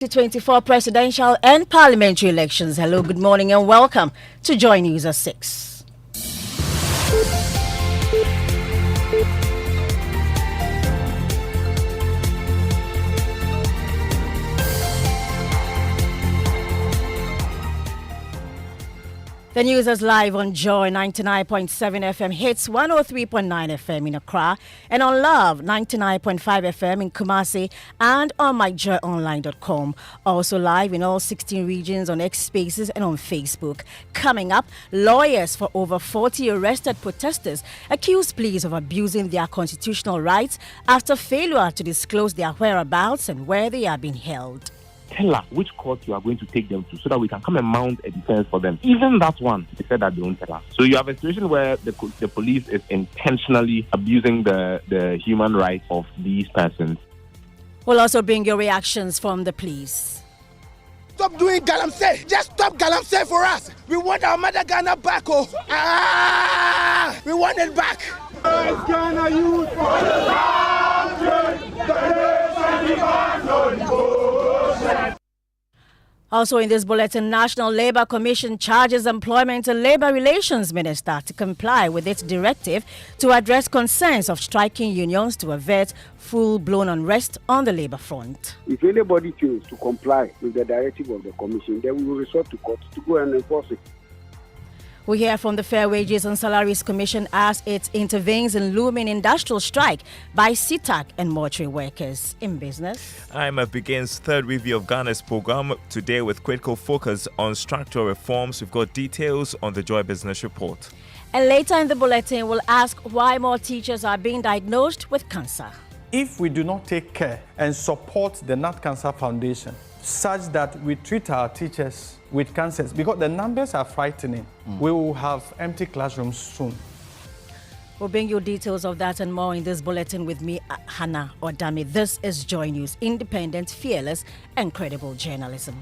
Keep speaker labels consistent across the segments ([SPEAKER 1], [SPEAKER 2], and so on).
[SPEAKER 1] 2024 presidential and parliamentary elections. Hello, good morning and welcome to Joy News at 6. The news is live on Joy 99.7 FM hits 103.9 FM in Accra and on Love 99.5 FM in Kumasi and on myjoyonline.com. Also live in all 16 regions on X Spaces and on Facebook. Coming up, lawyers for over 40 arrested protesters accused police of abusing their constitutional rights after failure to disclose their whereabouts and where they are being held.
[SPEAKER 2] Tell us which court you are going to take them to so that we can come and mount a defense for them. Even that one, they said that they won't tell us. So you have a situation where the police is intentionally abusing the human rights of these persons.
[SPEAKER 1] We'll also bring your reactions from the police.
[SPEAKER 3] Stop doing galamsey. Just stop galamsey for us. We want our mother Ghana back. Oh. We want it back. Ghana youth for the
[SPEAKER 1] Also in this bulletin, National Labour Commission charges Employment and Labour Relations Minister to comply with its directive to address concerns of striking unions to avert full-blown unrest on the labour front.
[SPEAKER 4] If anybody chooses to comply with the directive of the Commission, then we will resort to court to go and enforce it.
[SPEAKER 1] We hear from the Fair Wages and Salaries Commission as it intervenes in looming industrial strike by CTAC and mortuary workers in business.
[SPEAKER 5] IMF begins third review of Ghana's program today with critical focus on structural reforms. We've got details on the Joy Business Report.
[SPEAKER 1] And later in the bulletin, we'll ask why more teachers are being diagnosed with cancer.
[SPEAKER 6] If we do not take care and support the Nut Cancer Foundation such that we treat our teachers with cancers, because the numbers are frightening, we will have empty classrooms soon.
[SPEAKER 1] We'll bring you details of that and more in this bulletin with me, Hannah Odami. This is Joy News, independent, fearless, and credible journalism.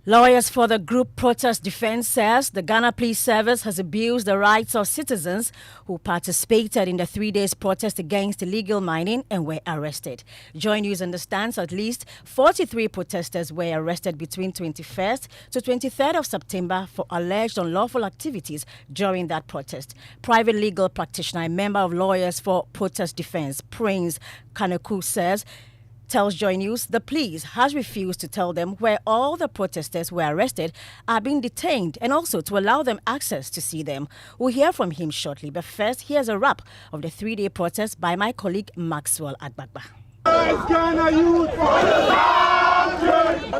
[SPEAKER 1] Lawyers for the group Protest Defense says the Ghana Police Service has abused the rights of citizens who participated in the 3-day protest against illegal mining and were arrested. Joy News understands at least 43 protesters were arrested between 21st to 23rd of September for alleged unlawful activities during that protest. Private legal practitioner and member of Lawyers for Protest Defense, Prince Kaneku, tells Joy News the police has refused to tell them where all the protesters who were arrested are being detained and also to allow them access to see them. We'll hear from him shortly, but first, here's a wrap of the 3-day protest by my colleague Maxwell Agbagba.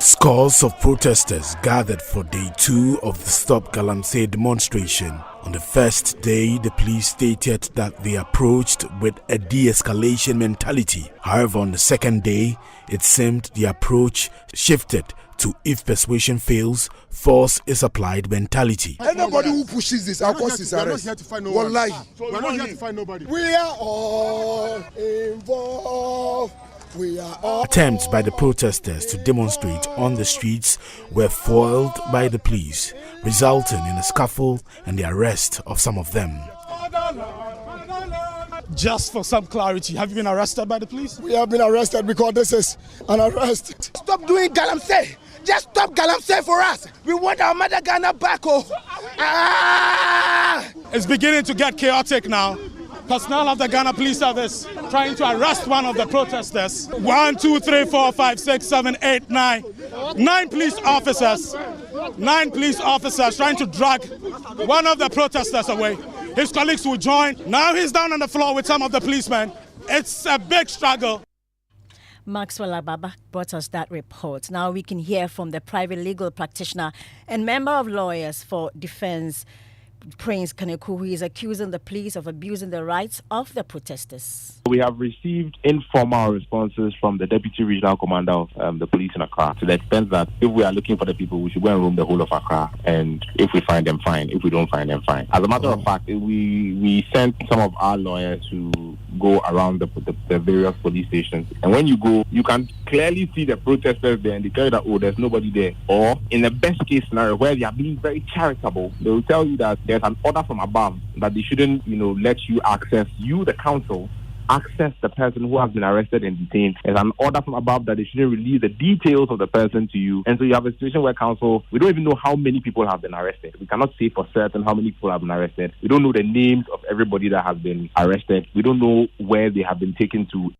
[SPEAKER 7] Scores of protesters gathered for day 2 of the Stop Galamsey demonstration. On the first day, the police stated that they approached with a de-escalation mentality. However, on the second day, it seemed the approach shifted to if persuasion fails, force is applied mentality.
[SPEAKER 3] Anybody who pushes this, our cause is arrest.
[SPEAKER 8] We're not here to find no one. We're not here to find nobody.
[SPEAKER 3] We are all involved. We are all.
[SPEAKER 7] Attempts by the protesters to demonstrate on the streets were foiled by the police, resulting in a scuffle and the arrest of some of them.
[SPEAKER 8] Just for some clarity, have you been arrested by the police?
[SPEAKER 3] We have been arrested because this is an arrest. Stop doing galamsey. Just stop galamsey for us. We want our mother Ghana back. Oh.
[SPEAKER 8] It's beginning to get chaotic now. Personnel of the Ghana Police Service trying to arrest one of the protesters. 1, 2, 3, 4, 5, 6, 7, 8, 9. 9 police officers. 9 police officers trying to drag one of the protesters away. His colleagues will join. Now he's down on the floor with some of the policemen. It's a big struggle.
[SPEAKER 1] Maxwell Agbagba brought us that report. Now we can hear from the private legal practitioner and member of Lawyers for Defense, Prince Kaneku, who is accusing the police of abusing the rights of the protesters.
[SPEAKER 2] We have received informal responses from the Deputy Regional Commander of the police in Accra to the extent that if we are looking for the people, we should go and roam the whole of Accra. And if we find them, fine. If we don't find them, fine. As a matter of fact, we sent some of our lawyers to go around the various police stations. And when you go, you can clearly see the protesters there, and they tell you that, oh, there's nobody there. Or in the best case scenario, where they are being very charitable, they will tell you that there's an order from above that they shouldn't, let you access, you, the council, access the person who has been arrested and detained. There's an order from above that they shouldn't release the details of the person to you. And so you have a situation where council, we don't even know how many people have been arrested. We cannot say for certain how many people have been arrested. We don't know the names of everybody that has been arrested. We don't know where they have been taken to.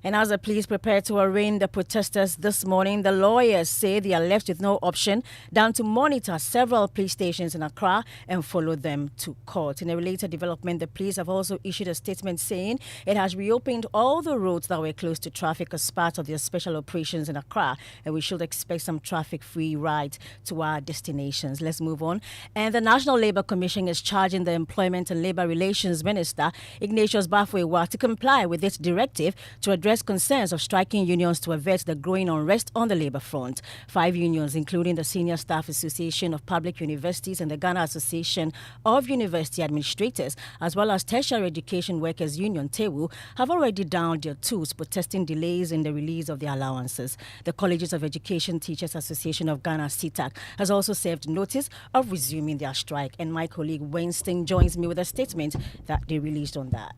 [SPEAKER 1] And as the police prepare to arraign the protesters this morning, the lawyers say they are left with no option than to monitor several police stations in Accra and follow them to court. In a related development, the police have also issued a statement saying it has reopened all the roads that were closed to traffic as part of their special operations in Accra, and we should expect some traffic-free rides to our destinations. Let's move on. And the National Labour Commission is charging the Employment and Labour Relations Minister, Ignatius Bafwewa, to comply with its directive to address concerns of striking unions to avert the growing unrest on the labour front. 5 unions, including the Senior Staff Association of Public Universities and the Ghana Association of University Administrators, as well as Tertiary Education Workers Union, TEWU, have already downed their tools protesting delays in the release of their allowances. The Colleges of Education Teachers Association of Ghana, CTAC, has also served notice of resuming their strike. And my colleague Winston joins me with a statement that they released on that.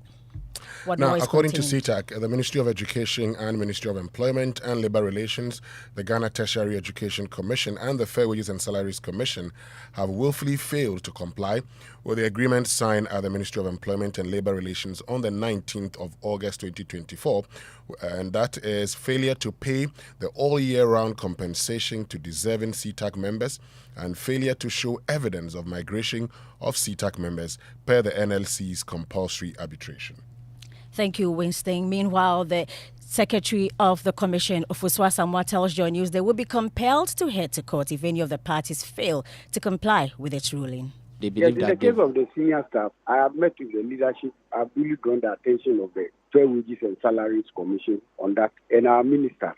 [SPEAKER 9] Now, according to CTAC, the Ministry of Education and Ministry of Employment and Labour Relations, the Ghana Tertiary Education Commission and the Fair Wages and Salaries Commission have willfully failed to comply with the agreement signed at the Ministry of Employment and Labour Relations on the 19th of August 2024, and that is failure to pay the all-year-round compensation to deserving CTAC members and failure to show evidence of migration of CTAC members per the NLC's compulsory arbitration.
[SPEAKER 1] Thank you, Winston. Meanwhile, the Secretary of the Commission, Ofuswa Samoa, tells Joy News they will be compelled to head to court if any of the parties fail to comply with its ruling.
[SPEAKER 4] Yes, in the case of the senior staff, I have met with the leadership. I've really drawn the attention of the Fair Wages and Salaries Commission on that, and our Minister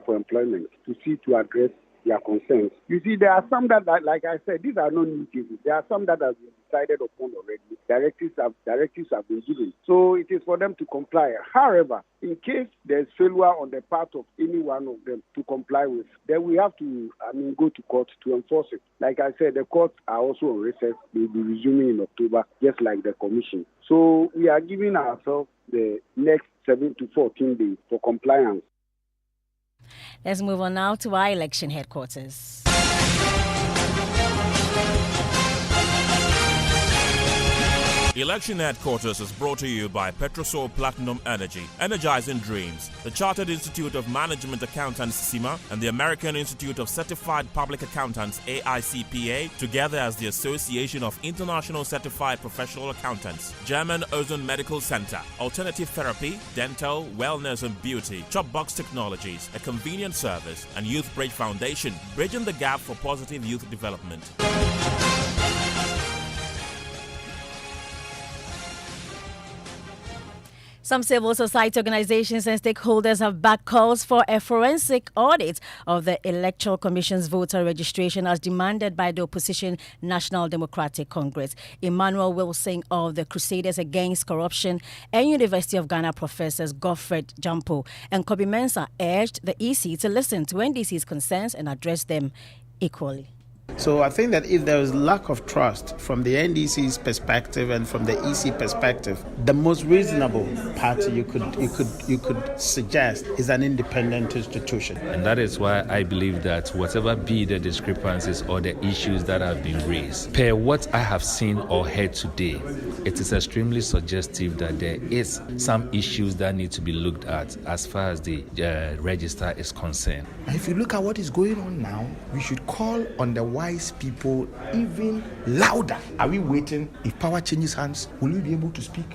[SPEAKER 4] for Employment, to address their concerns. You see, there are some that, like I said, these are not new cases. There are some that have been decided upon already. Directives have been given. So it is for them to comply. However, in case there's failure on the part of any one of them to comply with, then we have to go to court to enforce it. Like I said, the courts are also on recess. They'll be resuming in October, just like the commission. So we are giving ourselves the next 7 to 14 days for compliance.
[SPEAKER 1] Let's move on now to our election headquarters.
[SPEAKER 10] Election Headquarters is brought to you by Petrosol Platinum Energy, Energizing Dreams, the Chartered Institute of Management Accountants CIMA, and the American Institute of Certified Public Accountants AICPA, together as the Association of International Certified Professional Accountants, German Ozone Medical Center, Alternative Therapy, Dental, Wellness and Beauty, Chopbox Technologies, a convenient service, and Youth Bridge Foundation, bridging the gap for positive youth development.
[SPEAKER 1] Some civil society organizations and stakeholders have backed calls for a forensic audit of the Electoral Commission's voter registration as demanded by the opposition National Democratic Congress. Emmanuel Wilson of the Crusaders Against Corruption and University of Ghana professors Godfred Jampo and Kobe Mensah urged the EC to listen to NDC's concerns and address them equally.
[SPEAKER 11] So I think that if there is lack of trust from the NDC's perspective and from the EC perspective, the most reasonable party you could suggest is an independent institution.
[SPEAKER 12] And that is why I believe that whatever be the discrepancies or the issues that have been raised, per what I have seen or heard today, it is extremely suggestive that there is some issues that need to be looked at as far as the register is concerned.
[SPEAKER 13] If you look at what is going on now, we should call on the wise people even louder. Are we waiting? If power changes hands, will we be able to speak?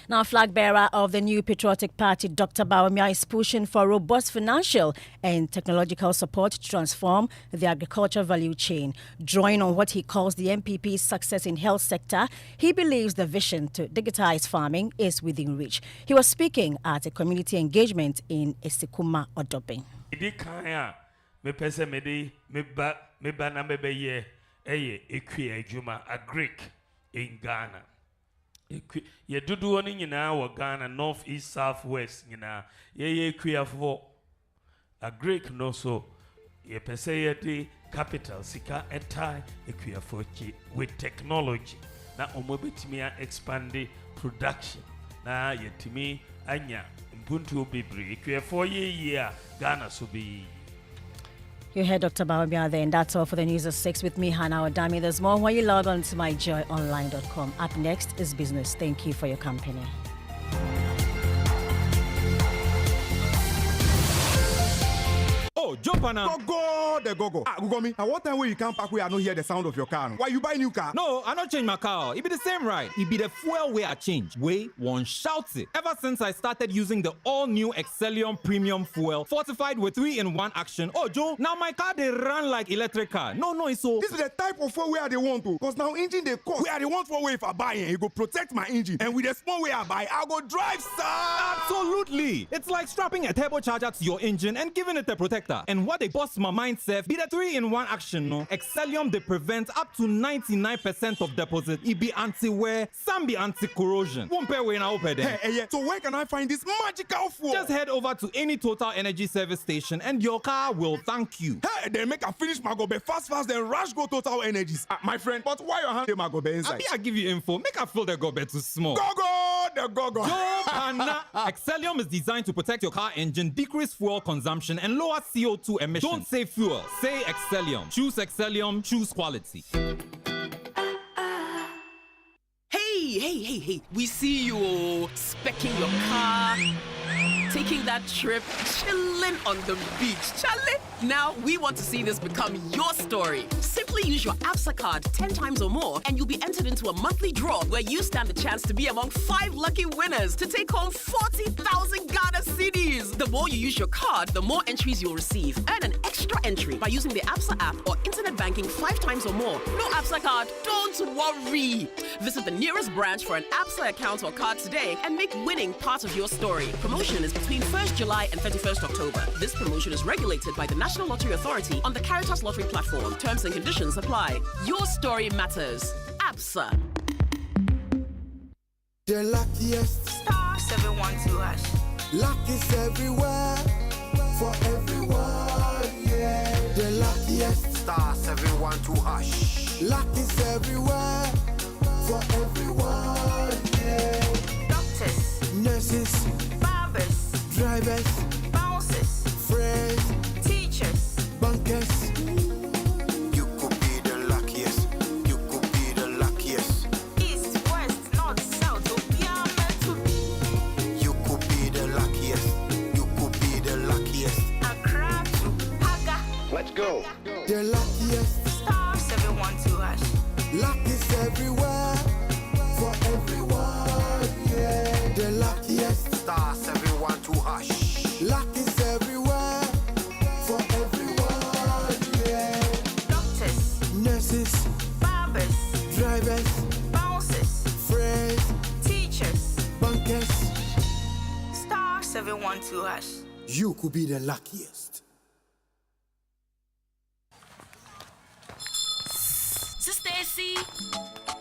[SPEAKER 1] Now, flag bearer of the New Patriotic Party, Dr. Bawumia, is pushing for robust financial and technological support to transform the agriculture value chain. Drawing on what he calls the MPP's success in health sector, he believes the vision to digitize farming is within reach. He was speaking at a community engagement in Esikuma, Odobin.
[SPEAKER 14] Me pese me ba na me be ye eye ekwi adwuma agric in Ghana. Ye dodoɔ no nyinaa wɔ Ghana, north, east, south, west nyinaa. Ye kuafo. A Greek no so. Ye pese ye de capital sika etai kuafo chi with technology. Na omo betimi expand the production. Na yetimi anya mbuntu bebre. Kuafo ye Ghana so be.
[SPEAKER 1] You heard Dr. Bawumia there, and that's all for the news at 6 with me, Hannah Odami. There's more when you log on to myjoyonline.com. Up next is business. Thank you for your company.
[SPEAKER 15] Oh, jump on now. Go. Google me. At what time will you come back where I don't hear the sound of your car? Why you buy new car? No, I don't change my car. It be the same ride. It be the fuel way I change. Way one shouts it. Ever since I started using the all-new Excellium Premium Fuel, fortified with 3-in-1 action. Oh, Joe, now my car they run like electric car. No, it's so. This is the type of fuel where they want to. Because now engine they cost. Where they want for way if I buy it, it go protect my engine. And with the small way I buy, I go drive, sir. Absolutely. It's like strapping a turbocharger to your engine and giving it a protector. And what they bust my mindset be the 3-in-1 action, no? Excellium they prevent up to 99% of deposit. It be anti-wear, some be anti-corrosion. One pair way now open there. Hey, so where can I find this magical fuel? Just head over to any Total Energy service station and your car will thank you. Hey, then make a finish my gobe fast, then rush go Total Energies. My friend, but why your hand my gobe inside? I give you info. Make a fill the gobe too small. Go. Excellium is designed to protect your car engine, decrease fuel consumption, and lower CO2 emissions. Don't say fuel, say Excellium. Choose Excellium, choose quality.
[SPEAKER 16] Hey, we see you specking your car, taking that trip, chilling on the beach. Charlie, now we want to see this become your story. Simply use your ABSA card 10 times or more and you'll be entered into a monthly draw where you stand a chance to be among 5 lucky winners to take home 40,000 Ghana cedis. The more you use your card, the more entries you'll receive. Earn an extra entry by using the ABSA app or internet banking 5 times or more. No ABSA card? Don't worry. Visit the nearest branch for an ABSA account or card today and make winning part of your story. Promotion is between 1st July and 31st October. This promotion is regulated by the National Lottery Authority on the Caritas Lottery platform. Terms and conditions apply. Your story matters. ABSA.
[SPEAKER 17] The luckiest.
[SPEAKER 18] Star 712 hash.
[SPEAKER 17] Luck is everywhere. For everyone, yeah. The luckiest.
[SPEAKER 19] Star 712 hash.
[SPEAKER 17] Luck is everywhere. For everyone, yeah.
[SPEAKER 18] Doctors.
[SPEAKER 17] Nurses.
[SPEAKER 18] Barbers.
[SPEAKER 17] Drivers.
[SPEAKER 18] Bouncers.
[SPEAKER 17] Friends.
[SPEAKER 18] Teachers.
[SPEAKER 17] Bankers.
[SPEAKER 19] You could be the luckiest. You could be the luckiest.
[SPEAKER 18] East, west, north, south. To be.
[SPEAKER 19] You could be the luckiest. You could be the luckiest.
[SPEAKER 18] Accra to Haga.
[SPEAKER 19] Let's go.
[SPEAKER 17] The luckiest.
[SPEAKER 18] Star 712 hash.
[SPEAKER 17] Luck is everywhere. For everyone, yeah. The luckiest.
[SPEAKER 19] Star 712 hash.
[SPEAKER 17] Luck is everywhere. For everyone, yeah.
[SPEAKER 18] Doctors.
[SPEAKER 17] Nurses.
[SPEAKER 18] Barbers.
[SPEAKER 17] Drivers.
[SPEAKER 18] Bouncers.
[SPEAKER 17] Friends.
[SPEAKER 18] Teachers.
[SPEAKER 17] Bankers.
[SPEAKER 18] Star 712 hash.
[SPEAKER 17] You could be the luckiest.
[SPEAKER 20] Sister Essie.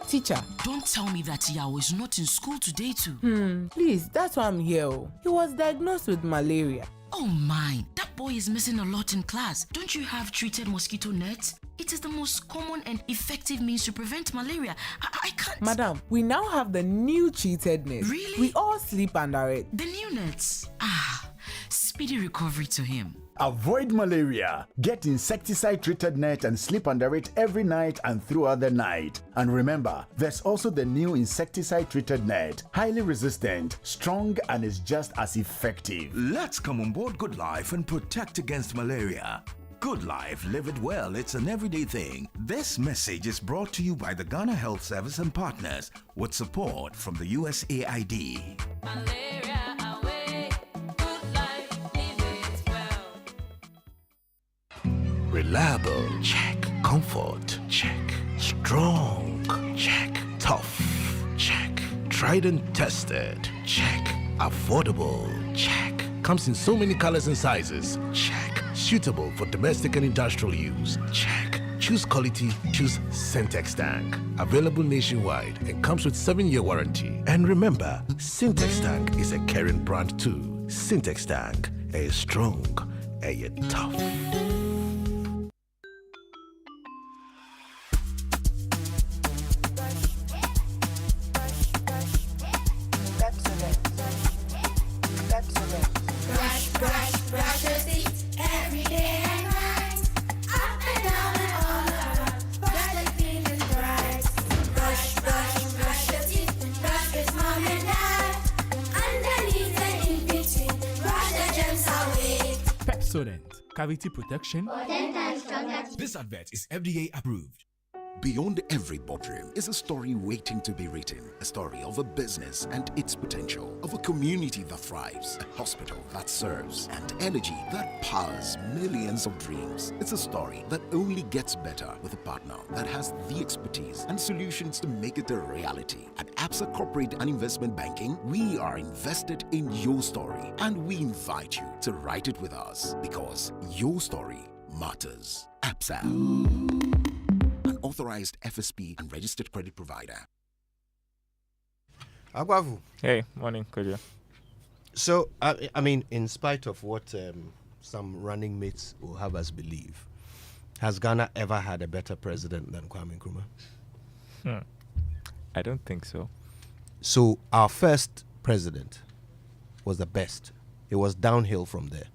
[SPEAKER 21] Teacher,
[SPEAKER 20] don't tell me that Yao is not in school today too.
[SPEAKER 21] Please, that's why I'm here. He was diagnosed with malaria.
[SPEAKER 20] Oh my, that boy is missing a lot in class. Don't you have treated mosquito nets? It is the most common and effective means to prevent malaria. I can't.
[SPEAKER 21] Madam, we now have the new treated net.
[SPEAKER 20] Really?
[SPEAKER 21] We all sleep under it.
[SPEAKER 20] The new nets? Speedy recovery to him.
[SPEAKER 22] Avoid malaria. Get insecticide-treated net and sleep under it every night and throughout the night. And remember, there's also the new insecticide-treated net. Highly resistant, strong, and is just as effective.
[SPEAKER 23] Let's come on board Good Life and protect against malaria. Good Life, live it well, it's an everyday thing. This message is brought to you by the Ghana Health Service and partners with support from the USAID.
[SPEAKER 24] Malaria away, Good Life, live it well.
[SPEAKER 23] Reliable, check. Comfort, check. Strong, check. Tough, check. Tried and tested, check. Affordable, check. Comes in so many colors and sizes, check. Suitable for domestic and industrial use, check.
[SPEAKER 3] choose quality, choose Syntex Tank. Available nationwide and comes with 7-year warranty. And remember, Syntex Tank is a caring brand too. Syntex Tank is strong and tough.
[SPEAKER 24] Brush your teeth every day and night. Up and down and all around. Brush like feeling bright. Brush your teeth. Brush with mom and dad. Underneath and in between. Brush the germs away.
[SPEAKER 5] Pepsodent, cavity protection.
[SPEAKER 6] This advert is FDA approved. Beyond every boardroom is a story waiting to be written. A story of a business and its potential, of a community that thrives, a hospital that serves, and energy that powers millions of dreams. It's a story that only gets better with a partner that has the expertise and solutions to make it a reality. At ABSA Corporate and Investment Banking, we are invested in your story, and we invite you to write it with us because your story matters. ABSA. Authorized FSP and registered credit provider.
[SPEAKER 7] Agwavu.
[SPEAKER 25] Hey, morning, Kojo.
[SPEAKER 7] So, I mean, in spite of what some running mates will have us believe, has Ghana ever had a better president than Kwame Nkrumah?
[SPEAKER 25] I don't think so.
[SPEAKER 7] So, our first president was the best. It was downhill from there.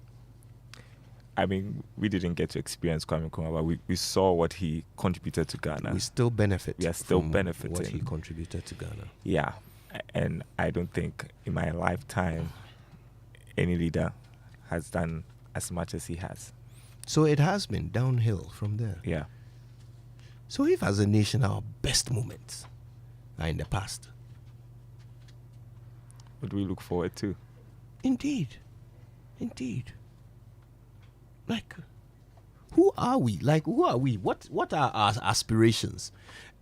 [SPEAKER 25] I mean, we didn't get to experience Kwame Nkrumah, but we saw what he contributed to Ghana.
[SPEAKER 7] We still benefit.
[SPEAKER 25] We are still
[SPEAKER 7] from
[SPEAKER 25] benefiting
[SPEAKER 7] what he contributed to Ghana.
[SPEAKER 25] Yeah, and I don't think in my lifetime any leader has done as much as he has.
[SPEAKER 7] So it has been downhill from there.
[SPEAKER 25] Yeah.
[SPEAKER 7] So if as a nation our best moments are in the past,
[SPEAKER 25] what do we look forward to?
[SPEAKER 7] Indeed. Like, who are we? What are our aspirations?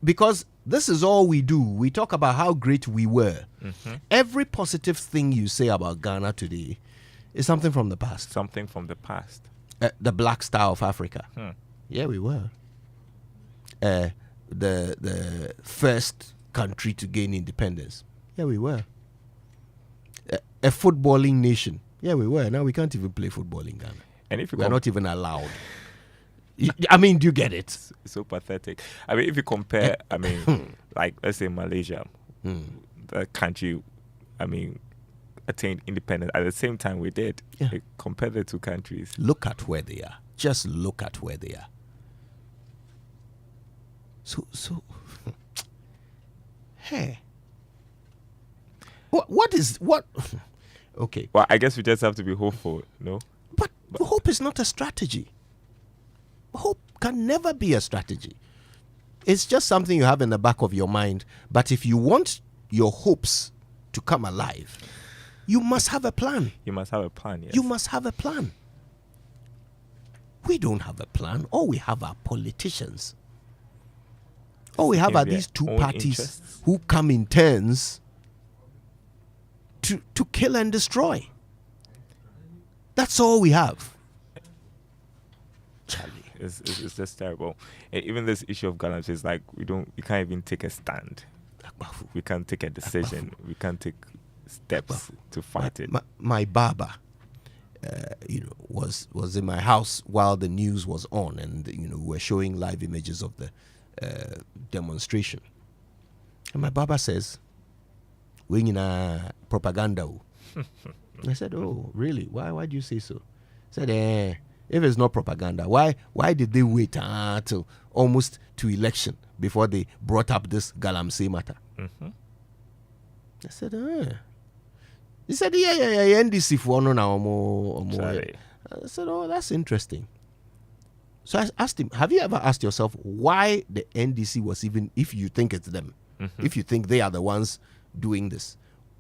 [SPEAKER 7] Because this is all we do. We talk about how great we were.
[SPEAKER 25] Mm-hmm.
[SPEAKER 7] Every positive thing you say about Ghana today is something from the past.
[SPEAKER 25] Something from the past.
[SPEAKER 7] The Black Star of Africa. Yeah, we were. The first country to gain independence. Yeah, we were. A footballing nation. Yeah, we were. Now we can't even play football in Ghana.
[SPEAKER 25] And if
[SPEAKER 7] we're not even allowed. I mean, do you get it?
[SPEAKER 25] It's so pathetic. I mean, if you compare, I mean, like, let's say Malaysia, the country, I mean, attained independence at the same time we did.
[SPEAKER 7] Yeah.
[SPEAKER 25] Like, compare the two countries.
[SPEAKER 7] Look at where they are. Just look at where they are. So, hey. What? Okay.
[SPEAKER 25] Well, I guess we just have to be hopeful, no?
[SPEAKER 7] But hope is not a strategy. Hope can never be a strategy. It's just something you have in the back of your mind. But if you want your hopes to come alive, you must have a plan.
[SPEAKER 25] You must have a plan, yes.
[SPEAKER 7] You must have a plan. We don't have a plan. All we have are politicians. All we have are these two parties who come in turns to kill and destroy. That's all we have. Charlie.
[SPEAKER 25] It's just terrible. And even this issue of Ghana is like we can't even take a stand. We can't take a decision. We can't take steps to fight it.
[SPEAKER 7] My barber, was in my house while the news was on, and we were showing live images of the demonstration. And my barber says, "We need propaganda." I said, "Oh, really? Why do you say so?" He said, if it's not propaganda, why did they wait till almost to election before they brought up this Galamsey matter?
[SPEAKER 25] Mm-hmm.
[SPEAKER 7] I said, He said, yeah, NDC for no. I said, oh, that's interesting. So I asked him, have you ever asked yourself why the NDC was even, if you think it's them, if you think they are the ones doing this,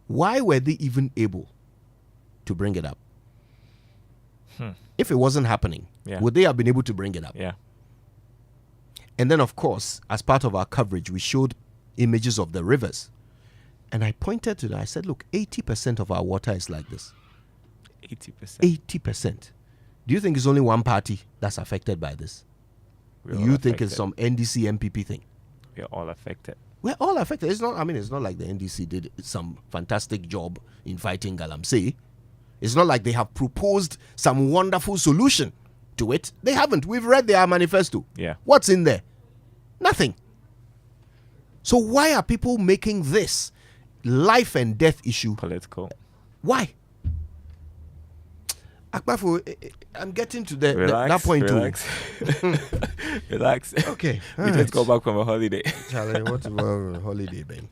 [SPEAKER 7] why were they even able to bring it up? If it wasn't happening, would they have been able to bring it up?
[SPEAKER 25] Yeah.
[SPEAKER 7] And then, of course, as part of our coverage, we showed images of the rivers. And I pointed to that. I said, look, 80% of our water is like this.
[SPEAKER 25] 80%?
[SPEAKER 7] 80%. Do you think it's only one party that's affected by this? You think it's some NDC MPP thing?
[SPEAKER 25] We're all affected.
[SPEAKER 7] We're all affected. It's not. I mean, it's not like the NDC did some fantastic job in fighting Galamsey. It's not like they have proposed some wonderful solution to it. They haven't. We've read their manifesto.
[SPEAKER 25] Yeah.
[SPEAKER 7] What's in there? Nothing. So why are people making this life and death issue
[SPEAKER 25] political?
[SPEAKER 7] Why? Akbafu, I'm getting to that point
[SPEAKER 25] relax.
[SPEAKER 7] too.
[SPEAKER 25] Relax.
[SPEAKER 7] Okay.
[SPEAKER 25] We just go back from a holiday.
[SPEAKER 7] Charlie, what about holiday, man?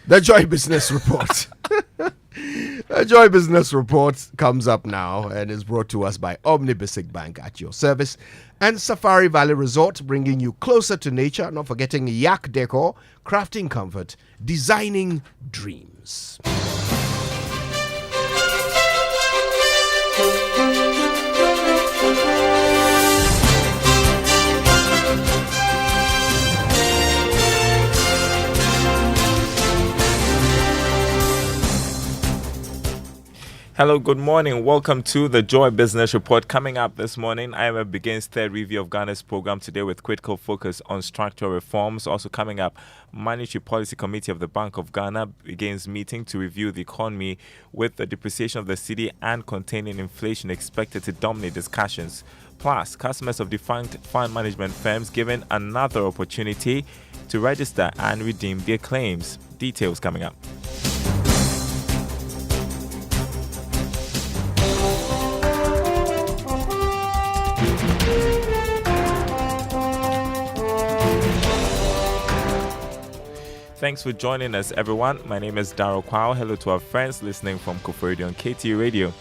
[SPEAKER 7] The Joy Business Report. The Joy Business Report comes up now and is brought to us by Omnibasic Bank at your service and Safari Valley Resort, bringing you closer to nature. Not forgetting Yak Decor, crafting comfort, designing dreams.
[SPEAKER 25] Hello, good morning. Welcome to the Joy Business Report. Coming up this morning, IMF begins third review of Ghana's program today with critical focus on structural reforms. Also coming up, Monetary Policy Committee of the Bank of Ghana begins meeting to review the economy with the depreciation of the cedi and containing inflation expected to dominate discussions. Plus, customers of defunct fund management firms given another opportunity to register and redeem their claims. Details coming up. Thanks for joining us, everyone. My name is Daryl Kwao. Hello to our friends listening from Koforidua on KT Radio.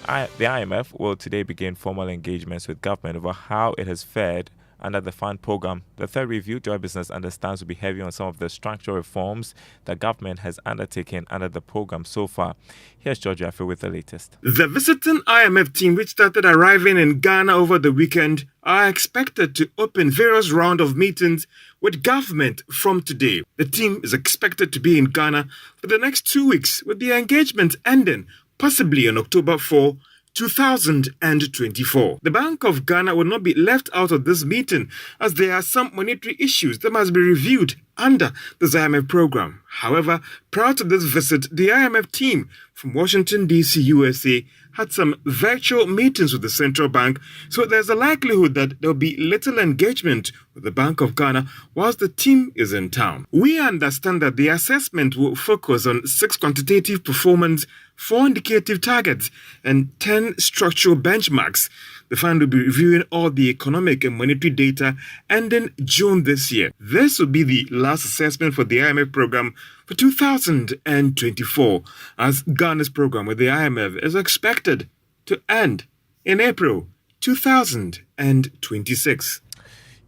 [SPEAKER 25] The IMF will today begin formal engagements with government over how it has fared under the fund program. The third review, Joy Business understands, will be heavy on some of the structural reforms the government has undertaken under the program so far. Here's George Jaffe with the latest.
[SPEAKER 2] The visiting IMF team, which started arriving in Ghana over the weekend, are expected to open various rounds of meetings with government from today. The team is expected to be in Ghana for the next 2 weeks, with the engagement ending possibly on October 4, 2024. The Bank of Ghana will not be left out of this meeting, as there are some monetary issues that must be reviewed under the IMF program. However, prior to this visit, the IMF team from Washington, D.C., USA, had some virtual meetings with the central bank, so there's a likelihood that there will be little engagement with the Bank of Ghana whilst the team is in town. We understand that the assessment will focus on 6 quantitative performance, 4 indicative targets, and 10 structural benchmarks. The fund will be reviewing all the economic and monetary data ending June this year. This will be the last assessment for the IMF program for 2024, as Ghana's program with the IMF is expected to end in April 2026.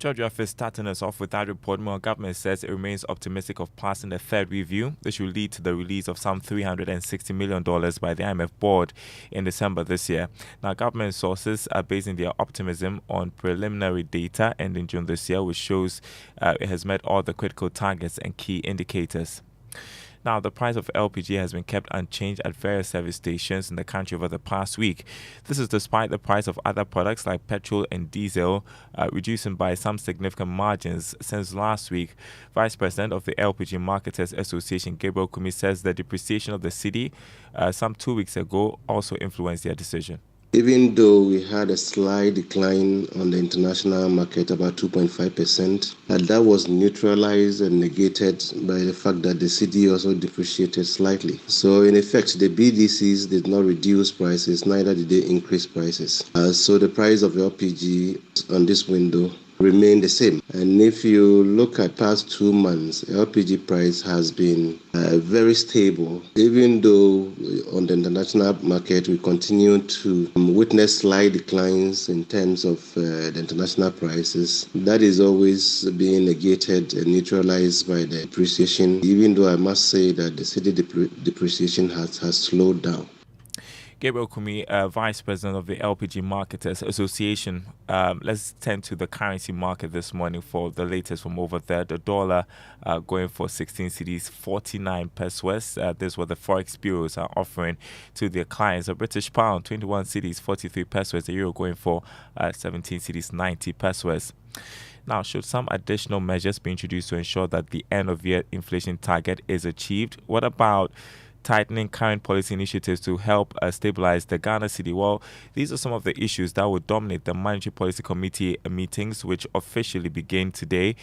[SPEAKER 25] George Jaffe is starting us off with that report. More government says it remains optimistic of passing the third review. This will lead to the release of some $360 million by the IMF board in December this year. Now, government sources are basing their optimism on preliminary data ending June this year, which shows it has met all the critical targets and key indicators. Now, the price of LPG has been kept unchanged at various service stations in the country over the past week. This is despite the price of other products like petrol and diesel reducing by some significant margins since last week. Vice President of the LPG Marketers Association, Gabriel Kumi, says the depreciation of the cedi some 2 weeks ago also influenced their decision.
[SPEAKER 4] Even though we had a slight decline on the international market, about 2.5%, and that was neutralized and negated by the fact that the cedi also depreciated slightly. So in effect, the BDCs did not reduce prices, neither did they increase prices. So the price of LPG on this window remain the same. And if you look at past 2 months, LPG price has been very stable, even though on the international market we continue to witness slight declines in terms of the international prices. That is always being negated and neutralized by the depreciation, even though I must say that the cedi depreciation has slowed down.
[SPEAKER 25] Gabriel Kumi, Vice President of the LPG Marketers Association. Let's turn to the currency market this morning for the latest from over there. The dollar going for 16 cedis, 49 pesos. This is what the Forex bureaus are offering to their clients. A British pound, 21 cedis, 43 pesos. The euro going for 17 cedis, 90 pesos. Now, should some additional measures be introduced to ensure that the end-of-year inflation target is achieved? What about tightening current policy initiatives to help stabilize the Ghana cedi? Well, these are some of the issues that will dominate the Monetary Policy Committee meetings, which officially begin today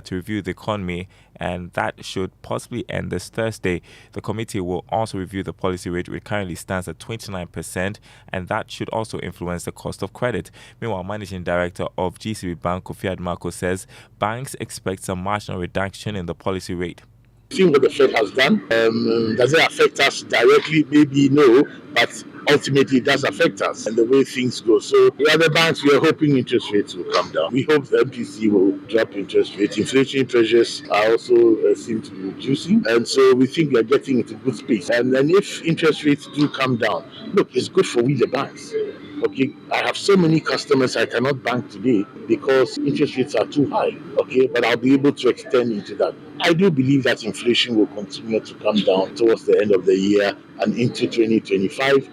[SPEAKER 25] to review the economy, and that should possibly end this Thursday. The committee will also review the policy rate, which currently stands at 29%, and that should also influence the cost of credit. Meanwhile, Managing Director of GCB Bank, Kofi Adumako, says banks expect some marginal reduction in the policy rate.
[SPEAKER 8] Seeing what the Fed has done, does it affect us directly? Maybe no, but ultimately it does affect us and the way things go. So the other banks, we are hoping interest rates will come down. We hope the MPC will drop interest rates. Inflation pressures are also seem to be reducing, and so we think we are getting into good space. And then if interest rates do come down, look, it's good for we the banks. Okay, I have so many customers I cannot bank today because interest rates are too high. Okay, but I'll be able to extend into that. I do believe that inflation will continue to come down towards the end of the year and into 2025.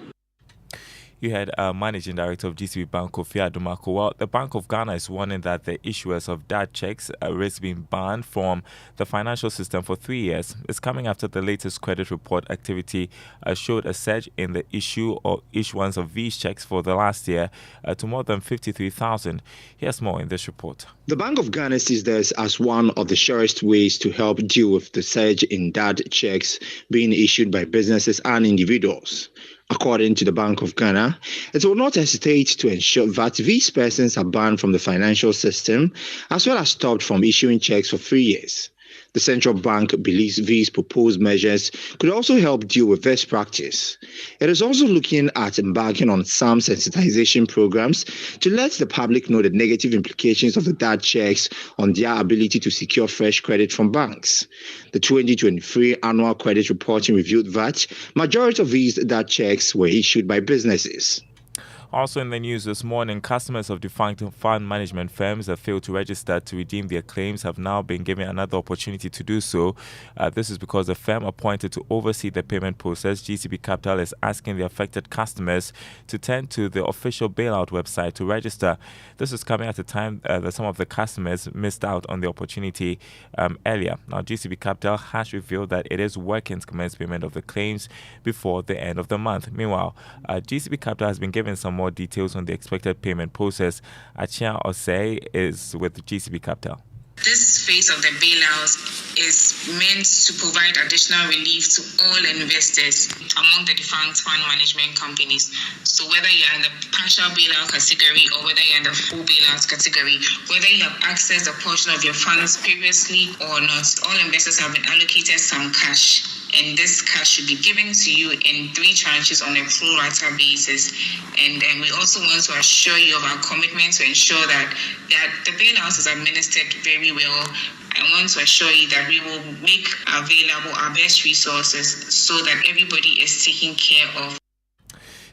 [SPEAKER 25] You had Managing Director of GCB Bank, Kofi Adumako. Well, the Bank of Ghana is warning that the issuers of DAD checks risk being banned from the financial system for 3 years. It's coming after the latest credit report activity showed a surge in the issue or issuance of these checks for the last year to more than 53,000. Here's more in this report.
[SPEAKER 9] The Bank of Ghana sees this as one of the surest ways to help deal with the surge in DAD checks being issued by businesses and individuals. According to the Bank of Ghana, it will not hesitate to ensure that these persons are banned from the financial system, as well as stopped from issuing checks for 3 years. The central bank believes these proposed measures could also help deal with this practice. It is also looking at embarking on some sensitization programs to let the public know the negative implications of the DAD checks on their ability to secure fresh credit from banks. The 2023 annual credit reporting revealed that majority of these DAD checks were issued by businesses.
[SPEAKER 25] Also in the news this morning, customers of defunct fund management firms that failed to register to redeem their claims have now been given another opportunity to do so. This is because the firm appointed to oversee the payment process, GCB Capital, is asking the affected customers to turn to the official bailout website to register. This is coming at a time that some of the customers missed out on the opportunity earlier. Now, GCB Capital has revealed that it is working to commence payment of the claims before the end of the month. Meanwhile, GCB Capital has been given some more details on the expected payment process. Achia Osei is with GCB Capital.
[SPEAKER 10] This phase of the bailout is meant to provide additional relief to all investors among the defunct fund management companies. So whether you're in the partial bailout category or whether you're in the full bailout category, whether you have accessed a portion of your funds previously or not, all investors have been allocated some cash. And this cash should be given to you in 3 tranches on a pro rata basis. And we also want to assure you of our commitment to ensure that the bailout is administered very well. I want to assure you that we will make available our best resources so that everybody is taken care of.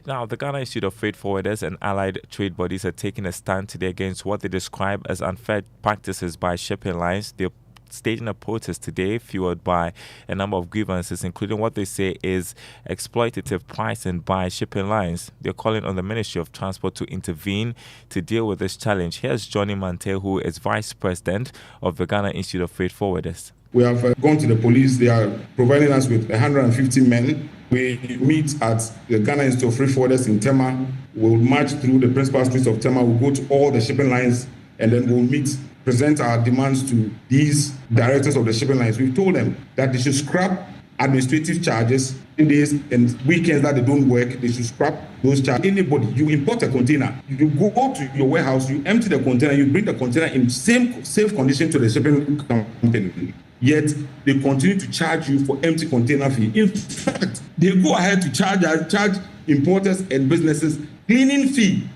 [SPEAKER 25] Now, the Ghana Institute of Freight Forwarders and allied trade bodies are taking a stand today against what they describe as unfair practices by shipping lines. They're staging a protest today fueled by a number of grievances, including what they say is exploitative pricing by shipping lines. They're calling on the Ministry of Transport to intervene to deal with this challenge. Here's Johnny Mante, who is Vice President of the Ghana Institute of Freight Forwarders.
[SPEAKER 11] We have gone to the police. They are providing us with 150 men. We meet at the Ghana Institute of Freight Forwarders in Tema. We'll march through the principal streets of Tema. We'll go to all the shipping lines, and then we'll present our demands to these directors of the shipping lines. We've told them that they should scrap administrative charges, days and weekends that they don't work. They should scrap those charges. Anybody, you import a container, you go to your warehouse, you empty the container, you bring the container in safe condition to the shipping company. Yet they continue to charge you for empty container fee. In fact, they go ahead to charge importers and businesses cleaning fee.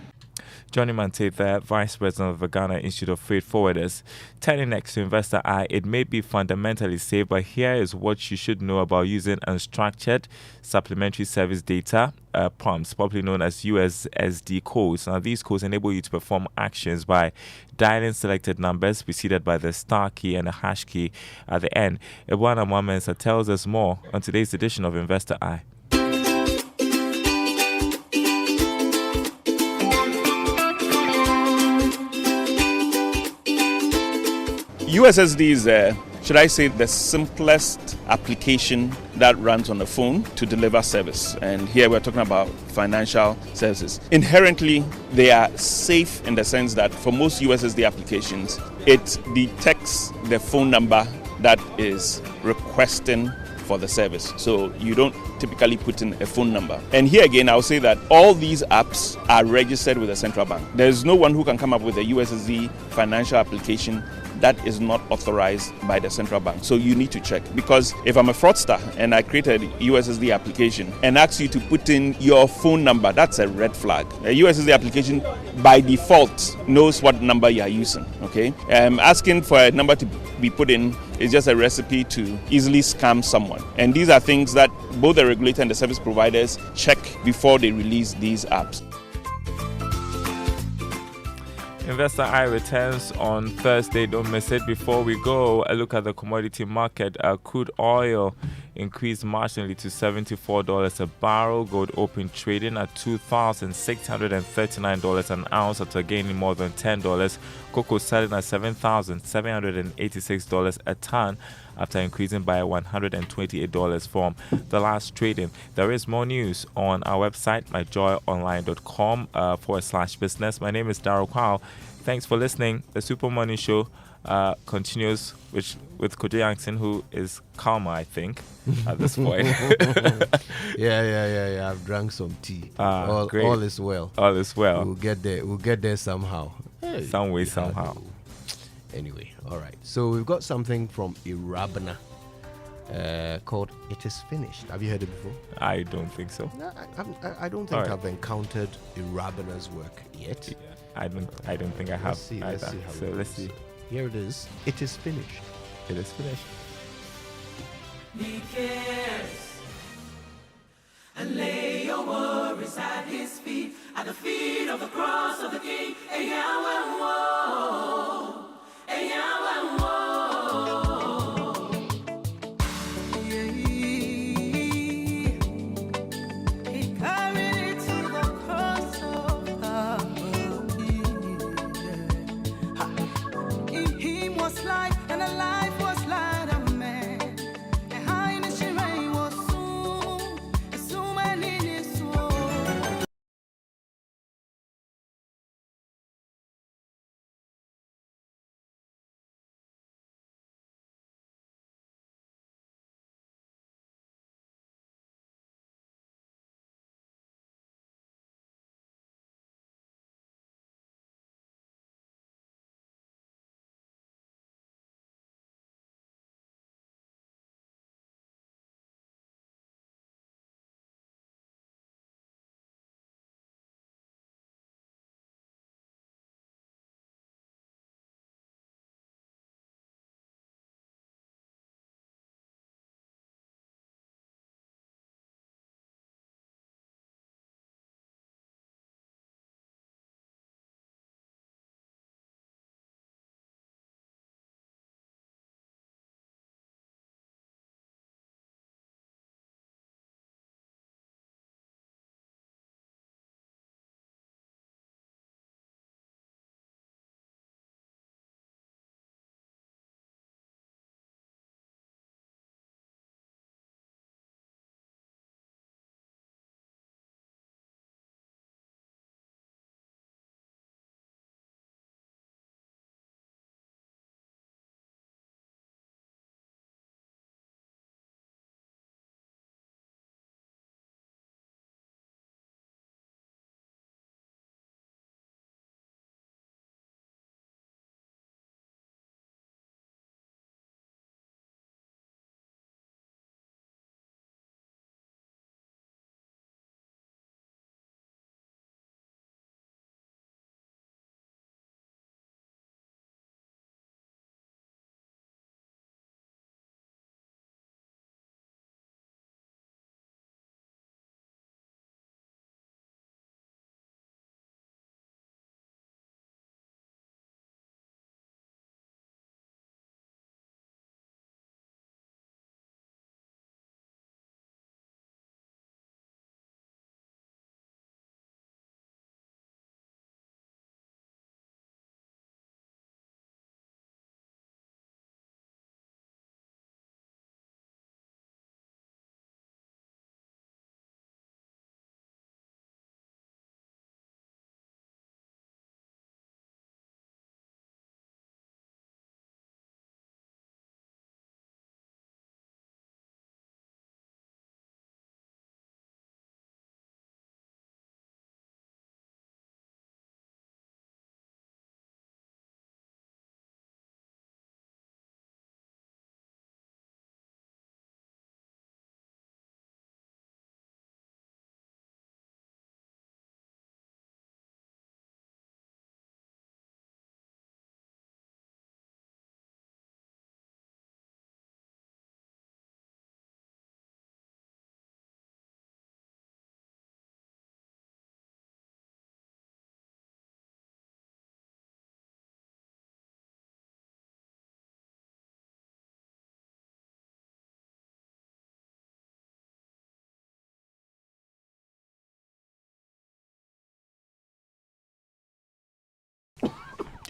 [SPEAKER 25] Johnny Mantetha, Vice President of the Ghana Institute of Freight Forwarders. Turning next to Investor Eye, it may be fundamentally safe, but here is what you should know about using unstructured supplementary service data prompts, popularly known as USSD codes. Now, these codes enable you to perform actions by dialing selected numbers preceded by the star key and the hash key at the end. Ibuana Mwamensa tells us more on today's edition of Investor Eye.
[SPEAKER 1] USSD is, should I say, the simplest application that runs on the phone to deliver service. And here we're talking about financial services. Inherently, they are safe in the sense that for most USSD applications, it detects the phone number that is requesting for the service. So you don't typically put in a phone number. And here again, I'll say that all these apps are registered with the central bank. There's no one who can come up with a USSD financial application that is not authorized by the central bank. So you need to check, because if I'm a fraudster and I created a USSD application and ask you to put in your phone number, that's a red flag. A USSD application by default knows what number you are using. Okay, asking for a number to be put in is just a recipe to easily scam someone. And these are things that both the regulator and the service providers check before they release these apps.
[SPEAKER 25] Investor Eye returns on Thursday. Don't miss it. Before we go, a look at the commodity market. Crude oil increased marginally to $74 a barrel. Gold open trading at $2,639 an ounce after gaining more than $10. Cocoa selling at $7,786 a ton after increasing by $128 from the last trading. There is more news on our website, myjoyonline.com/business. My name is Darryl Kwao. Thanks for listening. The Super Money Show continues with Kojo Yankson, who is calmer, I think, at this point.
[SPEAKER 7] Yeah. I've drank some tea.
[SPEAKER 25] Great.
[SPEAKER 7] All is well.
[SPEAKER 25] All is well.
[SPEAKER 7] We'll get there somehow. Hey,
[SPEAKER 25] some way, somehow.
[SPEAKER 7] Anyway, all right. So we've got something from Irabna called "It Is Finished." Have you heard it before?
[SPEAKER 25] I don't think so.
[SPEAKER 7] No, I don't think I've encountered Irabna's work yet.
[SPEAKER 25] Yeah, I don't think I have.
[SPEAKER 7] Let's see. Here it is. It is finished.
[SPEAKER 25] It is finished.
[SPEAKER 18] He cares. And lay your worries at his feet, at the feet of the cross of the King.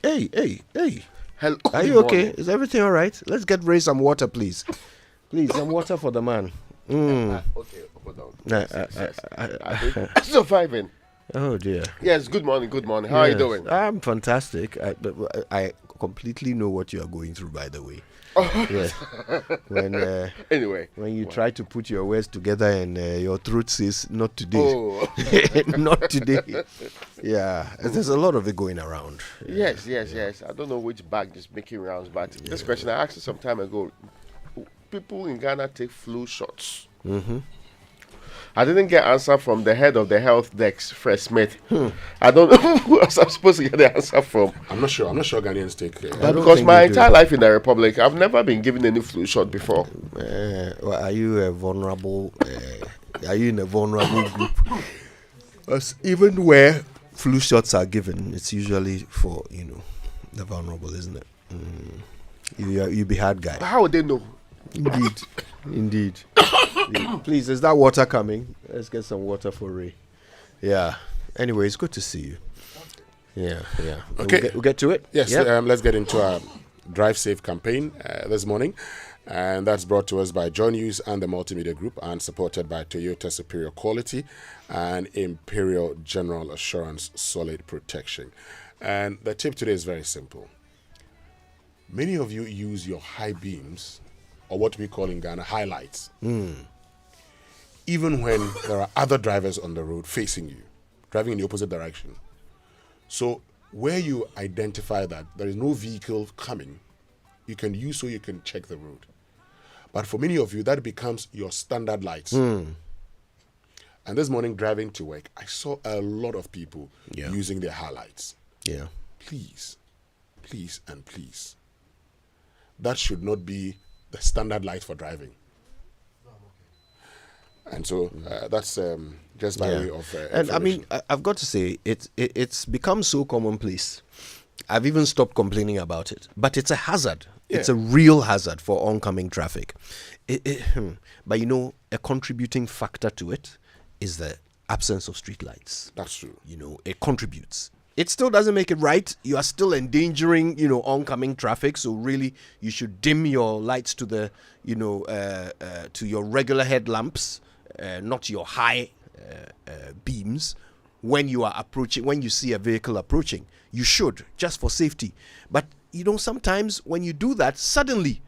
[SPEAKER 7] Hey.
[SPEAKER 12] Hello.
[SPEAKER 7] Are you okay? Is everything all right? Let's get Ray some water, please. Please, some water for the man.
[SPEAKER 12] Okay, hold on. I'm surviving.
[SPEAKER 7] Oh dear.
[SPEAKER 12] Yes, good morning. How are you doing?
[SPEAKER 7] I'm fantastic. I completely know what you are going through, by the way. Yes. When you try to put your words together and your throat says not today. Not today. Yeah, there's a lot of it going around.
[SPEAKER 12] Yes. I don't know which bag is making rounds, but this question I asked you some time ago. People in Ghana take flu shots.
[SPEAKER 7] Mm-hmm.
[SPEAKER 12] I didn't get answer from the head of the health desk, Fred Smith. I don't know who else I'm supposed to get the answer from.
[SPEAKER 13] I'm not sure Ghanaians take.
[SPEAKER 12] Because my entire life in the Republic, I've never been given any flu shot before.
[SPEAKER 7] Are you a vulnerable? Are you in a vulnerable group? Even where flu shots are given, it's usually for the vulnerable, isn't it? You be hard guy.
[SPEAKER 12] How would they know?
[SPEAKER 7] Indeed. Please, is that water coming? Let's get some water for Ray. Yeah. Anyway, it's good to see you. Yeah.
[SPEAKER 13] Okay.
[SPEAKER 7] We'll get to it?
[SPEAKER 13] Yes, let's get into our Drive Safe campaign this morning. And that's brought to us by Joy News and the Multimedia Group and supported by Toyota Superior Quality and Imperial General Assurance Solid Protection. And the tip today is very simple. Many of you use your high beams, or what we call in Ghana, highlights, even when there are other drivers on the road facing you, driving in the opposite direction. So where you identify that there is no vehicle coming, you can use so you can check the road. But for many of you, that becomes your standard lights. And this morning, driving to work, I saw a lot of people using their highlights.
[SPEAKER 7] Yeah.
[SPEAKER 13] Please. That should not be the standard light for driving. And so that's just by way of
[SPEAKER 7] and I mean, I've got to say, it's become so commonplace. I've even stopped complaining about it. But it's a hazard. Yeah. It's a real hazard for oncoming traffic. But a contributing factor to it is the absence of street lights.
[SPEAKER 13] That's true.
[SPEAKER 7] It contributes. It still doesn't make it right. You are still endangering, oncoming traffic. So really, you should dim your lights to the, to your regular headlamps, not your high beams. When you are approaching, when you see a vehicle approaching, you should, just for safety. But sometimes when you do that, suddenly,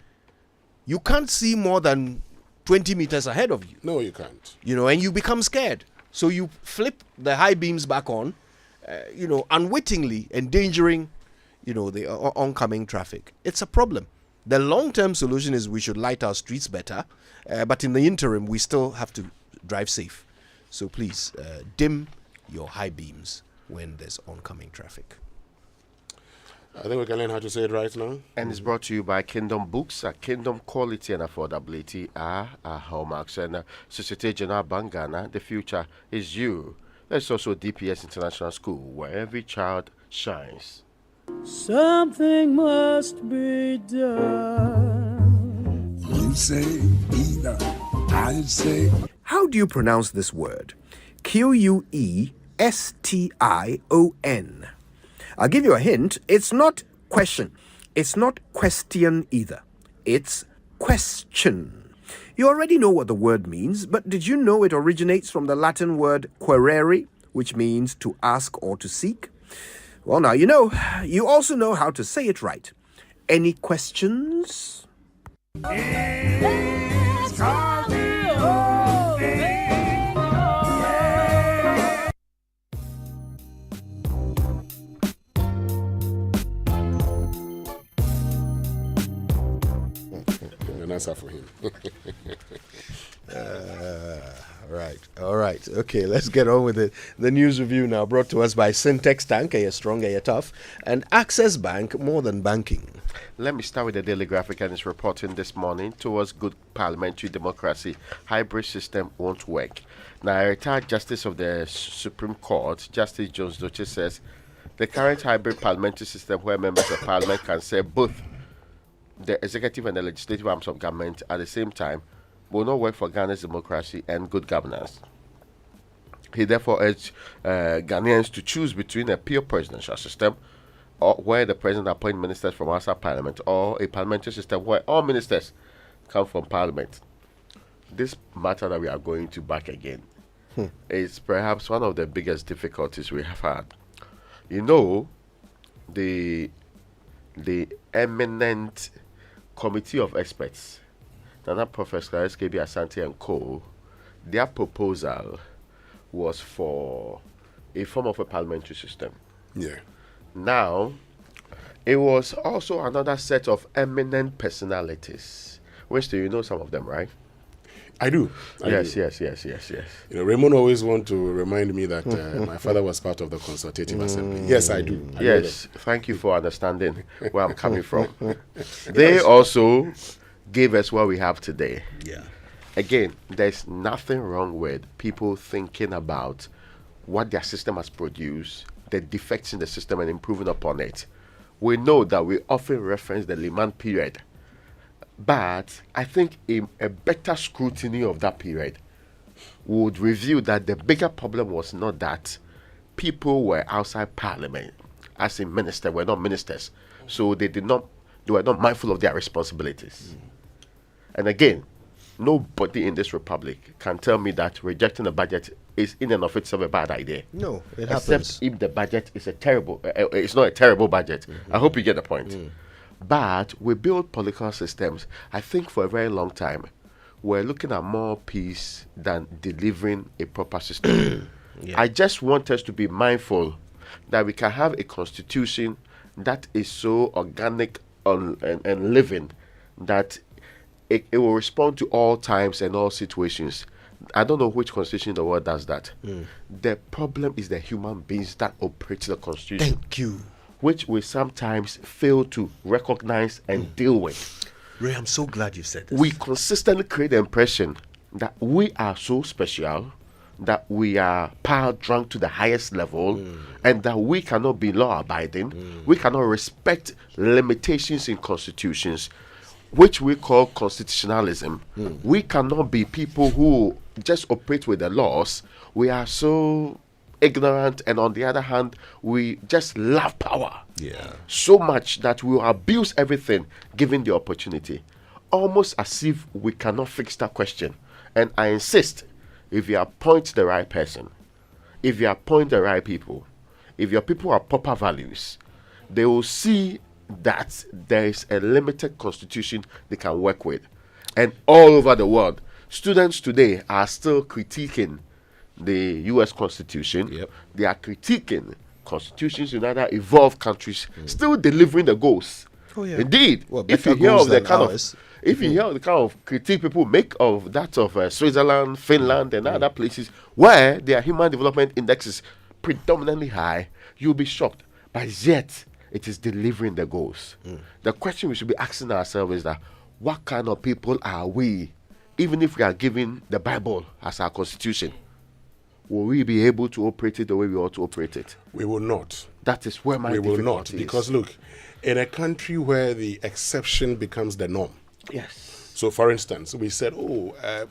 [SPEAKER 7] you can't see more than 20 meters ahead of you.
[SPEAKER 13] No, you can't.
[SPEAKER 7] And you become scared. So you flip the high beams back on. Unwittingly endangering, the oncoming traffic. It's a problem. The long-term solution is we should light our streets better, but in the interim, we still have to drive safe. So please, dim your high beams when there's oncoming traffic.
[SPEAKER 13] I think we can learn how to say it right now.
[SPEAKER 12] And it's brought to you by Kingdom Books. Kingdom quality and affordability are our hallmarks. And Societe Generale Bank Ghana, the future is you. There's also DPS International School, where every child shines.
[SPEAKER 18] Something must be done.
[SPEAKER 14] You say either, I say.
[SPEAKER 15] How do you pronounce this word? Queustion. I'll give you a hint. It's not question. It's not question either. It's question. You already know what the word means, but did you know it originates from the Latin word querere, which means to ask or to seek? Well, now you know. You also know how to say it right. Any questions?
[SPEAKER 13] An answer for him.
[SPEAKER 7] All right. Okay, let's get on with it. The news review now brought to us by Syntex Tank, a strong, a tough, and Access Bank, more than banking.
[SPEAKER 12] Let me start with the Daily Graphic and its reporting this morning. Towards good parliamentary democracy, hybrid system won't work. Now, a retired Justice of the Supreme Court, Justice Jones Doche, says the current hybrid parliamentary system where members of parliament can serve both the executive and the legislative arms of government at the same time will not work for Ghana's democracy and good governance. He therefore urged Ghanaians to choose between a pure presidential system or where the president appoints ministers from outside parliament, or a parliamentary system where all ministers come from parliament. This matter that we are going to back again is perhaps one of the biggest difficulties we have had. You know, the eminent committee of experts, Nana Professor SKB Asante and co., their proposal was for a form of a parliamentary system.
[SPEAKER 13] Yeah. Now,
[SPEAKER 12] It was also another set of eminent personalities. Winston, you know some of them, right?
[SPEAKER 13] I do.
[SPEAKER 12] Yes.
[SPEAKER 13] You know, Raymond always want to remind me that my father was part of the Consultative Assembly. Yes, I do.
[SPEAKER 12] Yes, thank you for understanding where I'm coming from. They also gave us what we have today.
[SPEAKER 7] Yeah.
[SPEAKER 12] Again, there's nothing wrong with people thinking about what their system has produced, the defects in the system, and improving upon it. We know that we often reference the Lehman period, but I think a better scrutiny of that period would reveal that the bigger problem was not that people were outside parliament, as in ministers were not ministers, so they were not mindful of their responsibilities. And again, nobody in this republic can tell me that rejecting a budget is in and of itself a bad idea.
[SPEAKER 7] No, it
[SPEAKER 12] happens.
[SPEAKER 7] happens.
[SPEAKER 12] If the budget is it's not a terrible budget. I hope you get the point. But we build political systems, I think for a very long time, we're looking at more peace than delivering a proper system. I just want us to be mindful that we can have a constitution that is so organic and living that it will respond to all times and all situations. I don't know which constitution in the world does that. The problem is the human beings that operate the constitution.
[SPEAKER 7] Thank you.
[SPEAKER 12] Which we sometimes fail to recognize and deal with.
[SPEAKER 7] Ray, I'm so glad you said this.
[SPEAKER 12] We consistently create the impression that we are so special, that we are power drunk to the highest level, and that we cannot be law abiding. We cannot respect limitations in constitutions, which we call constitutionalism. We cannot be people who just operate with the laws. We are so ignorant, and on the other hand, we just love power so much that we will abuse everything given the opportunity, almost as if we cannot fix that question. And I insist, if you appoint the right person, if you appoint the right people, if your people are proper values, they will see that there is a limited constitution they can work with. And all over the world, students today are still critiquing the US Constitution. They are critiquing constitutions in other evolved countries, still delivering the goals. Indeed, if you hear of the kind of critique people make of that of Switzerland, Finland, and other places where their human development index is predominantly high, you'll be shocked. But yet, it is delivering the goals. The question we should be asking ourselves is that what kind of people are we, even if we are given the Bible as our constitution? Will we be able to operate it the way we ought to operate it?
[SPEAKER 13] We will not.
[SPEAKER 12] That is where my difficulty
[SPEAKER 13] will not, because look, in a country where the exception becomes the norm.
[SPEAKER 12] Yes.
[SPEAKER 13] So, for instance, we said,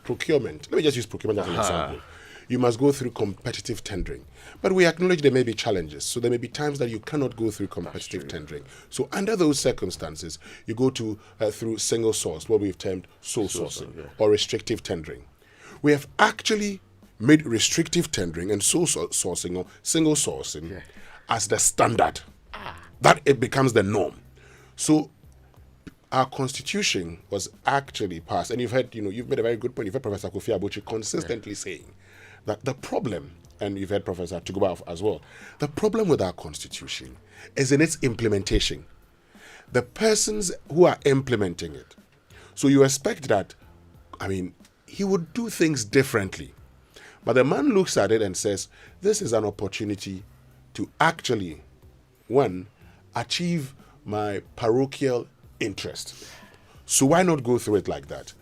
[SPEAKER 13] procurement. Let me just use procurement as an example. You must go through competitive tendering. But we acknowledge there may be challenges. So there may be times that you cannot go through competitive tendering. So under those circumstances, you go to through single source, what we've termed sole sourcing, or restrictive tendering. We have actually made restrictive tendering and sole sourcing or single sourcing as the standard. That it becomes the norm. So our constitution was actually passed, and you've made a very good point. You've heard Professor Kofi Abuchi consistently saying that the problem, and you've heard Professor Tuguba as well, the problem with our constitution is in its implementation. The persons who are implementing it. So you expect that, he would do things differently. But the man looks at it and says, this is an opportunity to actually, one, achieve my parochial interest. So why not go through it like that?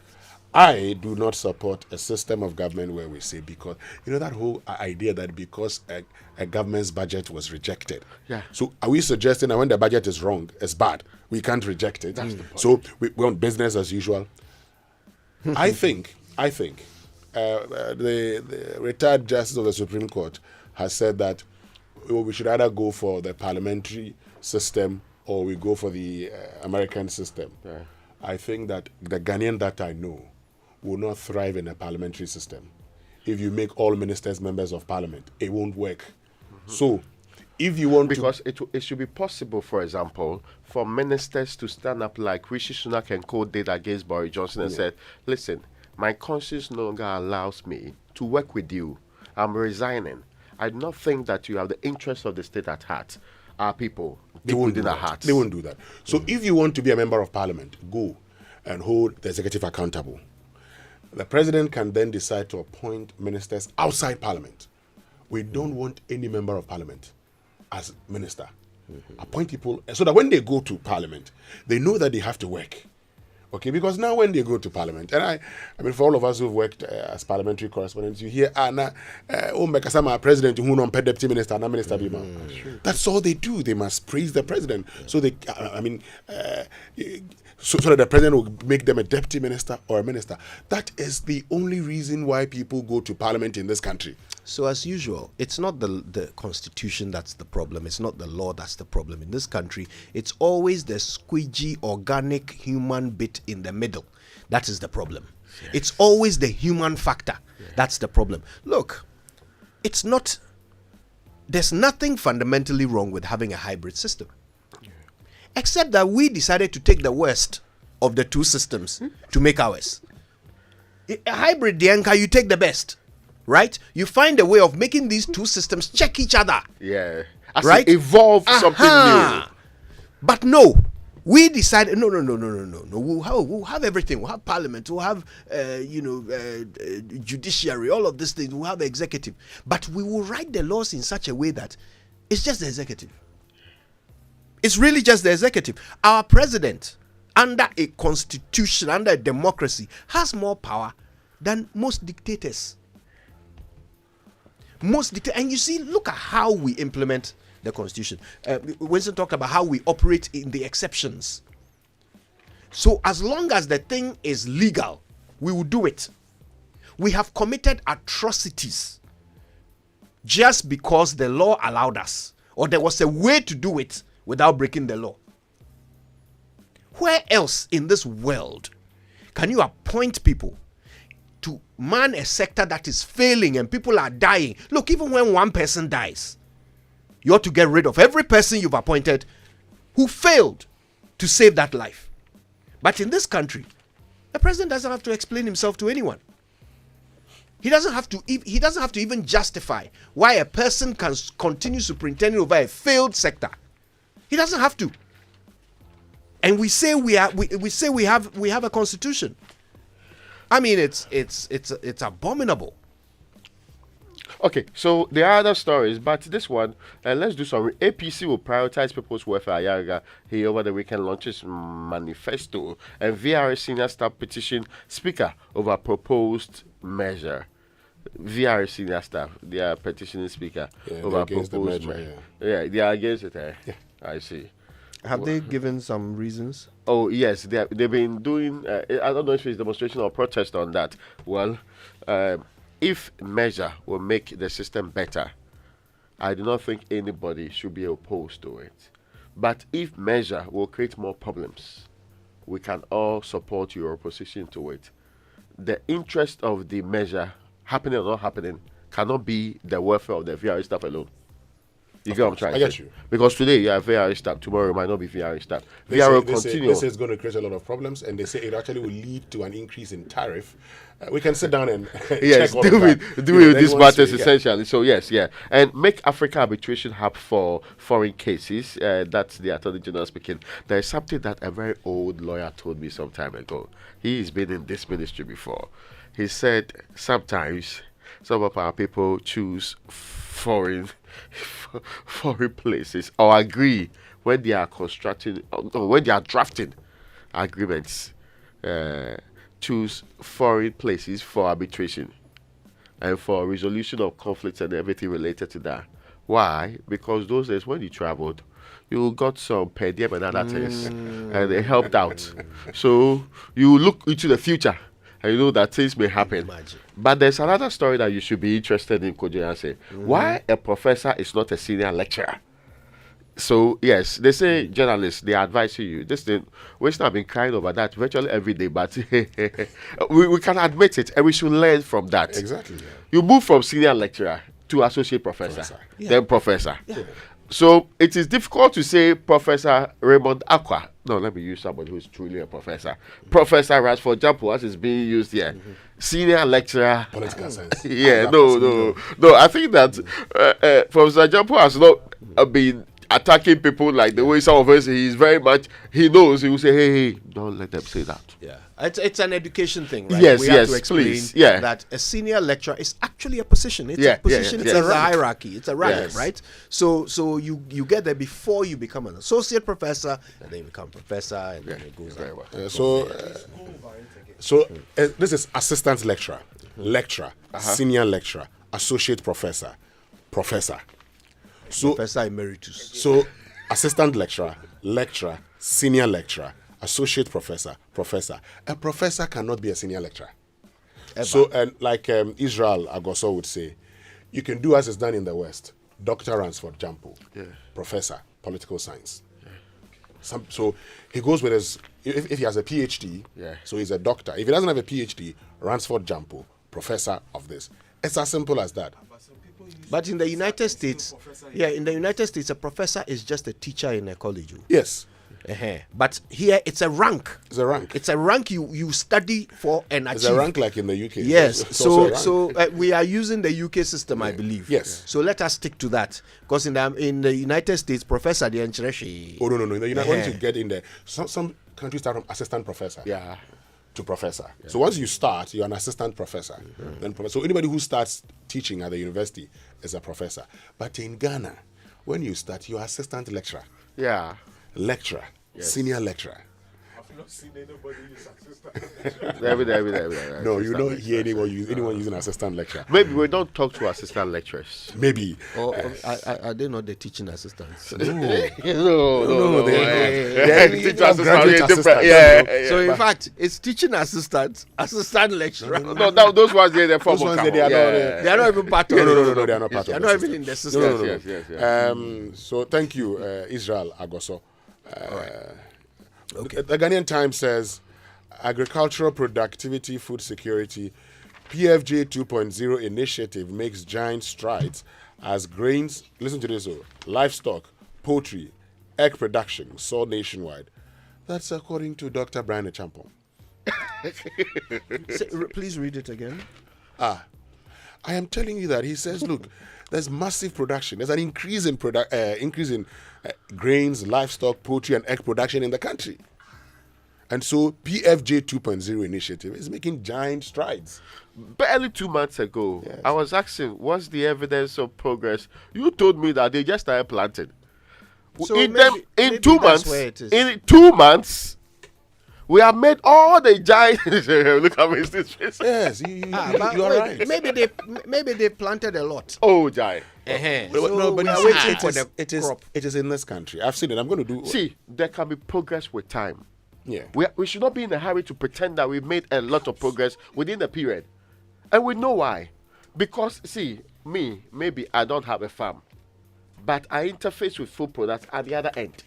[SPEAKER 13] I do not support a system of government where we say, because, that whole idea that because a government's budget was rejected. So are we suggesting that when the budget is wrong, it's bad? We can't reject it. So we want business as usual. I think the retired justice of the Supreme Court has said that we should either go for the parliamentary system or we go for the American system. Yeah. I think that the Ghanaian that I know will not thrive in a parliamentary system. If you make all ministers members of parliament, it won't work. So, if you want
[SPEAKER 12] it should be possible, for example, for ministers to stand up like Rishi Sunak and Co did against Boris Johnson and said, listen, my conscience no longer allows me to work with you. I'm resigning. I do not think that you have the interests of the state at heart. Our people,
[SPEAKER 13] they won't
[SPEAKER 12] within
[SPEAKER 13] do
[SPEAKER 12] our
[SPEAKER 13] that.
[SPEAKER 12] hearts.
[SPEAKER 13] They won't do that. So if you want to be a member of parliament, go and hold the executive accountable. The president can then decide to appoint ministers outside parliament. We don't want any member of parliament as minister. Appoint people so that when they go to parliament, they know that they have to work. Okay, because now when they go to parliament, and I mean, for all of us who've worked as parliamentary correspondents, you hear, president who non deputy minister, na minister bima. That's all they do. They must praise the president. So they, so that the president will make them a deputy minister or a minister. That is the only reason why people go to parliament in this country.
[SPEAKER 7] So as usual, it's not the constitution that's the problem. It's not the law that's the problem. In this country, it's always the squeegee, organic human bit in the middle. That is the problem. Yeah. It's always the human factor. Yeah. That's the problem. Look, there's nothing fundamentally wrong with having a hybrid system. Yeah. Except that we decided to take the worst of the two systems to make ours. A hybrid, Dianka, you take the best. Right? You find a way of making these two systems check each other.
[SPEAKER 12] Yeah. Right? Evolve something new.
[SPEAKER 7] But no, we decided no. We'll have everything. We'll have parliament. We'll have judiciary. All of these things. We'll have executive. But we will write the laws in such a way that it's just the executive. It's really just the executive. Our president, under a constitution, under a democracy, has more power than most dictators. And you see, look at how we implement the constitution. Winston talked about how we operate in the exceptions. So as long as the thing is legal, we will do it. We have committed atrocities just because the law allowed us, or there was a way to do it without breaking the law. Where else in this world can you appoint people to man a sector that is failing and people are dying? Look, even when one person dies, you ought to get rid of every person you've appointed who failed to save that life. But in this country, the president doesn't have to explain himself to anyone. He doesn't have to even justify why a person can continue superintending over a failed sector. He doesn't have to. And we say we have a constitution. I mean, it's abominable.
[SPEAKER 12] Okay, so there are other stories, but this one, let's do some. APC will prioritize people's welfare. Ayaga, he over the weekend launches manifesto, and VRS senior staff petition speaker over proposed measure. VRS senior staff, they are petitioning speaker over proposed measure. Yeah, they are against it. Yeah. I see.
[SPEAKER 7] Have they given some reasons?
[SPEAKER 12] Oh, yes. They've been doing, I don't know if it's demonstration or protest on that. Well, if measure will make the system better, I do not think anybody should be opposed to it. But if measure will create more problems, we can all support your opposition to it. The interest of the measure, happening or not happening, cannot be the welfare of the VRS staff alone. You get what I'm trying to say? I get you. Because today you have VRS staff, tomorrow it might not be VRS staff. VR will continue.
[SPEAKER 13] This is going to create a lot of problems, and they say it actually will lead to an increase in tariff. We can sit down and
[SPEAKER 12] yes,
[SPEAKER 13] check
[SPEAKER 12] deal with these matters essentially. So yes, and make Africa arbitration hub for foreign cases. That's the Attorney General speaking. There is something that a very old lawyer told me some time ago. He's been in this ministry before. He said sometimes some of our people choose foreign places or agree when they are constructing or when they are drafting agreements, choose foreign places for arbitration and for resolution of conflicts and everything related to that. Why? Because those days when you traveled, you got some per diem and other things, and they helped out. So you look into the future and you know that things may happen. But there's another story that you should be interested in, Kojoyanse. Why a professor is not a senior lecturer? So yes, they say journalists, they advise you. This thing, we have been crying over that virtually every day, but we can admit it, and we should learn from that.
[SPEAKER 13] Exactly. Yeah.
[SPEAKER 12] You move from senior lecturer to associate professor. Then professor. Yeah. So it is difficult to say Professor Raymond Aqua. No, let me use somebody who is truly a professor. Professor Rashford Jampo, as is being used here. Senior lecturer.
[SPEAKER 13] Political science.
[SPEAKER 12] Yeah, no. I think that Professor Jampo has not been attacking people like the way some of us. He knows. He will say, hey, don't let them say that.
[SPEAKER 7] Yeah, it's an education thing, right?
[SPEAKER 12] Yes,
[SPEAKER 7] we have to explain
[SPEAKER 12] please. Yeah.
[SPEAKER 7] that a senior lecturer is actually a position. It's a position. It's a hierarchy. It's a rank, right? So you get there before you become an associate professor, and then you become professor, and then it goes very well.
[SPEAKER 13] So this is assistant lecturer, senior lecturer, associate professor. So,
[SPEAKER 7] Professor Emeritus.
[SPEAKER 13] So, assistant lecturer, senior lecturer, associate professor. A professor cannot be a senior lecturer. Ever. So, and like Israel Agoso would say, you can do as is done in the West. Dr. Ransford Jampo, professor, political science. Yeah. So he goes with his, if he has a PhD, so he's a doctor. If he doesn't have a PhD, Ransford Jampo, professor of this. It's as simple as that.
[SPEAKER 7] But in the United States, a professor is just a teacher in a college.
[SPEAKER 13] Yes.
[SPEAKER 7] But here it's a rank.
[SPEAKER 13] It's a rank.
[SPEAKER 7] It's a rank you study for and achieve.
[SPEAKER 13] It's a rank like in the UK.
[SPEAKER 7] Yes. So we are using the UK system, I believe.
[SPEAKER 13] Yes.
[SPEAKER 7] So let us stick to that, because in the United States, professor the
[SPEAKER 13] no. In the United once you get in there, some countries start from assistant professor.
[SPEAKER 12] Yeah.
[SPEAKER 13] To professor. Yeah. So once you start, you're an assistant professor. Then so anybody who starts teaching at the university is a professor. But in Ghana, when you start, you're assistant lecturer.
[SPEAKER 12] Yeah.
[SPEAKER 13] Lecturer. Senior lecturer.
[SPEAKER 16] I've not seen anybody use assistant lecturer.
[SPEAKER 13] No, you don't hear anyone using assistant lecturer.
[SPEAKER 12] Maybe we don't talk to assistant lecturers.
[SPEAKER 13] Maybe.
[SPEAKER 7] Are they not the teaching assistants?
[SPEAKER 13] No,
[SPEAKER 12] they're
[SPEAKER 13] teaching assistants.
[SPEAKER 12] Yeah.
[SPEAKER 7] So in fact, it's teaching assistant lecturer.
[SPEAKER 12] No, those ones they're formal.
[SPEAKER 7] They are not even part of it.
[SPEAKER 13] No, they are not part of it.
[SPEAKER 7] They are not even in the system.
[SPEAKER 13] Yes. So thank you, Israel Agoso. Okay. The Ghanaian Times says agricultural productivity, food security, PFJ 2.0 initiative makes giant strides as grains, listen to this, livestock, poultry, egg production soar nationwide. That's according to Dr. Brian Echampong.
[SPEAKER 7] Please read it again.
[SPEAKER 13] I am telling you that he says, look, there's massive production. There's an increase in grains, livestock, poultry, and egg production in the country. And so PFJ 2.0 initiative is making giant strides.
[SPEAKER 12] Barely 2 months ago, I was asking, what's the evidence of progress? You told me that they just started planting.
[SPEAKER 7] So
[SPEAKER 12] in
[SPEAKER 7] 2
[SPEAKER 12] months, we have made all the giant. Look at me, this face.
[SPEAKER 13] Yes, you are right.
[SPEAKER 7] Maybe they planted a lot.
[SPEAKER 12] Oh, giant.
[SPEAKER 13] No, but it is in this country. I've seen it. I'm going to do.
[SPEAKER 12] See, there can be progress with time.
[SPEAKER 13] Yeah.
[SPEAKER 12] We should not be in a hurry to pretend that we've made a lot of progress within the period. And we know why. Because, see, maybe I don't have a farm, but I interface with food products at the other end.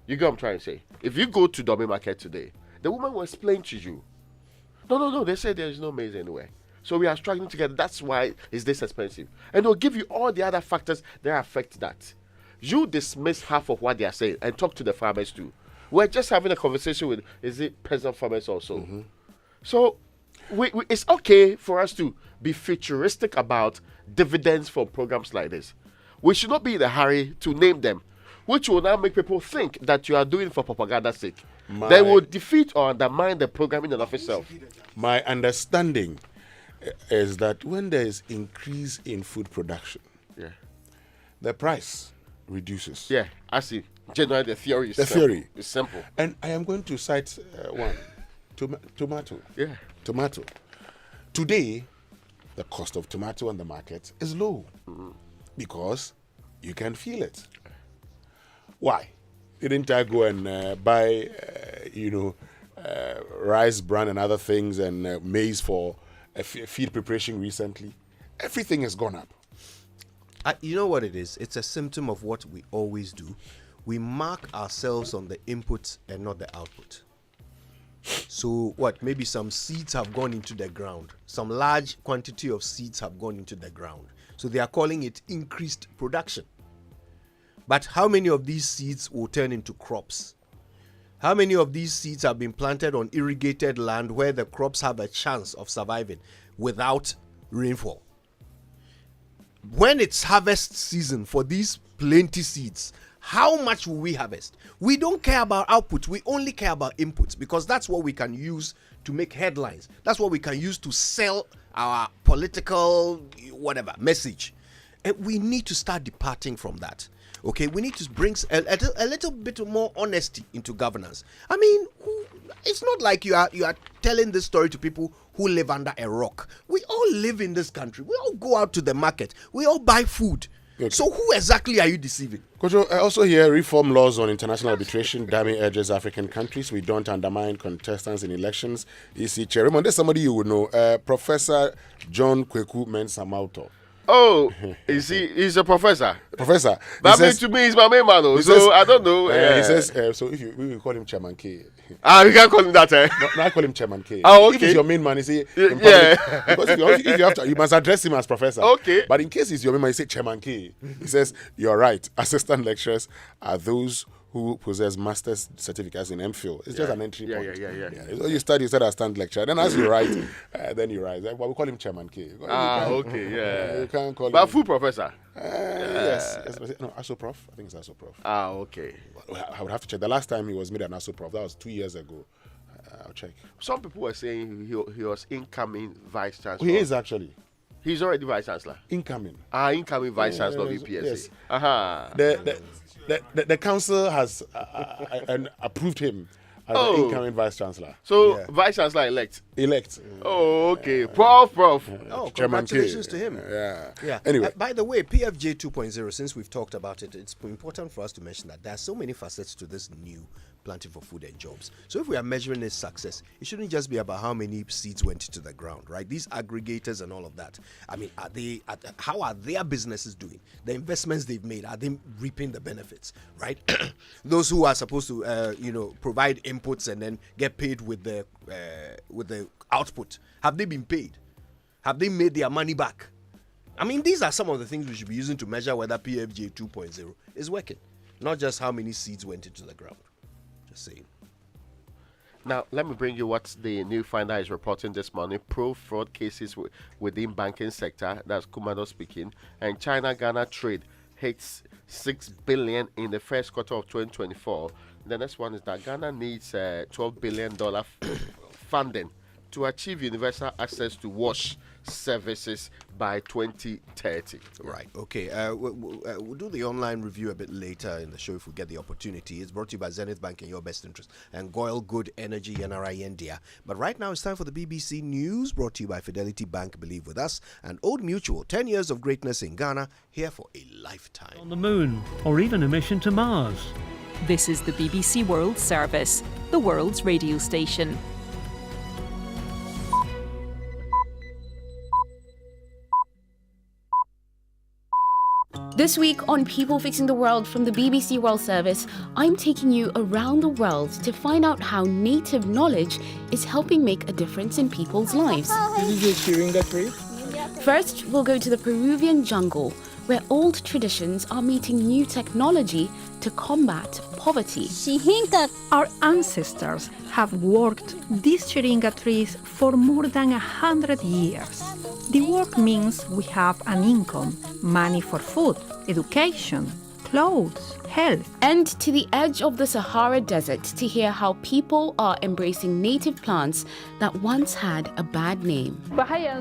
[SPEAKER 12] You get what I'm trying to say? If you go to Dummy Market today, the woman will explain to you. No, they say there's no maize anywhere. So we are struggling together. That's why it's this expensive. And they'll give you all the other factors that affect that. You dismiss half of what they are saying and talk to the farmers too. We're just having a conversation with, is it peasant farmers also? Mm-hmm. So it's okay for us to be futuristic about dividends from programs like this. We should not be in a hurry to name them, which will now make people think that you are doing it for propaganda's sake. They will defeat or undermine the program in and of itself.
[SPEAKER 13] My understanding is that when there is increase in food production, the price reduces.
[SPEAKER 12] Yeah, I see. Generally, the theory is simple.
[SPEAKER 13] And I am going to cite one. Tomato.
[SPEAKER 12] Yeah.
[SPEAKER 13] Tomato. Today, the cost of tomato on the market is low because you can feel it. Why? Didn't I go and buy, rice bran and other things, and maize for feed preparation recently. Everything has gone up.
[SPEAKER 7] You know what it is? It's a symptom of what we always do. We mark ourselves on the input and not the output. So what? Maybe some seeds have gone into the ground. Some large quantity of seeds have gone into the ground. So they are calling it increased production. But how many of these seeds will turn into crops? How many of these seeds have been planted on irrigated land where the crops have a chance of surviving without rainfall? When it's harvest season for these plenty seeds, how much will we harvest? We don't care about output. We only care about inputs, because that's what we can use to make headlines. That's what we can use to sell our political whatever message. And we need to start departing from that. Okay, we need to bring a little bit more honesty into governance. I mean, it's not like you are telling this story to people who live under a rock. We all live in this country. We all go out to the market. We all buy food. Okay. So who exactly are you deceiving?
[SPEAKER 13] Kojo, I also hear reform laws on international arbitration. Dami urges African countries we don't undermine contestants in elections. EC Chairman, there's somebody you would know, Professor John Kweku Mensah-Malto.
[SPEAKER 12] Oh, he's a professor.
[SPEAKER 13] Professor.
[SPEAKER 12] But to me, he's my main man, so says, I don't know.
[SPEAKER 13] He says, so if we will call him Chairman K.
[SPEAKER 12] You can't call him that, eh?
[SPEAKER 13] No, I call him Chairman K.
[SPEAKER 12] Oh, okay.
[SPEAKER 13] If he's your main man, you say,
[SPEAKER 12] yeah.
[SPEAKER 13] Because if you have to, you must address him as professor.
[SPEAKER 12] Okay.
[SPEAKER 13] But in case he's your main man, you say Chairman K. He says, you're right. Assistant lecturers are those who possess master's certificates in MPhil. It's just an entry point. Yeah. So you study, you start as stand lecturer. Then as you write, then you write. Well, we call him Chairman K.
[SPEAKER 12] Okay, yeah.
[SPEAKER 13] You can't call
[SPEAKER 12] but
[SPEAKER 13] him.
[SPEAKER 12] Full professor.
[SPEAKER 13] Yes. No, ASO Prof. I think it's ASO Prof.
[SPEAKER 12] Okay.
[SPEAKER 13] I would have to check. The last time he was made an ASO Prof, that was 2 years ago. I'll check.
[SPEAKER 12] Some people were saying he was incoming vice chancellor.
[SPEAKER 13] He is actually.
[SPEAKER 12] He's already vice chancellor.
[SPEAKER 13] Incoming.
[SPEAKER 12] Incoming vice chancellor of UPSA.
[SPEAKER 13] Yes. The council has approved him as the incoming vice chancellor.
[SPEAKER 12] So vice chancellor elect. Oh, okay. Prof.
[SPEAKER 7] Congratulations to him.
[SPEAKER 13] Yeah. Anyway,
[SPEAKER 7] by the way, PFJ 2.0. Since we've talked about it, it's important for us to mention that there are so many facets to this new planting for food and jobs. So if we are measuring its success, it shouldn't just be about how many seeds went into the ground, right? These aggregators and all of that. I mean, how are their businesses doing? The investments they've made, are they reaping the benefits, right? Those who are supposed to, provide inputs and then get paid with the output, have they been paid? Have they made their money back? I mean, these are some of the things we should be using to measure whether PFJ 2.0 is working, not just how many seeds went into the ground. Just saying.
[SPEAKER 12] Now, let me bring you what the New Finder is reporting this morning. Pro-fraud cases within banking sector, that's Kumado speaking, and China-Ghana trade hits $6 billion in the first quarter of 2024. The next one is that Ghana needs $12 billion funding to achieve universal access to wash services by 2030.
[SPEAKER 7] Right. Okay. We'll do the online review a bit later in the show if we get the opportunity. It's brought to you by Zenith Bank in your best interest and Goyle Good Energy NRI India. But right now it's time for the BBC News, brought to you by Fidelity Bank. Believe with us, and Old Mutual. 10 years of greatness in Ghana, here for a lifetime.
[SPEAKER 17] On the moon, or even a mission to Mars.
[SPEAKER 19] This is the BBC World Service, the world's radio station.
[SPEAKER 20] This week on People Fixing the World from the BBC World Service, I'm taking you around the world to find out how native knowledge is helping make a difference in people's lives.
[SPEAKER 21] This is a Chiringa tree.
[SPEAKER 20] First, we'll go to the Peruvian jungle, where old traditions are meeting new technology to combat poverty.
[SPEAKER 22] Our ancestors have worked these Chiringa trees for more than 100 years. The work means we have an income, money for food, education, clothes, health.
[SPEAKER 20] And to the edge of the Sahara Desert to hear how people are embracing native plants that once had a bad name.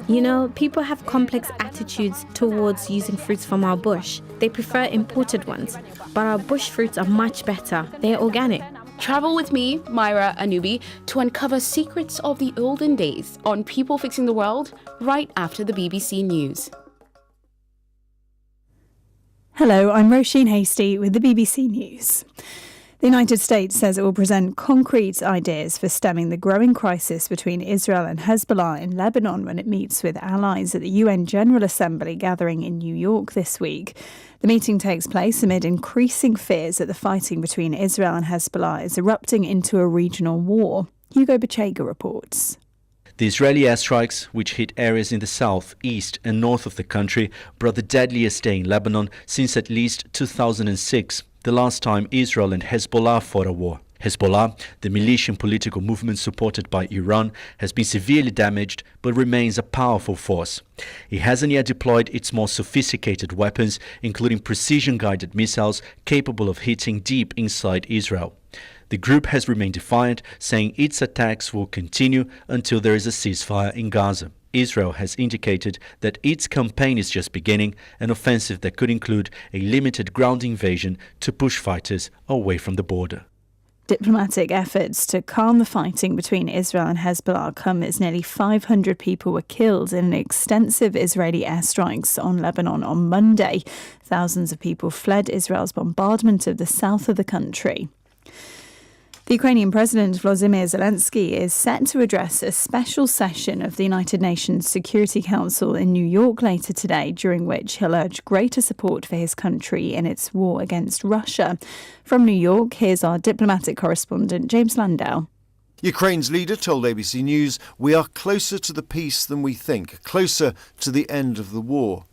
[SPEAKER 26] You know, people have complex attitudes towards using fruits from our bush. They prefer imported ones, but our bush fruits are much better. They are organic.
[SPEAKER 20] Travel with me, Myra Anubi, to uncover secrets of the olden days on People Fixing the World right after the BBC News.
[SPEAKER 27] Hello, I'm Roisin Hastie with the BBC News.
[SPEAKER 2] The United States says it will present concrete ideas for stemming the growing crisis between Israel and Hezbollah in Lebanon when it meets with allies at the UN General Assembly gathering in New York this week. The meeting takes place amid increasing fears that the fighting between Israel and Hezbollah is erupting into a regional war. Hugo Bachega reports.
[SPEAKER 3] The Israeli airstrikes, which hit areas in the south, east and north of the country, brought the deadliest day in Lebanon since at least 2006, the last time Israel and Hezbollah fought a war. Hezbollah, the militia and political movement supported by Iran, has been severely damaged but remains a powerful force. It hasn't yet deployed its more sophisticated weapons, including precision-guided missiles capable of hitting deep inside Israel. The group has remained defiant, saying its attacks will continue until there is a ceasefire in Gaza. Israel has indicated that its campaign is just beginning, an offensive that could include a limited ground invasion to push fighters away from the border.
[SPEAKER 2] Diplomatic efforts to calm the fighting between Israel and Hezbollah come as nearly 500 people were killed in extensive Israeli airstrikes on Lebanon on Monday. Thousands of people fled Israel's bombardment of the south of the country. The Ukrainian President Volodymyr Zelensky is set to address a special session of the United Nations Security Council in New York later today, during which he'll urge greater support for his country in its war against Russia. From New York, here's our diplomatic correspondent, James Landau.
[SPEAKER 5] Ukraine's leader told ABC News, "We are closer to the peace than we think, closer to the end of the war."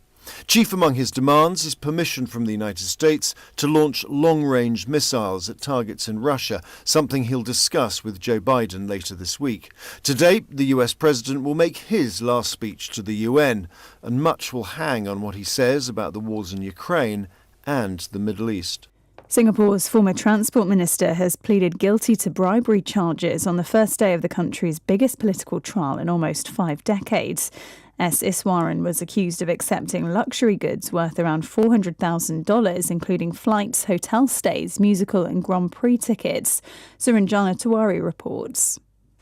[SPEAKER 5] Chief among his demands is permission from the United States to launch long-range missiles at targets in Russia, something he'll discuss with Joe Biden later this week. Today, the US president will make his last speech to the UN, and much will hang on what he says about the wars in Ukraine and the Middle East.
[SPEAKER 2] Singapore's former transport minister has pleaded guilty to bribery charges on the first day of the country's biggest political trial in almost 5 decades. S. Iswaran was accused of accepting luxury goods worth around $400,000, including flights, hotel stays, musical and Grand Prix tickets. Suranjana Tiwari reports.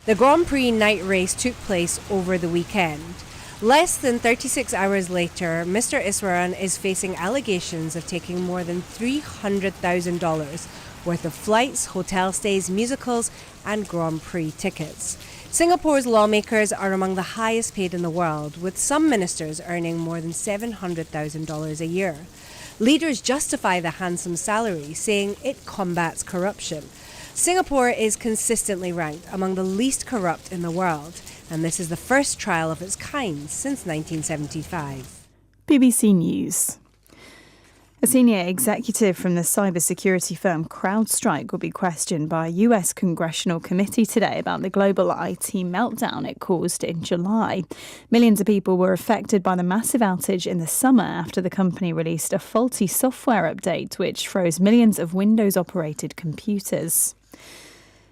[SPEAKER 6] The Grand Prix night race took place over the weekend. Less than 36 hours later, Mr. Iswaran is facing allegations of taking more than $300,000 worth of flights, hotel stays, musicals and Grand Prix tickets. Singapore's lawmakers are among the highest paid in the world, with some ministers earning more than $700,000 a year. Leaders justify the handsome salary, saying it combats corruption. Singapore is consistently ranked among the least corrupt in the world, and this is the first trial of its kind since 1975.
[SPEAKER 2] BBC News. A senior executive from the cybersecurity firm CrowdStrike will be questioned by a US congressional committee today about the global IT meltdown it caused in July. Millions of people were affected by the massive outage in the summer after the company released a faulty software update which froze millions of Windows-operated computers.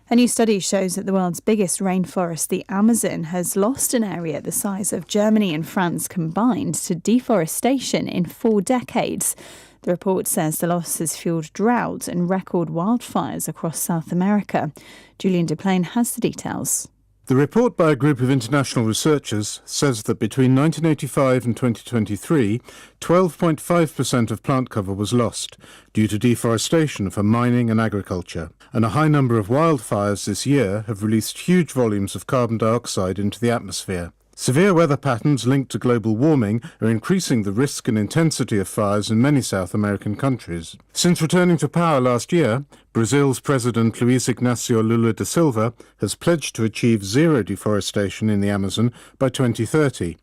[SPEAKER 2] A new study shows that the world's biggest rainforest, the Amazon, has lost an area the size of Germany and France combined to deforestation in 4 decades. The report says the loss has fueled drought and record wildfires across South America. Julian Duplain has the details.
[SPEAKER 23] The report by a group of international researchers says that between 1985 and 2023, 12.5% of plant cover was lost due to deforestation for mining and agriculture. And a high number of wildfires this year have released huge volumes of carbon dioxide into the atmosphere. Severe weather patterns linked to global warming are increasing the risk and intensity of fires in many South American countries. Since returning to power last year, Brazil's President Luiz Inácio Lula da Silva has pledged to achieve zero deforestation in the Amazon by 2030.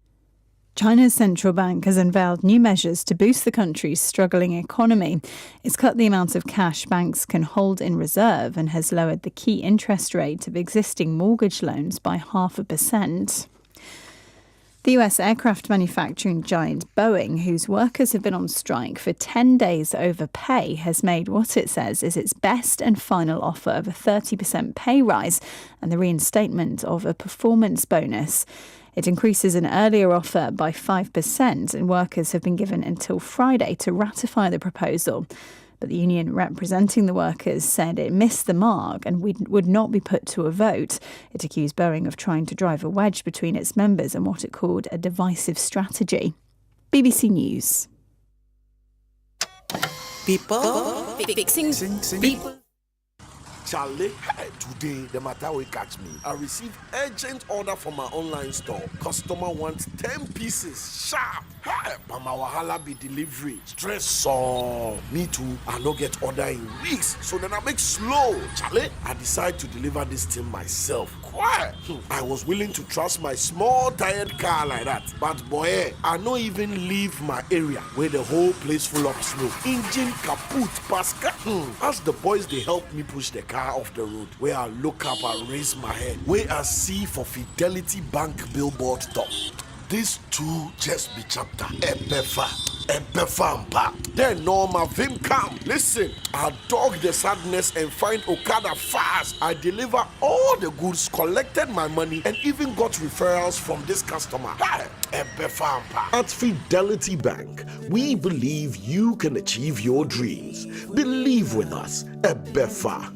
[SPEAKER 2] China's central bank has unveiled new measures to boost the country's struggling economy. It's cut the amount of cash banks can hold in reserve and has lowered the key interest rate of existing mortgage loans by 0.5%. The US aircraft manufacturing giant Boeing, whose workers have been on strike for 10 days over pay, has made what it says is its best and final offer of a 30% pay rise and the reinstatement of a performance bonus. It increases an earlier offer by 5%, and workers have been given until Friday to ratify the proposal. But the union representing the workers said it missed the mark and would not be put to a vote. It accused Boeing of trying to drive a wedge between its members and what it called a divisive strategy. BBC News.
[SPEAKER 18] People fixing people.
[SPEAKER 14] Charlie, today the matter will catch me. I received urgent order from my online store. Customer wants 10 pieces sharp. Hey, but my wahala be delivery. Stress so. Me too, I no get order in weeks. So then I make slow. Charlie, I decide to deliver this thing myself. Quiet. I was willing to trust my small tired car like that. But boy, I no even leave my area where the whole place full of snow. Engine kaput, pasca. As the boys they help me push the car off the road, where I look up and raise my head, where I see for Fidelity Bank billboard top. This too just be chapter. Ebefampa. Then Norma Vim come. Listen, I dog the sadness and find Okada fast. I deliver all the goods, collected my money, and even got referrals from this customer. Hey, Ebefampa. At Fidelity Bank, we believe you can achieve your dreams. Believe with us. Ebefa.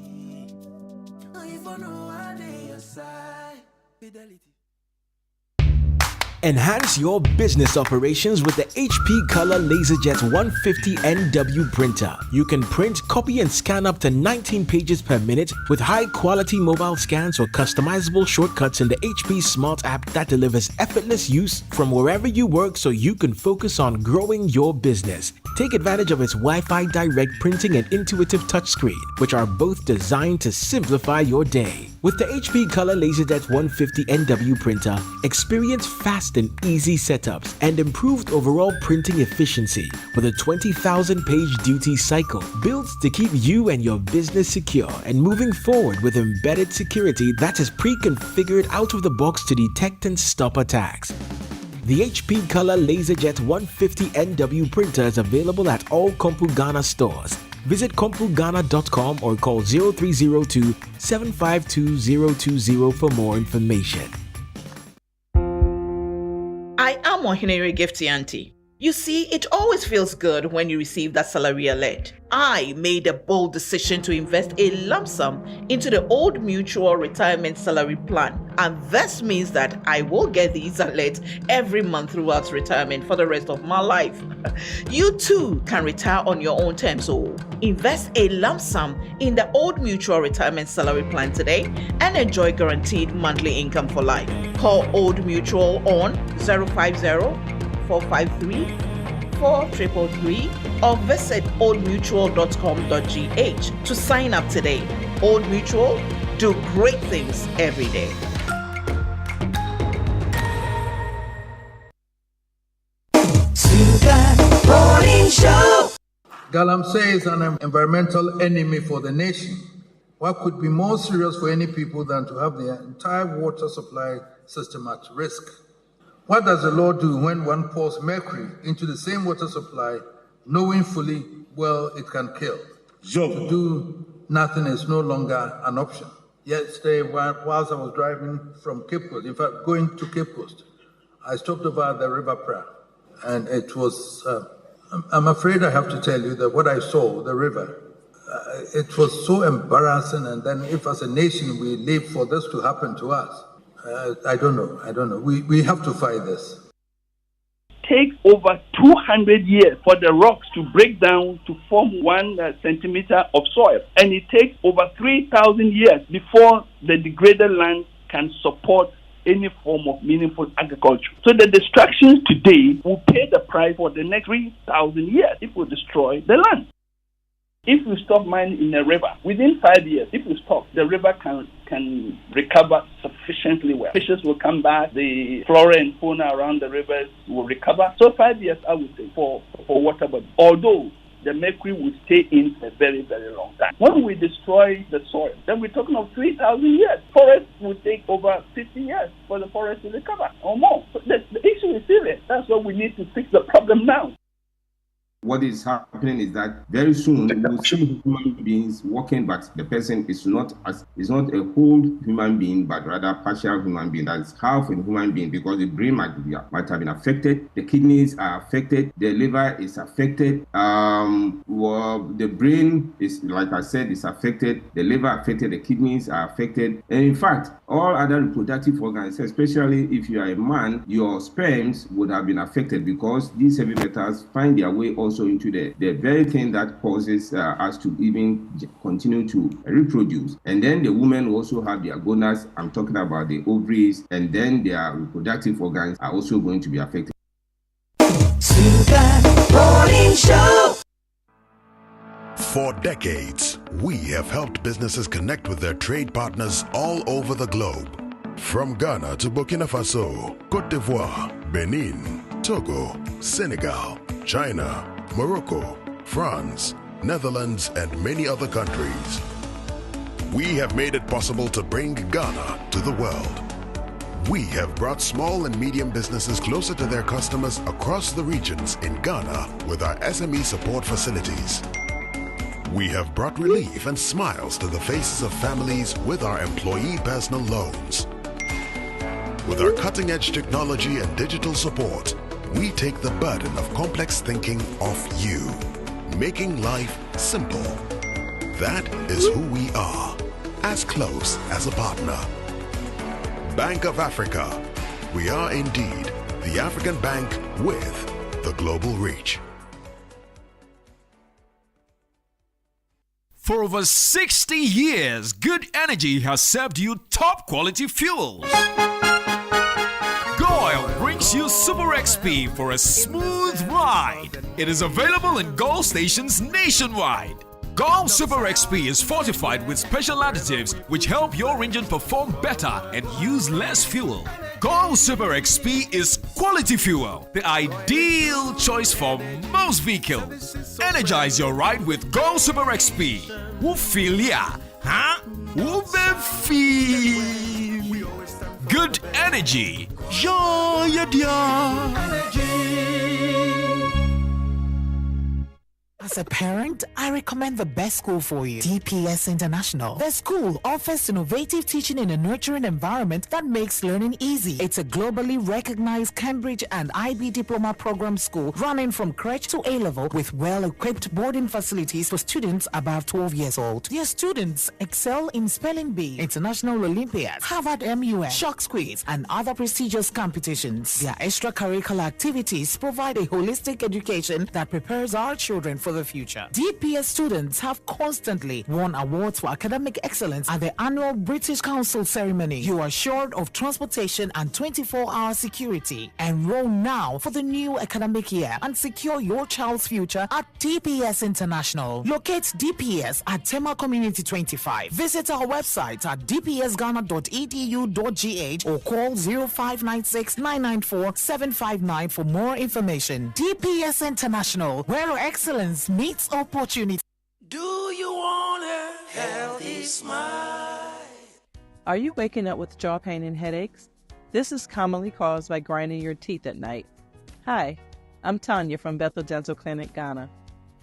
[SPEAKER 4] Enhance your business operations with the HP Color LaserJet 150 NW printer. You can print, copy, and scan up to 19 pages per minute with high-quality mobile scans or customizable shortcuts in the HP Smart app that delivers effortless use from wherever you work so you can focus on growing your business. Take advantage of its Wi-Fi direct printing and intuitive touchscreen, which are both designed to simplify your day. With the HP Color LaserJet 150 NW printer, experience fast and easy setups and improved overall printing efficiency with a 20,000 page duty cycle built to keep you and your business secure and moving forward with embedded security that is pre-configured out of the box to detect and stop attacks. The HP Color LaserJet 150 NW printer is available at all CompuGhana stores. Visit CompuGhana.com or call 0302 752 020 for more information.
[SPEAKER 8] I am Ohinere Gifty Auntie. You see, it always feels good when you receive that salary alert. I made a bold decision to invest a lump sum into the Old Mutual Retirement Salary Plan. And this means that I will get these alerts every month throughout retirement for the rest of my life. You too can retire on your own terms. So invest a lump sum in the Old Mutual Retirement Salary Plan today and enjoy guaranteed monthly income for life. Call Old Mutual on 050-453-4333 or visit oldmutual.com.gh to sign up today. Old Mutual, do great things every day.
[SPEAKER 9] Morning Show.
[SPEAKER 21] Galamsey is an environmental enemy for the nation. What could be more serious for any people than to have their entire water supply system at risk? What does the law do when one pours mercury into the same water supply, knowing fully well it can kill? To do nothing is no longer an option. Yesterday, whilst I was driving from Cape Coast, in fact, going to Cape Coast, I stopped over at the River Pra, and it was, I'm afraid I have to tell you that what I saw, the river, it was so embarrassing, and then if as a nation we live for this to happen to us, I don't know. We have to fight this.
[SPEAKER 10] Takes over 200 years for the rocks to break down to form 1 centimeter of soil. And it takes over 3,000 years before the degraded land can support any form of meaningful agriculture. So the destructions today will pay the price for the next 3,000 years if we destroy the land. If we stop mining in a river, within 5 years, if we stop, the river can recover sufficiently well. Fishes will come back, the flora and fauna around the rivers will recover. So 5 years, I would say, for water body. Although the mercury will stay in a very, very long time. When we destroy the soil, then we're talking of 3,000 years. Forests will take over 50 years for the forest to recover or more. So the issue is serious. That's why we need to fix the problem now.
[SPEAKER 11] What is happening is that very soon we will see human beings walking, but the person is not a whole human being, but rather partial human being. That is half a human being, because the brain might have been affected, the kidneys are affected, the liver is affected, the brain is, like I said, is affected, the liver affected, the kidneys are affected, and in fact, all other reproductive organs, especially if you are a man, your sperms would have been affected, because these heavy metals find their way also also into the very thing that causes us to even continue to reproduce. And then the women also have their gonads. I'm talking about the ovaries, and then their reproductive organs are also going to be affected.
[SPEAKER 9] Morning Show.
[SPEAKER 1] For decades, we have helped businesses connect with their trade partners all over the globe. From Ghana to Burkina Faso, Côte d'Ivoire, Benin, Togo, Senegal, China, Morocco, France, Netherlands, and many other countries. We have made it possible to bring Ghana to the world. We have brought small and medium businesses closer to their customers across the regions in Ghana with our SME support facilities. We have brought relief and smiles to the faces of families with our employee personal loans. With our cutting-edge technology and digital support, we take the burden of complex thinking off you, making life simple. That is who we are, as close as a partner. Bank of Africa. We are indeed the African bank with the global reach.
[SPEAKER 13] For over 60 years, Good Energy has served you top quality fuels. Goil brings you Super XP for a smooth ride. It is available in Goil stations nationwide. Goil Super XP is fortified with special additives which help your engine perform better and use less fuel. Goil Super XP is quality fuel, the ideal choice for most vehicles. Energize your ride with Goil Super XP. Who feel ya? Huh? Who be feel? Good energy. Joy
[SPEAKER 15] As a parent, I recommend the best school for you, DPS International. The school offers innovative teaching in a nurturing environment that makes learning easy. It's a globally recognized Cambridge and IB diploma program school running from crèche to A-level with well-equipped boarding facilities for students above 12 years old. Their students excel in spelling bee, international Olympiads, Harvard MUN, Shock Quiz, and other prestigious competitions. Their extracurricular activities provide a holistic education that prepares our children for the future. DPS students have constantly won awards for academic excellence at the annual British Council ceremony. You are assured of transportation and 24-hour security. Enroll now for the new academic year and secure your child's future at DPS International. Locate DPS at Tema Community 25. Visit our website at dpsghana.edu.gh or call 0596 994 759 for more information. DPS International, where excellence meets opportunity.
[SPEAKER 9] Do you want a healthy smile?
[SPEAKER 16] Are you waking up with jaw pain and headaches? This is commonly caused by grinding your teeth at night. Hi, I'm Tanya from Bethel Dental Clinic, Ghana.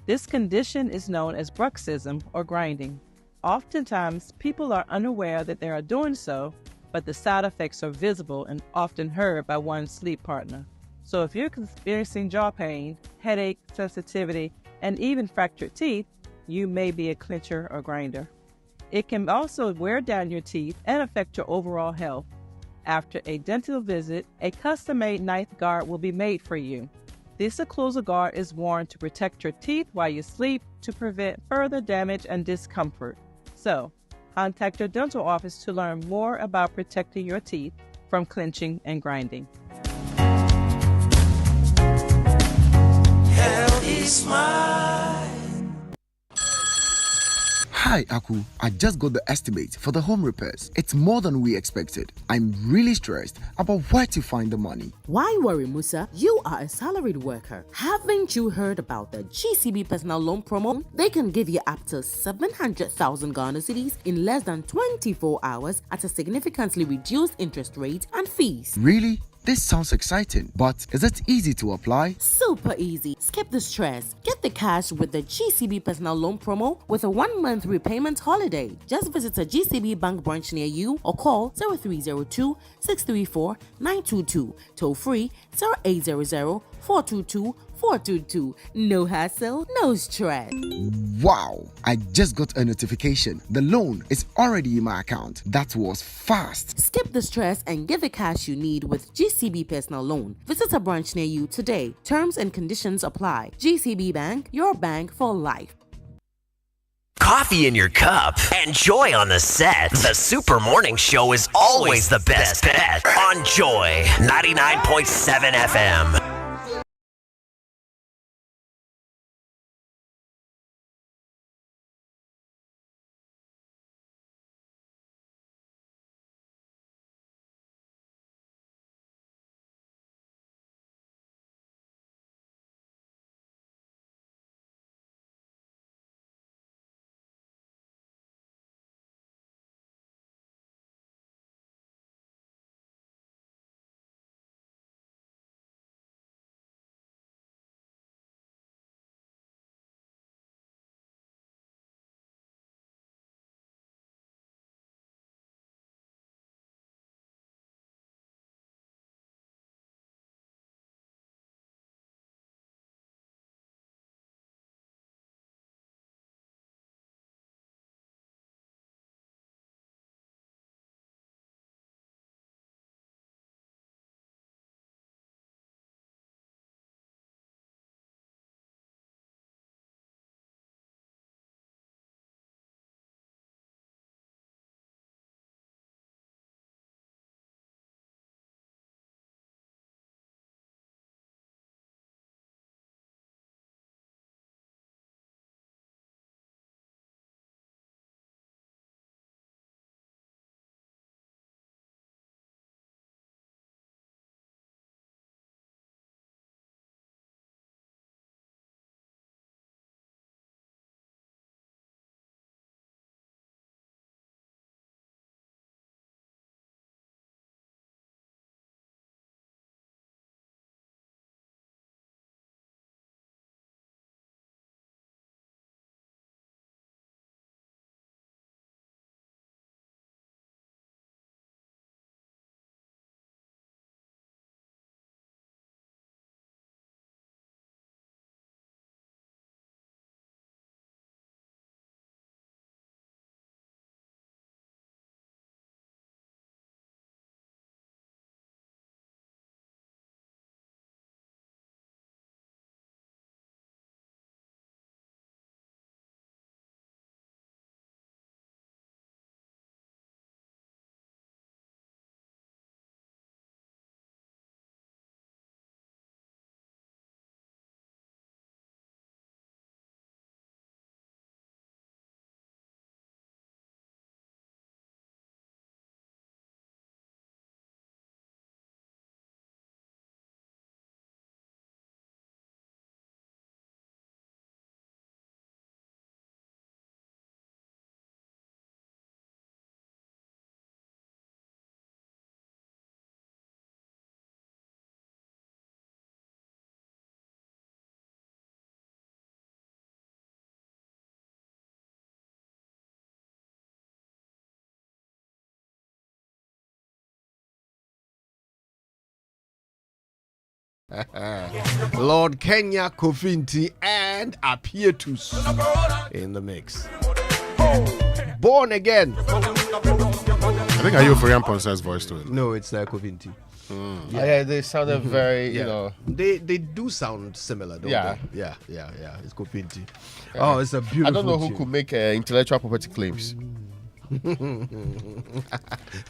[SPEAKER 16] This condition is known as bruxism or grinding. Oftentimes, people are unaware that they are doing so, but the side effects are visible and often heard by one's sleep partner. So if you're experiencing jaw pain, headache, sensitivity, and even fractured teeth, you may be a clincher or grinder. It can also wear down your teeth and affect your overall health. After a dental visit, a custom-made knife guard will be made for you. This occlusal guard is worn to protect your teeth while you sleep to prevent further damage and discomfort. So, contact your dental office to learn more about protecting your teeth from clenching and grinding.
[SPEAKER 9] Healthy smile.
[SPEAKER 24] Hi, Aku. I just got the estimate for the home repairs. It's more than we expected. I'm really stressed about where to find the money.
[SPEAKER 25] Why worry, Musa? You are a salaried worker. Haven't you heard about the GCB personal loan promo? They can give you up to 700,000 Ghana cedis in less than 24 hours at a significantly reduced interest rate and fees.
[SPEAKER 24] Really? This sounds exciting, but is it easy to apply?
[SPEAKER 25] Super easy. Skip the stress. Get the cash with the GCB personal loan promo with a 1-month repayment holiday. Just visit a GCB bank branch near you or call 0302 634 922. Toll free 0800 422 422. No hassle, no stress.
[SPEAKER 24] Wow, I just got a notification. The loan is already in my account. That was fast.
[SPEAKER 25] Skip the stress and get the cash you need with GCB Personal Loan. Visit a branch near you today. Terms and conditions apply. GCB Bank, your bank for life.
[SPEAKER 7] Coffee in your cup and Joy on the set. The Super Morning Show is always the best bet on Joy 99.7 FM.
[SPEAKER 12] Lord Kenya Kofinti and Apietus in the mix. Born again.
[SPEAKER 23] I think Ayo Friamponsa's voice to it.
[SPEAKER 12] No, it's Kofinti.
[SPEAKER 17] Yeah, they sounded very, you know.
[SPEAKER 12] They do sound similar, don't they? Yeah. It's Kofinti.
[SPEAKER 17] Yeah.
[SPEAKER 12] Oh, it's a beautiful
[SPEAKER 17] I don't know who
[SPEAKER 12] tune.
[SPEAKER 17] could make intellectual property claims.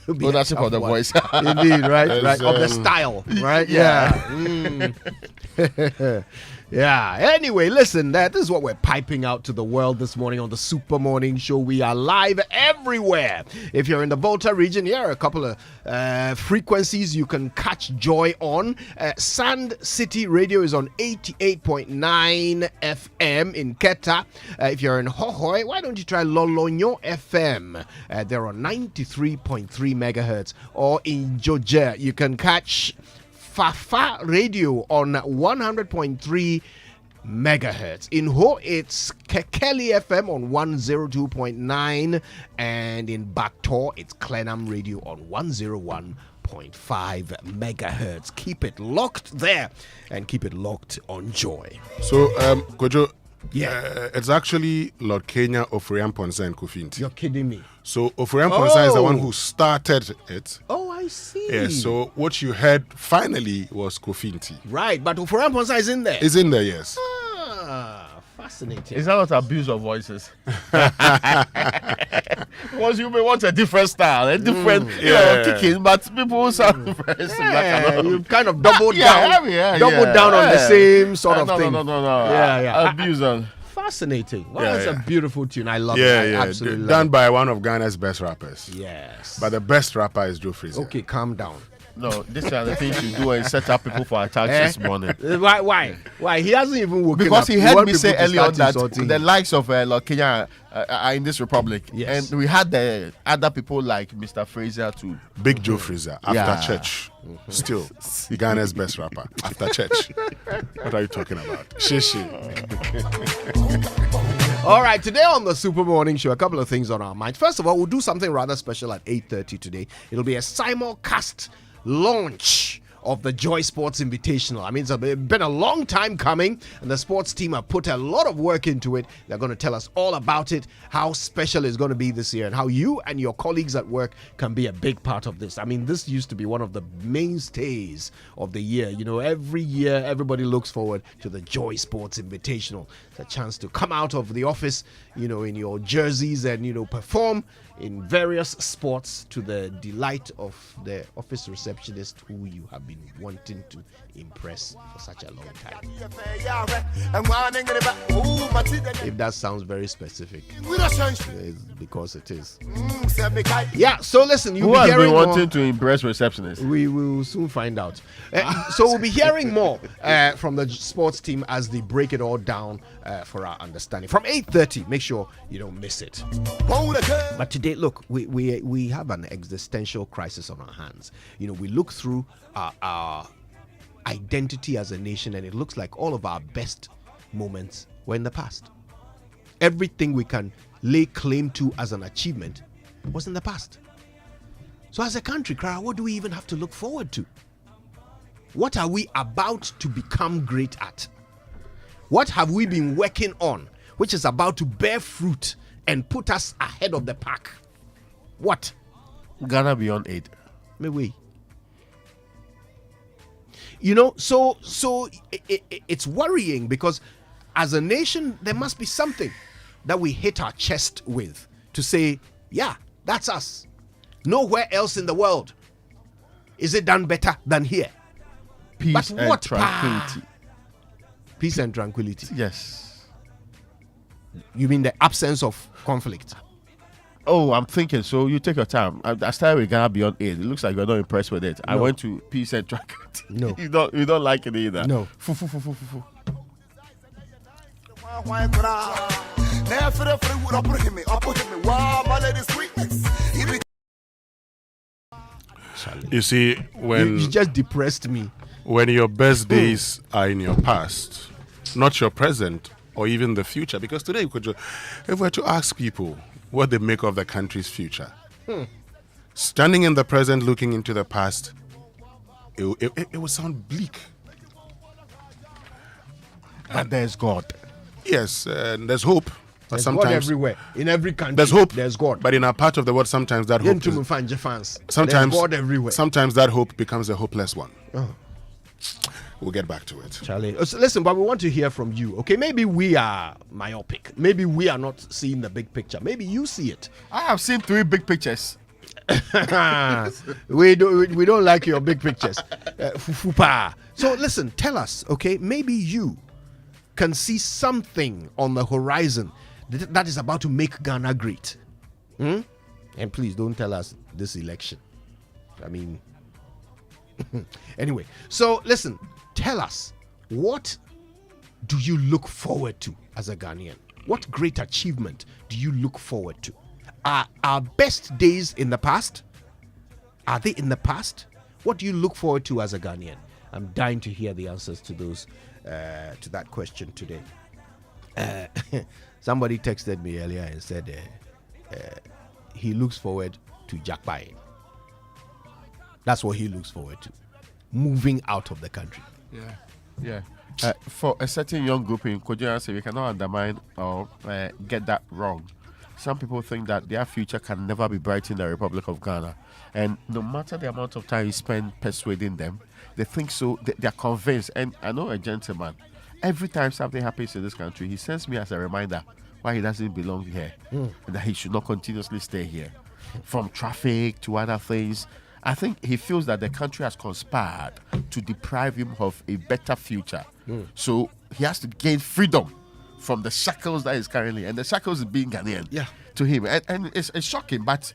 [SPEAKER 17] Ownership of the voice.
[SPEAKER 12] Indeed, right? Of the style, right? Yeah. Anyway, listen, this is what we're piping out to the world this morning on the Super Morning Show. We are live everywhere. If you're in the Volta region, here are a couple of frequencies you can catch Joy on. Sand City Radio is on 88.9 FM in Keta. If you're in Hohoi, why don't you try Lolonyo FM? They're on 93.3 megahertz. Or in Georgia, you can catch Fafa Radio on 100.3 megahertz. In Ho, it's Kekeli FM on 102.9, and in Bator, it's Klenam Radio on 101.9 megahertz. Keep it locked there and keep it locked on Joy.
[SPEAKER 3] So, Kojo, it's actually Lord Kenya, Ofurian Ponsa, and Kofinti.
[SPEAKER 12] You're kidding me.
[SPEAKER 3] So, Ofurian Ponsa is the one who started it.
[SPEAKER 12] Oh, I see.
[SPEAKER 3] Yeah, so what you heard finally was Kofinti.
[SPEAKER 12] Right, but Ofurian Ponsa is in there.
[SPEAKER 3] Is in there, yes.
[SPEAKER 12] Fascinating.
[SPEAKER 17] Is that not abuse of voices? Because you may want a different style, a different kicking, but people sound very similar.
[SPEAKER 12] You kind of doubled down on the same sort of thing.
[SPEAKER 17] No. Abuse on.
[SPEAKER 12] Fascinating. Wow, that's a beautiful tune. I love it. I absolutely
[SPEAKER 3] done
[SPEAKER 12] love
[SPEAKER 3] by one of Ghana's best rappers.
[SPEAKER 12] Yes.
[SPEAKER 3] But the best rapper is Joe Frazier.
[SPEAKER 12] Okay, calm down.
[SPEAKER 17] No, these are the things you do and set up people for attacks this morning.
[SPEAKER 12] Why? He hasn't even woken
[SPEAKER 17] because
[SPEAKER 12] up.
[SPEAKER 17] He heard me say earlier on that the likes of Lord Kenya are in this republic.
[SPEAKER 12] Yes.
[SPEAKER 17] And we had the other people like Mr. Fraser too.
[SPEAKER 3] Big Joe Frazier, after church. Still, Ghana's best rapper, after church. What are you talking about? Shishi.
[SPEAKER 12] All right, today on the Super Morning Show, a couple of things on our mind. First of all, we'll do something rather special at 8:30 today. It'll be a simulcast launch of the Joy Sports Invitational. I mean, it's been a long time coming, and the sports team have put a lot of work into it. They're going to tell us all about it, how special it's going to be this year, and how you and your colleagues at work can be a big part of this. I mean, this used to be one of the mainstays of the year. You know, every year, everybody looks forward to the Joy Sports Invitational. It's a chance to come out of the office, you know, in your jerseys and, you know, perform in various sports to the delight of the office receptionist who you have been wanting to impress for such a long time. If that sounds very specific, it's because it is. Yeah, so listen, you'll be hearing more.
[SPEAKER 17] Who has been wanting to impress receptionists?
[SPEAKER 12] We will soon find out. So we'll be hearing more from the sports team as they break it all down for our understanding. From 8:30, make sure you don't miss it. But today, look, we have an existential crisis on our hands. You know, we look through our identity as a nation, and it looks like all of our best moments were in the past. Everything we can lay claim to as an achievement was in the past. So as a country, Clara, what do we even have to look forward to? What are we about to become great at? What have we been working on which is about to bear fruit and put us ahead of the pack? What?
[SPEAKER 17] Ghana Beyond Aid.
[SPEAKER 12] Maybe. You know, so it's worrying because as a nation, there must be something that we hit our chest with to say, yeah, that's us. Nowhere else in the world is it done better than here.
[SPEAKER 17] Peace and tranquility.
[SPEAKER 12] Peace and tranquility.
[SPEAKER 17] Yes.
[SPEAKER 12] You mean the absence of conflict?
[SPEAKER 17] Oh, I'm thinking. So you take your time. I started with Ghana Beyond Aid. It looks like you're not impressed with it. No. I went to peace and tranquility.
[SPEAKER 12] No.
[SPEAKER 17] You don't like it either.
[SPEAKER 12] No.
[SPEAKER 3] You see, when
[SPEAKER 12] you just depressed me.
[SPEAKER 3] When your best days are in your past, not your present or even the future, because today if we were to ask people what they make of the country's future, standing in the present, looking into the past, it would sound bleak.
[SPEAKER 17] But there's God.
[SPEAKER 3] Yes, and there's hope. But
[SPEAKER 12] There's
[SPEAKER 3] sometimes
[SPEAKER 12] God everywhere. In every country,
[SPEAKER 3] there's hope.
[SPEAKER 12] There's God.
[SPEAKER 3] But in our part of the world, sometimes that hope
[SPEAKER 12] there's God everywhere.
[SPEAKER 3] Sometimes that hope becomes a hopeless one.
[SPEAKER 12] Oh.
[SPEAKER 3] We'll get back to it.
[SPEAKER 12] Charlie, listen, but we want to hear from you. Okay, maybe we are myopic. Maybe we are not seeing the big picture. Maybe you see it.
[SPEAKER 17] I have seen 3 big pictures.
[SPEAKER 12] we don't like your big pictures. So listen, tell us, okay? Maybe you can see something on the horizon that is about to make Ghana great. And please don't tell us this election. I mean, anyway. So listen, tell us, what do you look forward to as a Ghanaian? What great achievement do you look forward to? Are our best days in the past? Are they in the past? What do you look forward to as a Ghanaian? I'm dying to hear the answers to those, to that question today. Somebody texted me earlier and said he looks forward to jackpotting. That's what he looks forward to. Moving out of the country.
[SPEAKER 17] Yeah. For a certain young group in Kojianse, we cannot undermine or get that wrong. Some people think that their future can never be bright in the Republic of Ghana. And no matter the amount of time you spend persuading them, they think so, they're convinced. And I know a gentleman, every time something happens in this country, he sends me as a reminder why he doesn't belong here, and that he should not continuously stay here. From traffic to other things, I think he feels that the country has conspired to deprive him of a better future. So he has to gain freedom from the shackles that he's currently, and the shackles is being Ghanaian to him. And it's shocking, but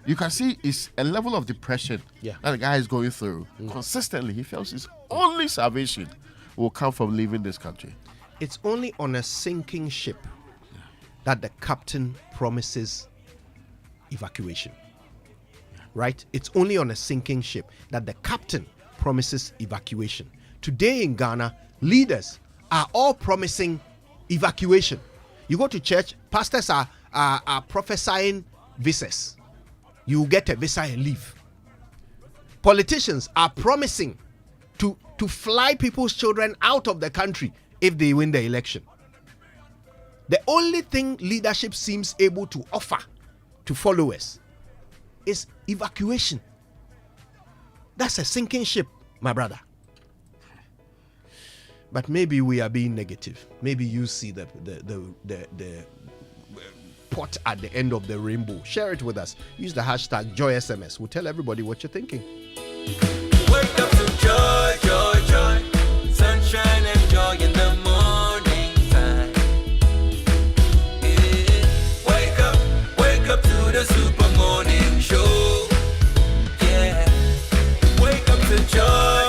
[SPEAKER 17] you can see it's a level of depression that the guy is going through. Consistently, he feels his only salvation will come from leaving this country.
[SPEAKER 12] It's only on a sinking ship that the captain promises evacuation. Right? It's only on a sinking ship that the captain promises evacuation. Today in Ghana, leaders are all promising evacuation. You go to church, pastors are prophesying visas. You get a visa and leave. Politicians are promising to fly people's children out of the country if they win the election. The only thing leadership seems able to offer to followers is evacuation. That's a sinking ship, my brother. But maybe we are being negative. Maybe you see the pot at the end of the rainbow. Share it with us. Use the hashtag JoySMS. We'll tell everybody what you're thinking.
[SPEAKER 9] Wake up to joy, joy, joy. Sunshine and joy in the morning time. Yeah. Wake up to the super morning show. Yeah. Wake up to joy.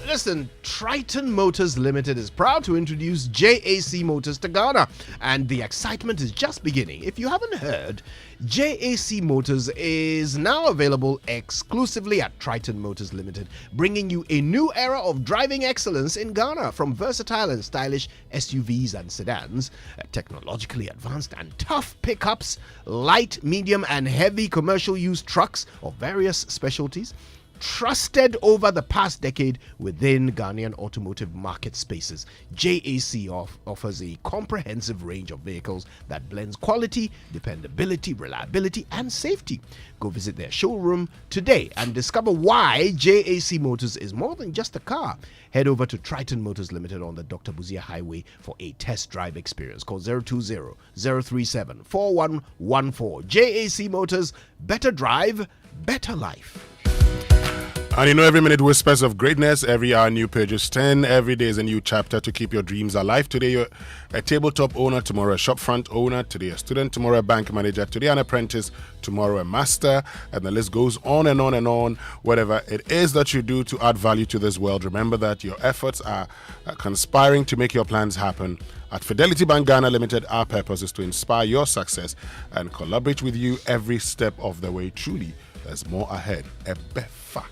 [SPEAKER 12] Listen, Triton Motors Limited is proud to introduce JAC Motors to Ghana, and the excitement is just beginning. If you haven't heard, JAC Motors is now available exclusively at Triton Motors Limited, bringing you a new era of driving excellence in Ghana. From versatile and stylish SUVs and sedans, technologically advanced and tough pickups, light, medium, and heavy commercial use trucks of various specialties, trusted over the past decade within Ghanaian automotive market spaces, JAC offers a comprehensive range of vehicles that blends quality, dependability, reliability, and safety. Go visit their showroom today and discover why JAC Motors is more than just a car. Head over to Triton Motors Limited on the Dr. Buzia Highway for a test drive experience. Call 020-037-4114. JAC Motors, better drive, better life.
[SPEAKER 3] And you know, every minute whispers of greatness, every hour new pages 10, every day is a new chapter to keep your dreams alive. Today you're a tabletop owner, tomorrow a shopfront owner, today a student, tomorrow a bank manager, today an apprentice, tomorrow a master, and the list goes on and on and on. Whatever it is that you do to add value to this world, remember that your efforts are conspiring to make your plans happen. At Fidelity Bank Ghana Limited, our purpose is to inspire your success and collaborate with you every step of the way. Truly, there's more ahead. Ebefa.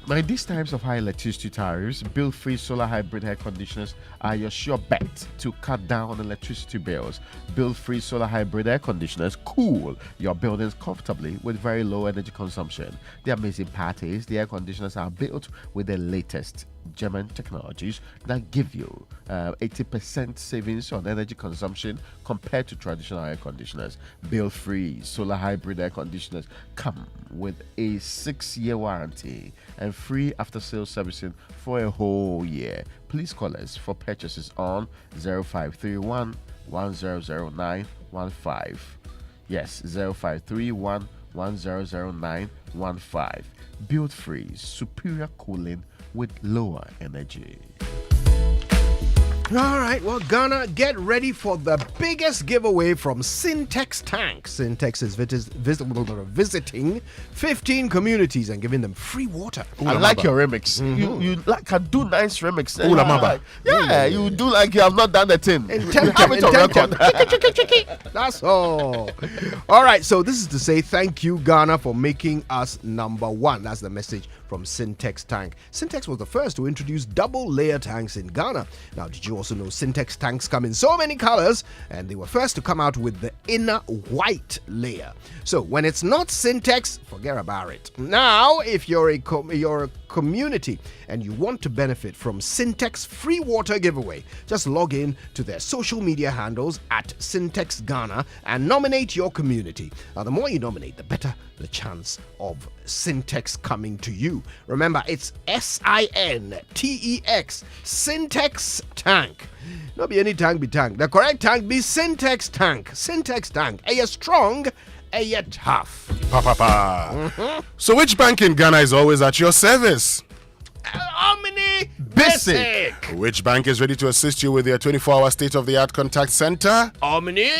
[SPEAKER 17] Now, in these times of high electricity tariffs, bill-free solar hybrid air conditioners are your sure bet to cut down on electricity bills. Bill-free solar hybrid air conditioners cool your buildings comfortably with very low energy consumption. The amazing part is the air conditioners are built with the latest German technologies that give you 80% savings on energy consumption compared to traditional air conditioners. Bill-free solar hybrid air conditioners come with a 6-year warranty and free after-sales servicing for a whole year. Please call us for purchases on 0531 100915. Yes, 0531 100915. Build free, superior cooling with lower energy.
[SPEAKER 12] All right, well, Ghana, get ready for the biggest giveaway from Syntex Tank. Syntex is visiting 15 communities and giving them free water.
[SPEAKER 17] I like your remix. You can do nice remix. You do like you have not done the thing. Have it on record.
[SPEAKER 12] That's all. All right, so this is to say thank you, Ghana, for making us number one. That's the message from Syntex Tank. Syntex was the first to introduce double-layer tanks in Ghana. Now, did you also know Syntex tanks come in so many colors, and they were first to come out with the inner white layer. So when it's not Syntex, forget about it. Now, if you're a community and you want to benefit from Syntex free water giveaway, just log in to their social media handles at Syntex Ghana and nominate your community. Now, the more you nominate, the better the chance of Syntex coming to you. Remember, it's SINTEX, Syntex Tank. Not be any tank be tank. The correct tank be Syntex Tank. Syntex Tank. A strong, a tough.
[SPEAKER 3] So which bank in Ghana is always at your service?
[SPEAKER 12] Omni Basic.
[SPEAKER 3] Which bank is ready to assist you with their 24-hour state-of-the-art contact center?
[SPEAKER 12] Omni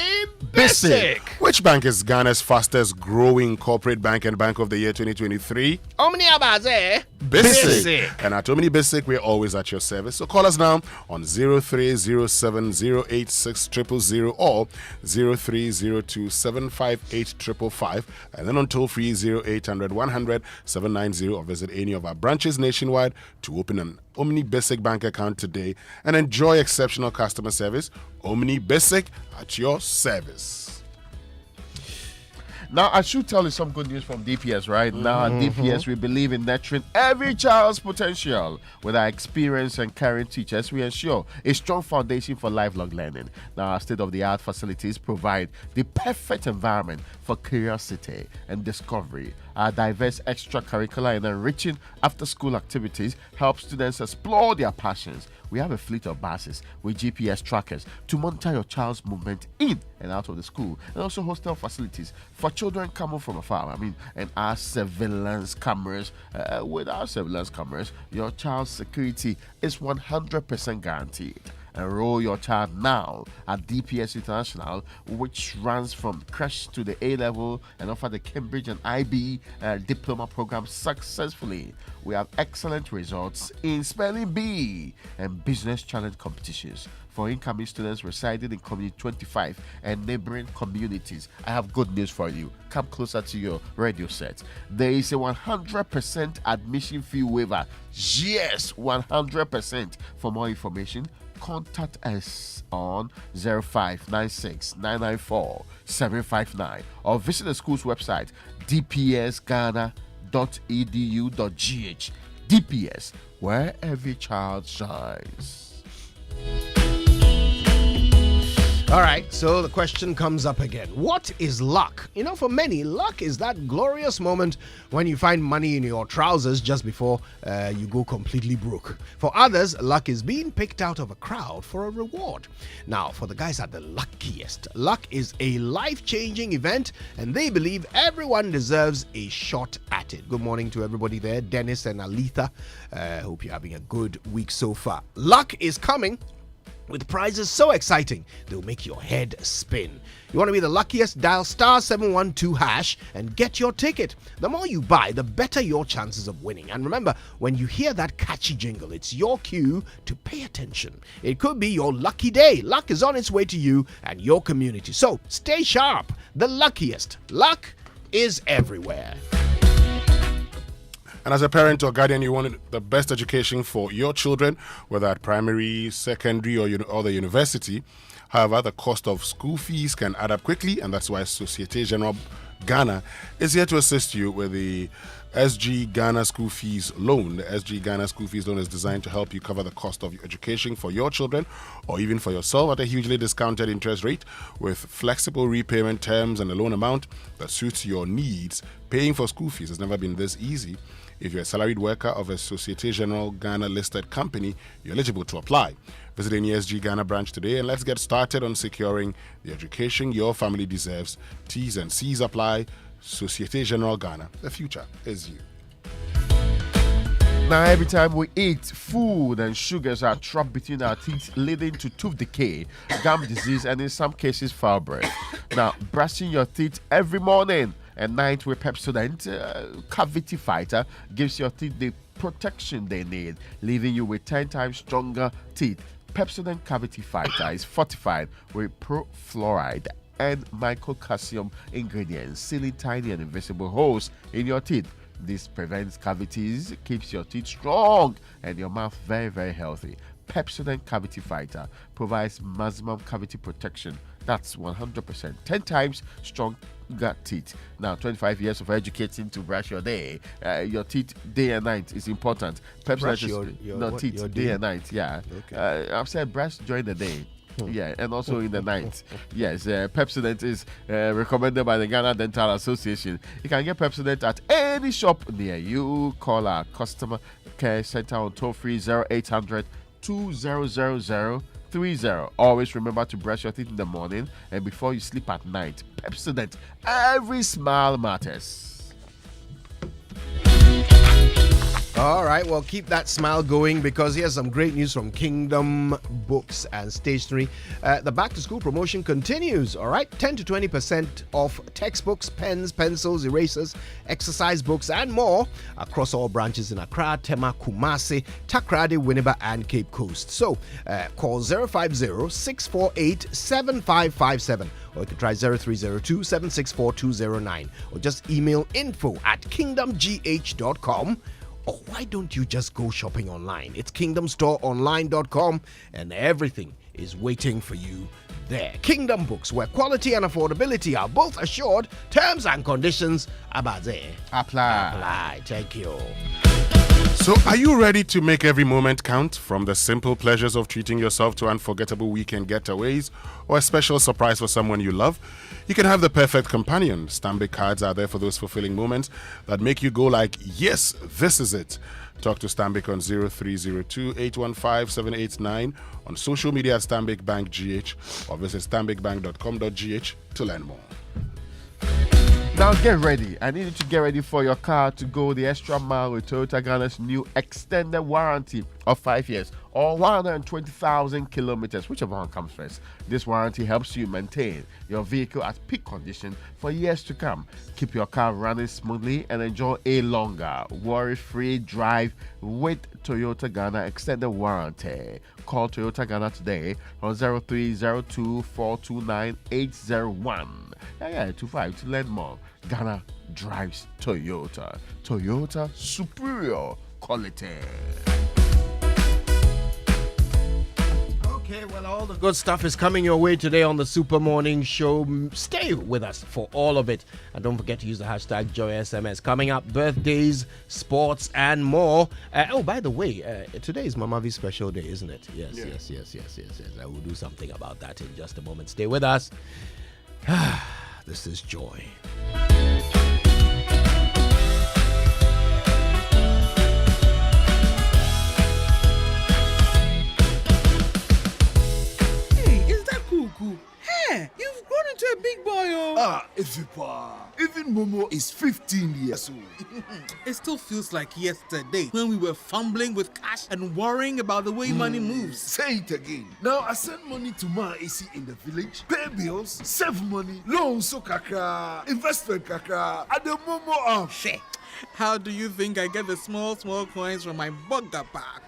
[SPEAKER 12] Basic.
[SPEAKER 3] Which bank is Ghana's fastest growing corporate bank and bank of the year 2023?
[SPEAKER 12] Omni Abaze
[SPEAKER 3] Basic. And at Omni Basic, we're always at your service. So call us now on 0307086000 or 0302758555, and then on toll-free 0800 100 790, or visit any of our branches nationwide to open an Omni Basic bank account today and enjoy exceptional customer service. Omni Basic at your service.
[SPEAKER 17] Now, I should tell you some good news from DPS, right? Now, at DPS, we believe in nurturing every child's potential. With our experienced and caring teachers, we ensure a strong foundation for lifelong learning. Now, our state-of-the-art facilities provide the perfect environment for curiosity and discovery. Our diverse extracurricular and enriching after-school activities help students explore their passions. We have a fleet of buses with GPS trackers to monitor your child's movement in and out of the school, and also hostel facilities for children coming from afar. And our surveillance cameras. With our surveillance cameras, your child's security is 100% guaranteed. Enroll your child now at DPS International, which runs from creche to the A-level and offer the Cambridge and IB diploma program successfully. We have excellent results in spelling bee and business challenge competitions for incoming students residing in Community 25 and neighboring communities. I have good news for you. Come closer to your radio set. There is a 100% admission fee waiver. Yes, 100%. For more information, contact us on 0596 994 759 or visit the school's website dpsghana.edu.gh. DPS, where every child shines.
[SPEAKER 12] All right, so the question comes up again. What is luck? For many, luck is that glorious moment when you find money in your trousers just before you go completely broke. For others, luck is being picked out of a crowd for a reward. Now, for the guys at the luckiest, luck is a life-changing event, and they believe everyone deserves a shot at it. Good morning to everybody there, Dennis and Alitha. Hope you're having a good week so far. Luck is coming with prizes so exciting they'll make your head spin. You want to be the luckiest? Dial *712# and get your ticket. The more you buy, the better your chances of winning. And remember, when you hear that catchy jingle, it's your cue to pay attention. It could be your lucky day. Luck is on its way to you and your community. So stay sharp. The luckiest. Luck is everywhere.
[SPEAKER 3] And as a parent or guardian, you want the best education for your children, whether at primary, secondary, or the university. However, the cost of school fees can add up quickly, and that's why Societe Generale Ghana is here to assist you with the SG Ghana School Fees Loan. The SG Ghana School Fees Loan is designed to help you cover the cost of your education for your children or even for yourself at a hugely discounted interest rate with flexible repayment terms and a loan amount that suits your needs. Paying for school fees has never been this easy. If you're a salaried worker of a Societe Generale Ghana listed company, you're eligible to apply. Visit any SG Ghana branch today and let's get started on securing the education your family deserves. T's and C's apply. Societe Generale Ghana. The future is you.
[SPEAKER 17] Now, every time we eat, food and sugars are trapped between our teeth, leading to tooth decay, gum disease, and in some cases, foul breath. Now, brushing your teeth every morning and night with Pepsodent Cavity Fighter gives your teeth the protection they need, leaving you with 10 times stronger teeth. Pepsodent Cavity Fighter is fortified with pro-fluoride and microcalcium ingredients, sealing tiny and invisible holes in your teeth. This prevents cavities, keeps your teeth strong, and your mouth very, very healthy. Pepsodent Cavity Fighter provides maximum cavity protection. That's 100%, 10 times stronger teeth. Now, 25 years of educating to brush your your teeth day and night is important. Pepsodent your teeth day and night. Yeah, okay. I've said brush during the day. Yeah, and also in the night. Yes, Pepsodent is recommended by the Ghana Dental Association. You can get Pepsodent at any shop near you. Call our customer care center on toll-free 0800 2000 30. Always remember to brush your teeth in the morning and before you sleep at night. Pepsodent, every smile matters.
[SPEAKER 12] All right, well, keep that smile going because here's some great news from Kingdom Books and Stationery. The back-to-school promotion continues, all right? 10 to 20% off textbooks, pens, pencils, erasers, exercise books, and more across all branches in Accra, Tema, Kumasi, Takrady, Winneba, and Cape Coast. So, call 050-648-7557 or you can try 0302-764-209 or just email info@kingdomgh.com. Or why don't you just go shopping online? It's kingdomstoreonline.com and everything is waiting for you there. Kingdom Books, where quality and affordability are both assured. Terms and conditions apply. Thank you.
[SPEAKER 3] So, are you ready to make every moment count? From the simple pleasures of treating yourself to unforgettable weekend getaways or a special surprise for someone you love, you can have the perfect companion. Stanbic cards are there for those fulfilling moments that make you go like, yes, this is it. Talk to Stanbic on 0302-815-789, on social media at Stanbic Bank GH, or visit stanbicbank.com.gh to learn more.
[SPEAKER 17] Now get ready. I need you to get ready for your car to go the extra mile with Toyota Ghana's new extended warranty of 5 years or 120,000 kilometers, whichever one comes first. This warranty helps you maintain your vehicle at peak condition for years to come. Keep your car running smoothly and enjoy a longer, worry-free drive with Toyota Ghana extended warranty. Call Toyota Ghana today on 0302-429-801. 25 to learn more. Ghana drives Toyota. Toyota superior quality.
[SPEAKER 12] Okay, well, all the good stuff is coming your way today on the Super Morning Show. Stay with us for all of it. And don't forget to use the hashtag JoySMS. Coming up, birthdays, sports, and more. By the way, today is Mama V's special day, isn't it? Yes. I will do something about that in just a moment. Stay with us. This is Joy.
[SPEAKER 5] Hey, you've grown into a big boy, oh.
[SPEAKER 14] Ifipa. Even Momo is 15 years old.
[SPEAKER 5] It still feels like yesterday when we were fumbling with cash and worrying about the way money moves.
[SPEAKER 14] Say it again. Now I send money to my AC in the village, pay bills, save money, loans so kakra, investment kakra, at the Momo app.
[SPEAKER 5] Shit. How do you think I get the small coins from my bugger pack?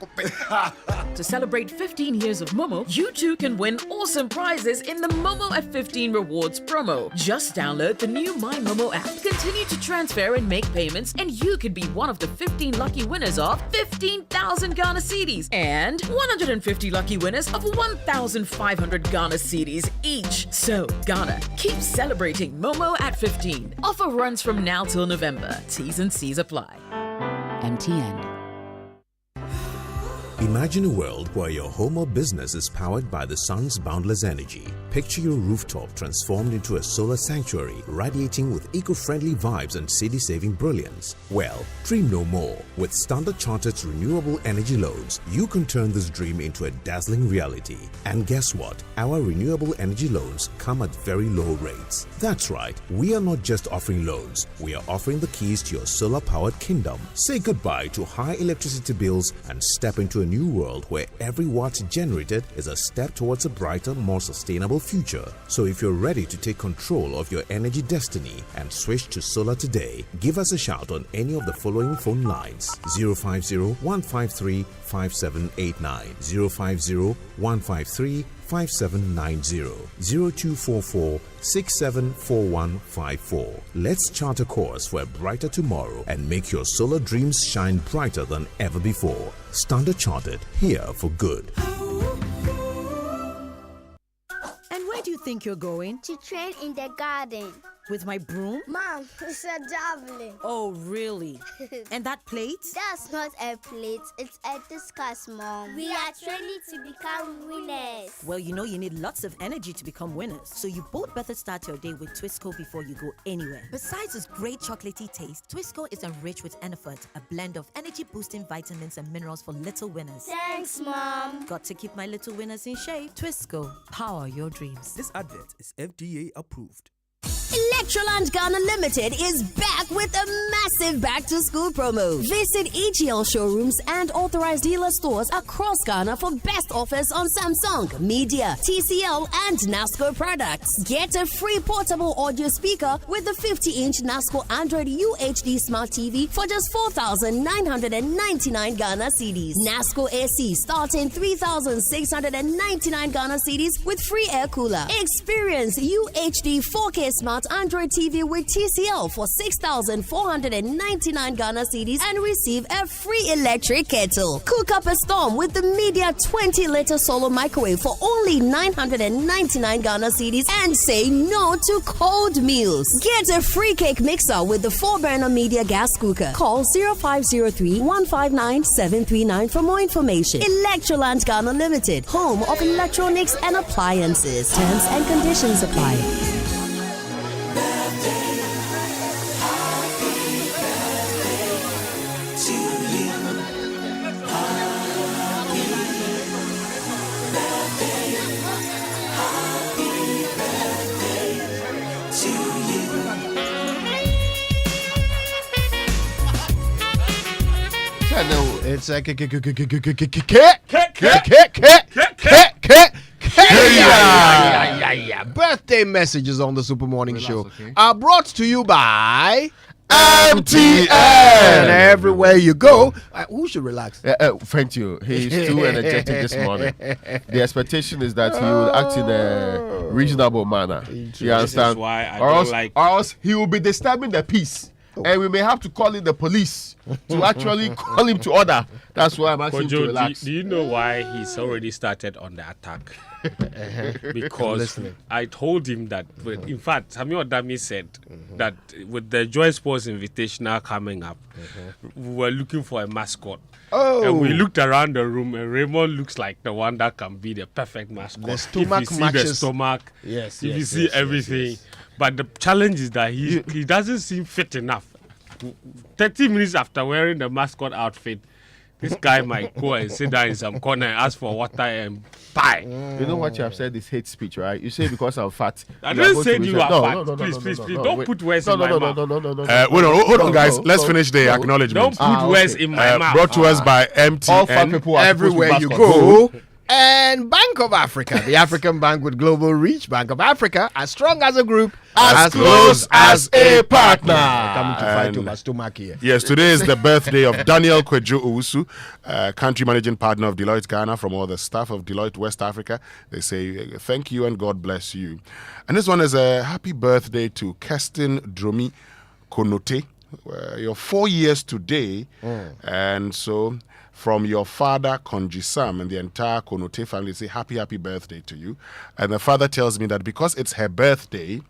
[SPEAKER 6] To celebrate 15 years of Momo, you too can win awesome prizes in the Momo at 15 Rewards promo. Just download the new My Momo app, continue to transfer and make payments, and you could be one of the 15 lucky winners of 15,000 Ghana cedis and 150 lucky winners of 1,500 Ghana cedis each. So, Ghana, keep celebrating Momo at 15. Offer runs from now till November. T's and C's apply.
[SPEAKER 19] MTN.
[SPEAKER 2] Imagine a world where your home or business is powered by the sun's boundless energy. Picture your rooftop transformed into a solar sanctuary, radiating with eco-friendly vibes and city-saving brilliance. Well, dream no more. With Standard Chartered's renewable energy loans, you can turn this dream into a dazzling reality. And guess what? Our renewable energy loans come at very low rates. That's right, we are not just offering loans, we are offering the keys to your solar-powered kingdom. Say goodbye to high electricity bills and step into a new world where every watt generated is a step towards a brighter, more sustainable future. So if you're ready to take control of your energy destiny and switch to solar today, give us a shout on any of the following phone lines: 050-153-5789, 050-153-5790, 0244-674154. Let's chart a course for a brighter tomorrow and make your solar dreams shine brighter than ever before. Standard Chartered, here for good.
[SPEAKER 18] And where do you think you're going?
[SPEAKER 19] To train in the garden.
[SPEAKER 18] With my broom?
[SPEAKER 19] Mom, it's a javelin.
[SPEAKER 18] Oh, really? And that plate?
[SPEAKER 19] That's not a plate, it's a discuss, Mom. We are training to become winners.
[SPEAKER 18] Well, you know you need lots of energy to become winners. So you both better start your day with Twisco before you go anywhere. Besides its great chocolatey taste, Twisco is enriched with Enerfort, a blend of energy-boosting vitamins and minerals for little winners.
[SPEAKER 19] Thanks, Mom.
[SPEAKER 18] Got to keep my little winners in shape. Twisco, power your dreams.
[SPEAKER 20] This advert is FDA approved.
[SPEAKER 22] Electroland Ghana Limited is back with a massive back-to-school promo. Visit EGL showrooms and authorized dealer stores across Ghana for best offers on Samsung, Media, TCL, and NASCO products. Get a free portable audio speaker with the 50-inch NASCO Android UHD Smart TV for just 4,999 Ghana cedis. NASCO AC starting 3,699 Ghana cedis with free air cooler. Experience UHD 4K Smart Android TV with TCL for 6,499 Ghana cedis and receive a free electric kettle. Cook up a storm with the Media 20-liter solo microwave for only 999 Ghana cedis and say no to cold meals. Get a free cake mixer with the 4-burner Media gas cooker. Call 0503-159-739 for more information. Electroland Ghana Limited, home of electronics and appliances. Terms and conditions apply.
[SPEAKER 12] It's a birthday messages on the Super Morning Show are brought to you by MTN. And everywhere you go, who should relax?
[SPEAKER 17] Thank you. He's too energetic this morning. The expectation is that he will act in a reasonable manner. You understand?
[SPEAKER 26] This is why I
[SPEAKER 17] or
[SPEAKER 26] don't
[SPEAKER 17] else,
[SPEAKER 26] like.
[SPEAKER 17] Or else he will be disturbing the peace. And we may have to call in the police to actually call him to order. That's why I'm asking him to relax.
[SPEAKER 26] Do you know why he's already started on the attack? Because I told him that, in fact, Samuel Dami said that with the Joy Sports Invitational coming up, we were looking for a mascot.
[SPEAKER 12] Oh.
[SPEAKER 26] And we looked around the room, and Raymond looks like the one that can be the perfect mascot.
[SPEAKER 12] The stomach
[SPEAKER 26] if you see
[SPEAKER 12] matches.
[SPEAKER 26] the stomach,
[SPEAKER 12] Yes,
[SPEAKER 26] if
[SPEAKER 12] yes,
[SPEAKER 26] you see
[SPEAKER 12] yes,
[SPEAKER 26] everything.
[SPEAKER 12] yes.
[SPEAKER 26] But the challenge is that he doesn't seem fit enough. 30 minutes after wearing the mascot outfit, this guy might go and sit down in some corner and ask for water and pie.
[SPEAKER 17] You know what you have said is hate speech, right? You say because I'm fat.
[SPEAKER 26] I didn't say you are fat. Please. Don't put words in my mouth.
[SPEAKER 3] Hold on, guys. Let's finish the acknowledgement.
[SPEAKER 26] Don't put words in my mouth.
[SPEAKER 3] Brought to us by MTN.
[SPEAKER 17] All fat people are
[SPEAKER 12] Everywhere you go. And Bank of Africa, the African bank with global reach. Bank of Africa, as strong as a group,
[SPEAKER 3] as close as a partner.
[SPEAKER 12] Coming to fight over stomach here.
[SPEAKER 3] Yes, today is the birthday of Daniel Kwejo Owusu, country managing partner of Deloitte Ghana. From all the staff of Deloitte West Africa, they say thank you and God bless you. And this one is a happy birthday to Kirsten Dromi Konote. You're 4 years today, and so from your father, Konji Sam, and the entire Konote family, say happy birthday to you. And the father tells me that because it's her birthday,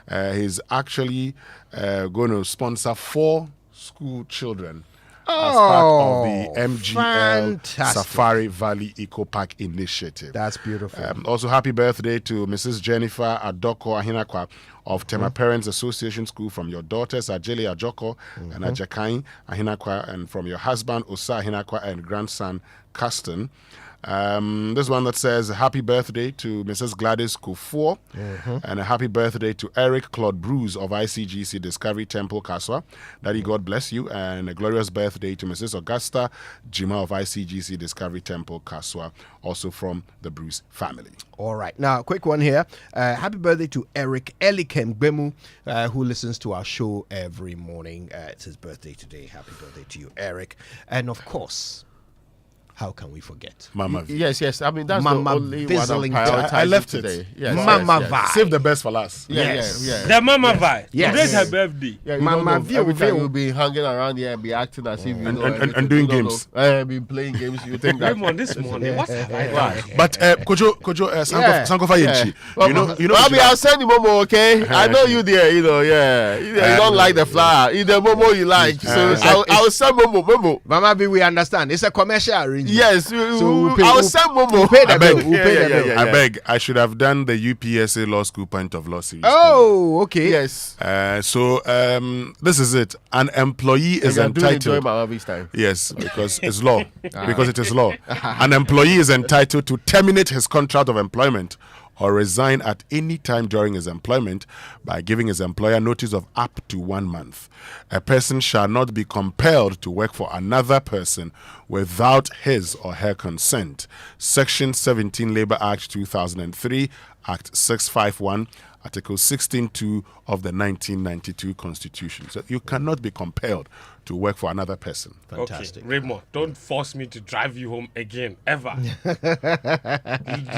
[SPEAKER 3] he's actually going to sponsor 4 school children as part of the MGL
[SPEAKER 12] fantastic.
[SPEAKER 3] Safari Valley Eco Park Initiative.
[SPEAKER 12] That's beautiful.
[SPEAKER 3] Also, happy birthday to Mrs. Jennifer Adoko Ahinakwa of Tema Parents Association School, from your daughters Ajele Ajoko and Ajakain Ahinakwa, and from your husband Osa Ahinakwa and grandson Caston. This one that says happy birthday to Mrs. Gladys Kufuor, and a happy birthday to Eric Claude Bruce of ICGC Discovery Temple Kaswa. Daddy, God bless you. And a glorious birthday to Mrs. Augusta Jima of ICGC Discovery Temple Kaswa, also from the Bruce family.
[SPEAKER 12] All right. Now, quick one here. Happy birthday to Eric Elikem Gbemu, who listens to our show every morning. It's his birthday today. Happy birthday to you, Eric. And of course, how can we forget?
[SPEAKER 3] Mama V.
[SPEAKER 17] Yes. I mean, that's
[SPEAKER 12] Mama
[SPEAKER 17] the only
[SPEAKER 12] Vizzling
[SPEAKER 17] one I'm prioritizing
[SPEAKER 3] I left
[SPEAKER 17] today.
[SPEAKER 3] it.
[SPEAKER 17] Yes,
[SPEAKER 12] Mama Vi.
[SPEAKER 3] Save the best for last.
[SPEAKER 17] Yeah.
[SPEAKER 26] The Mama Vi.
[SPEAKER 12] Yes.
[SPEAKER 26] Today's her birthday.
[SPEAKER 17] Yeah, you
[SPEAKER 12] Mama
[SPEAKER 17] don't know. Every
[SPEAKER 12] View.
[SPEAKER 17] time you'll be hanging around here and be acting as if you know everything.
[SPEAKER 3] And doing
[SPEAKER 17] You don't
[SPEAKER 3] games.
[SPEAKER 17] know. Be playing games. You think that.
[SPEAKER 26] Raymond, this morning, what have I done?
[SPEAKER 3] But Kojo Sankofa Yenchi, you know.
[SPEAKER 17] I'll send you Momo, okay? I know you there, you don't like the flower. Either Momo you like. So I'll send Momo.
[SPEAKER 12] Mama B, we understand. It's a commercial arrangement.
[SPEAKER 17] Yes, I'll send Momo.
[SPEAKER 12] We'll pay the bill. We'll pay the bill.
[SPEAKER 3] I beg. I should have done the UPSA Law School Point of Law series.
[SPEAKER 12] Oh, okay.
[SPEAKER 17] Yes.
[SPEAKER 3] So this is it. An employee is entitled.
[SPEAKER 17] My office time.
[SPEAKER 3] Yes, because it's law. Because it is law. An employee is entitled to terminate his contract of employment or resign at any time during his employment by giving his employer notice of up to 1 month. A person shall not be compelled to work for another person without his or her consent. Section 17 Labor Act 2003, Act 651, Article 16.2 of the 1992 Constitution. So you cannot be compelled to work for another person.
[SPEAKER 12] Fantastic.
[SPEAKER 26] Okay, Raymond, don't force me to drive you home again, ever.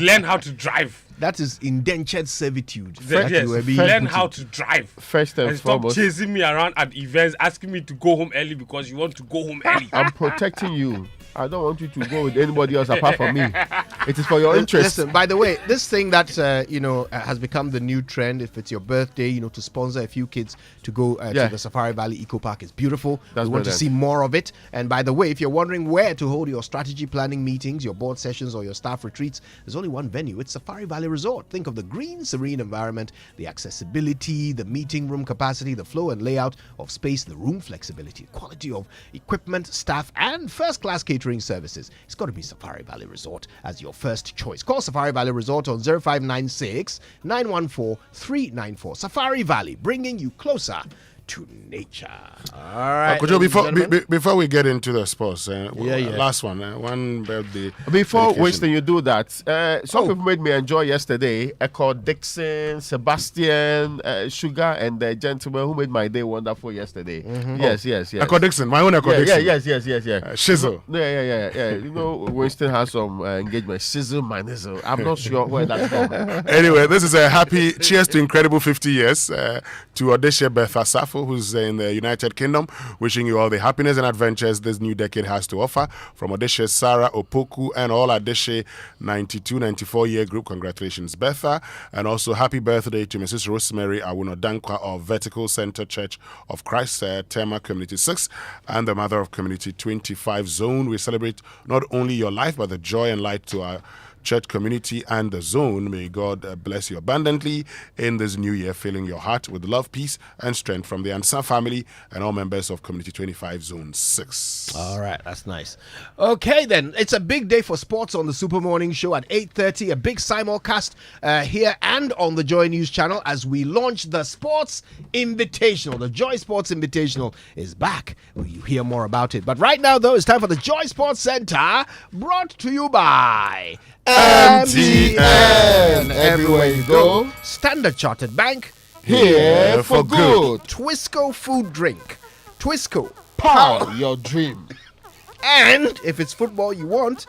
[SPEAKER 26] Learn how to drive.
[SPEAKER 12] That is indentured servitude.
[SPEAKER 26] Yes, learn how to drive.
[SPEAKER 17] First and
[SPEAKER 26] stop
[SPEAKER 17] foremost,
[SPEAKER 26] chasing me around at events, asking me to go home early because you want to go home early.
[SPEAKER 17] I'm protecting you. I don't want you to go with anybody else apart from me. It is for your interest.
[SPEAKER 12] Listen, by the way, this thing that has become the new trend. If it's your birthday, to sponsor a few kids to go to the Safari Valley Eco Park is beautiful. We want to see more of it. And by the way, if you're wondering where to hold your strategy planning meetings, your board sessions, or your staff retreats, there's only one venue. It's Safari Valley Resort. Think of the green, serene environment, the accessibility, the meeting room capacity, the flow and layout of space, the room flexibility, quality of equipment, staff, and first-class catering services. It's got to be Safari Valley Resort as your first choice. Call Safari Valley Resort on 0596 914 394. Safari Valley, bringing you closer to nature. All right.
[SPEAKER 3] Kojo, before we get into the sports, last one, one birthday.
[SPEAKER 17] Before wasting you do that, some people made me enjoy yesterday. I called Dixon, Sebastian, Sugar, and the gentleman who made my day wonderful yesterday. Yes.
[SPEAKER 3] I called Dixon, my own Dixon.
[SPEAKER 17] Yes.
[SPEAKER 3] Shizzle.
[SPEAKER 17] Yeah. Winston has some engagement. Shizzle, my nizzle. I'm not sure where that's from.
[SPEAKER 3] Anyway, this is a happy cheers to incredible 50 years to Odeshe Bertha Safo, who's in the United Kingdom, wishing you all the happiness and adventures this new decade has to offer. From Odeshe Sarah Opoku and all Odeshe 92-94-year group, congratulations, Bertha. And also happy birthday to Mrs. Rosemary Awunodankwa of Vertical Center Church of Christ, Tema Community 6, and the mother of Community 25 Zone. We celebrate not only your life, but the joy and light to our church community and the zone. May God bless you abundantly in this new year, filling your heart with love, peace, and strength from the Ansa family and all members of Community 25 Zone 6.
[SPEAKER 12] All right, that's nice. Okay, then. It's a big day for sports on the Super Morning Show at 8:30. A big simulcast here and on the Joy News channel as we launch the Sports Invitational. The Joy Sports Invitational is back. Will you hear more about it? But right now, though, it's time for the Joy Sports Center, brought to you by MTN. Everywhere you go. Standard Chartered Bank.
[SPEAKER 17] Here for good.
[SPEAKER 12] Twisco Food Drink. Twisco.
[SPEAKER 17] Power your dream.
[SPEAKER 12] And if it's football you want,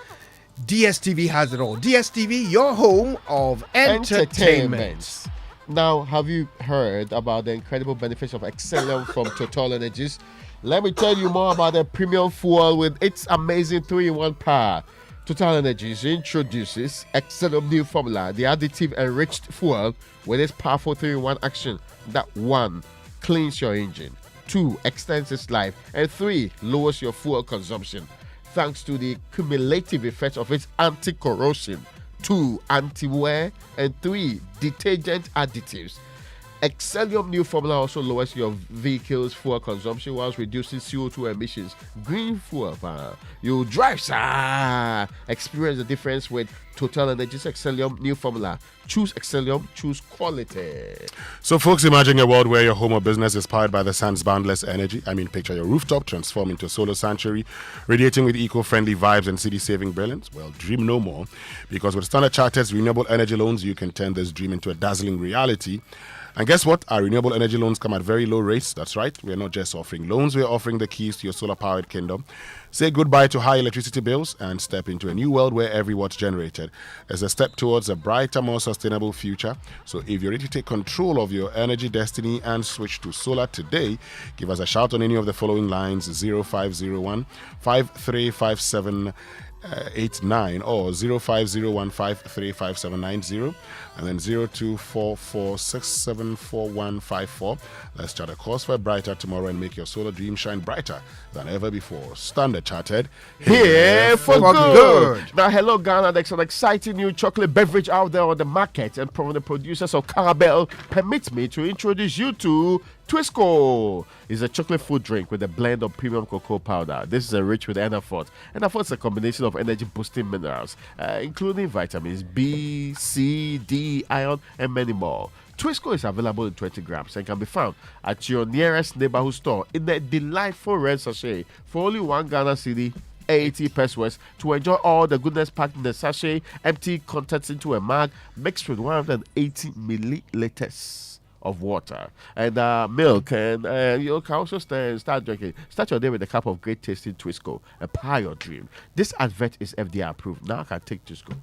[SPEAKER 12] DSTV has it all. DSTV, your home of entertainment.
[SPEAKER 17] Now, have you heard about the incredible benefits of Excellum from Total Energies? Let me tell you more about the premium fuel with its amazing 3-in-1 power. Total Energies introduces Excellum new formula, the additive enriched fuel with its powerful 3-in-1 action that 1. Cleans your engine, 2, extends its life, and 3, lowers your fuel consumption thanks to the cumulative effect of its anti-corrosion, 2, anti-wear, and 3, detergent additives. Excellium new formula also lowers your vehicle's fuel consumption whilst reducing CO2 emissions. Green fuel, you drive, sir. Experience the difference with Total Energies Excellium new formula. Choose Excellium, choose quality.
[SPEAKER 3] So, folks, imagine a world where your home or business is powered by the sun's boundless energy. I mean, picture your rooftop transform into a solar sanctuary, radiating with eco-friendly vibes and city-saving brilliance. Well, dream no more, because with Standard Chartered's renewable energy loans, you can turn this dream into a dazzling reality. And guess what? Our renewable energy loans come at very low rates. That's right. We're not just offering loans, we're offering the keys to your solar-powered kingdom. Say goodbye to high electricity bills and step into a new world where every watt generated is a step towards a brighter, more sustainable future. So if you're ready to take control of your energy destiny and switch to solar today, give us a shout on any of the following lines: 0501 5357 89 or 0501535790 and then 0244674154. Let's chart a course for a brighter tomorrow and make your solar dream shine brighter than ever before. Standard Chartered,
[SPEAKER 17] here for good. Now, hello Ghana, there's an exciting new chocolate beverage out there on the market, and from the producers of Carabel, permit me to introduce you to Twisco. Is a chocolate food drink with a blend of premium cocoa powder. This is rich with Enafort. Enafort is a combination of energy boosting minerals, including vitamins B, C, D, iron, and many more. Twisco is available in 20 grams and can be found at your nearest neighborhood store in the delightful red sachet for only 1 Ghana cedi, 80 pesos, to enjoy all the goodness packed in the sachet, empty contents into a mug, mixed with 180 milliliters of water and milk, and you can also start drinking. Start your day with a cup of great tasting Twisco, a pie your dream. This advert is FDA approved. Now I can take Twisco.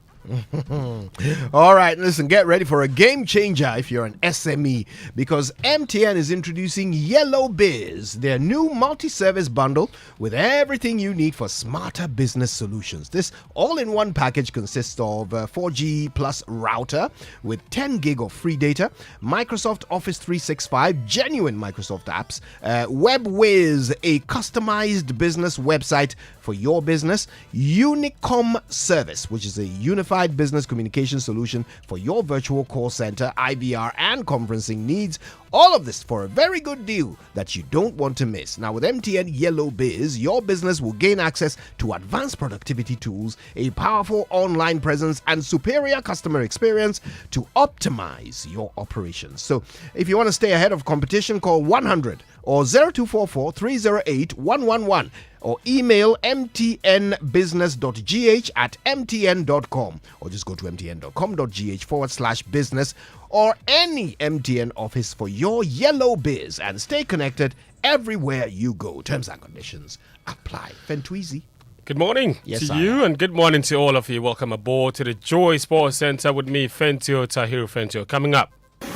[SPEAKER 12] All right, listen, get ready for a game changer if you're an SME, because MTN is introducing Yellow Biz, their new multi-service bundle with everything you need for smarter business solutions. This all-in-one package consists of 4G plus router with 10 gig of free data, Microsoft Office 365, genuine Microsoft apps, WebWiz, a customized business website for your business, Unicom Service, which is a unified business communication solution for your virtual call center, IVR, and conferencing needs. All of this for a very good deal that you don't want to miss. Now, with MTN Yellow Biz, your business will gain access to advanced productivity tools, a powerful online presence, and superior customer experience to optimize your operations. So, if you want to stay ahead of competition, call 100 or 0244 308 111 or email mtnbusiness.gh@mtn.com, or just go to mtn.com.gh/business or any MTN office for your Yellow Biz and stay connected everywhere you go. Terms and conditions apply. Fentweezy.
[SPEAKER 26] Good morning to you, and good morning to all of you. Welcome aboard to the Joy Sports Center with me, Fentio Tahiru Fentio. Coming up,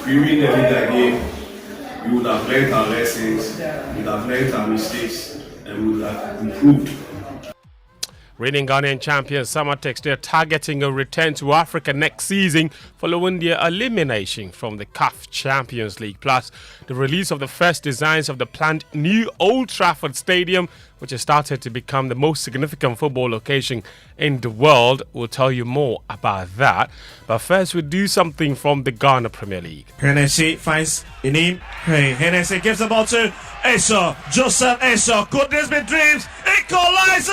[SPEAKER 1] we win every game. We would have learned our lessons, we would have learned our mistakes, and we would have improved.
[SPEAKER 26] Reigning Ghanaian champions Samatex, they're targeting a return to Africa next season following their elimination from the CAF Champions League. Plus, the release of the first designs of the planned new Old Trafford Stadium, which has started to become the most significant football location in the world. We'll tell you more about that. But first, we'll do something from the Ghana Premier League.
[SPEAKER 4] Hennessy finds Inim. Hey, Hennessy gives the ball to Esau. Joseph Esau. Could this be dreams? Equalizer!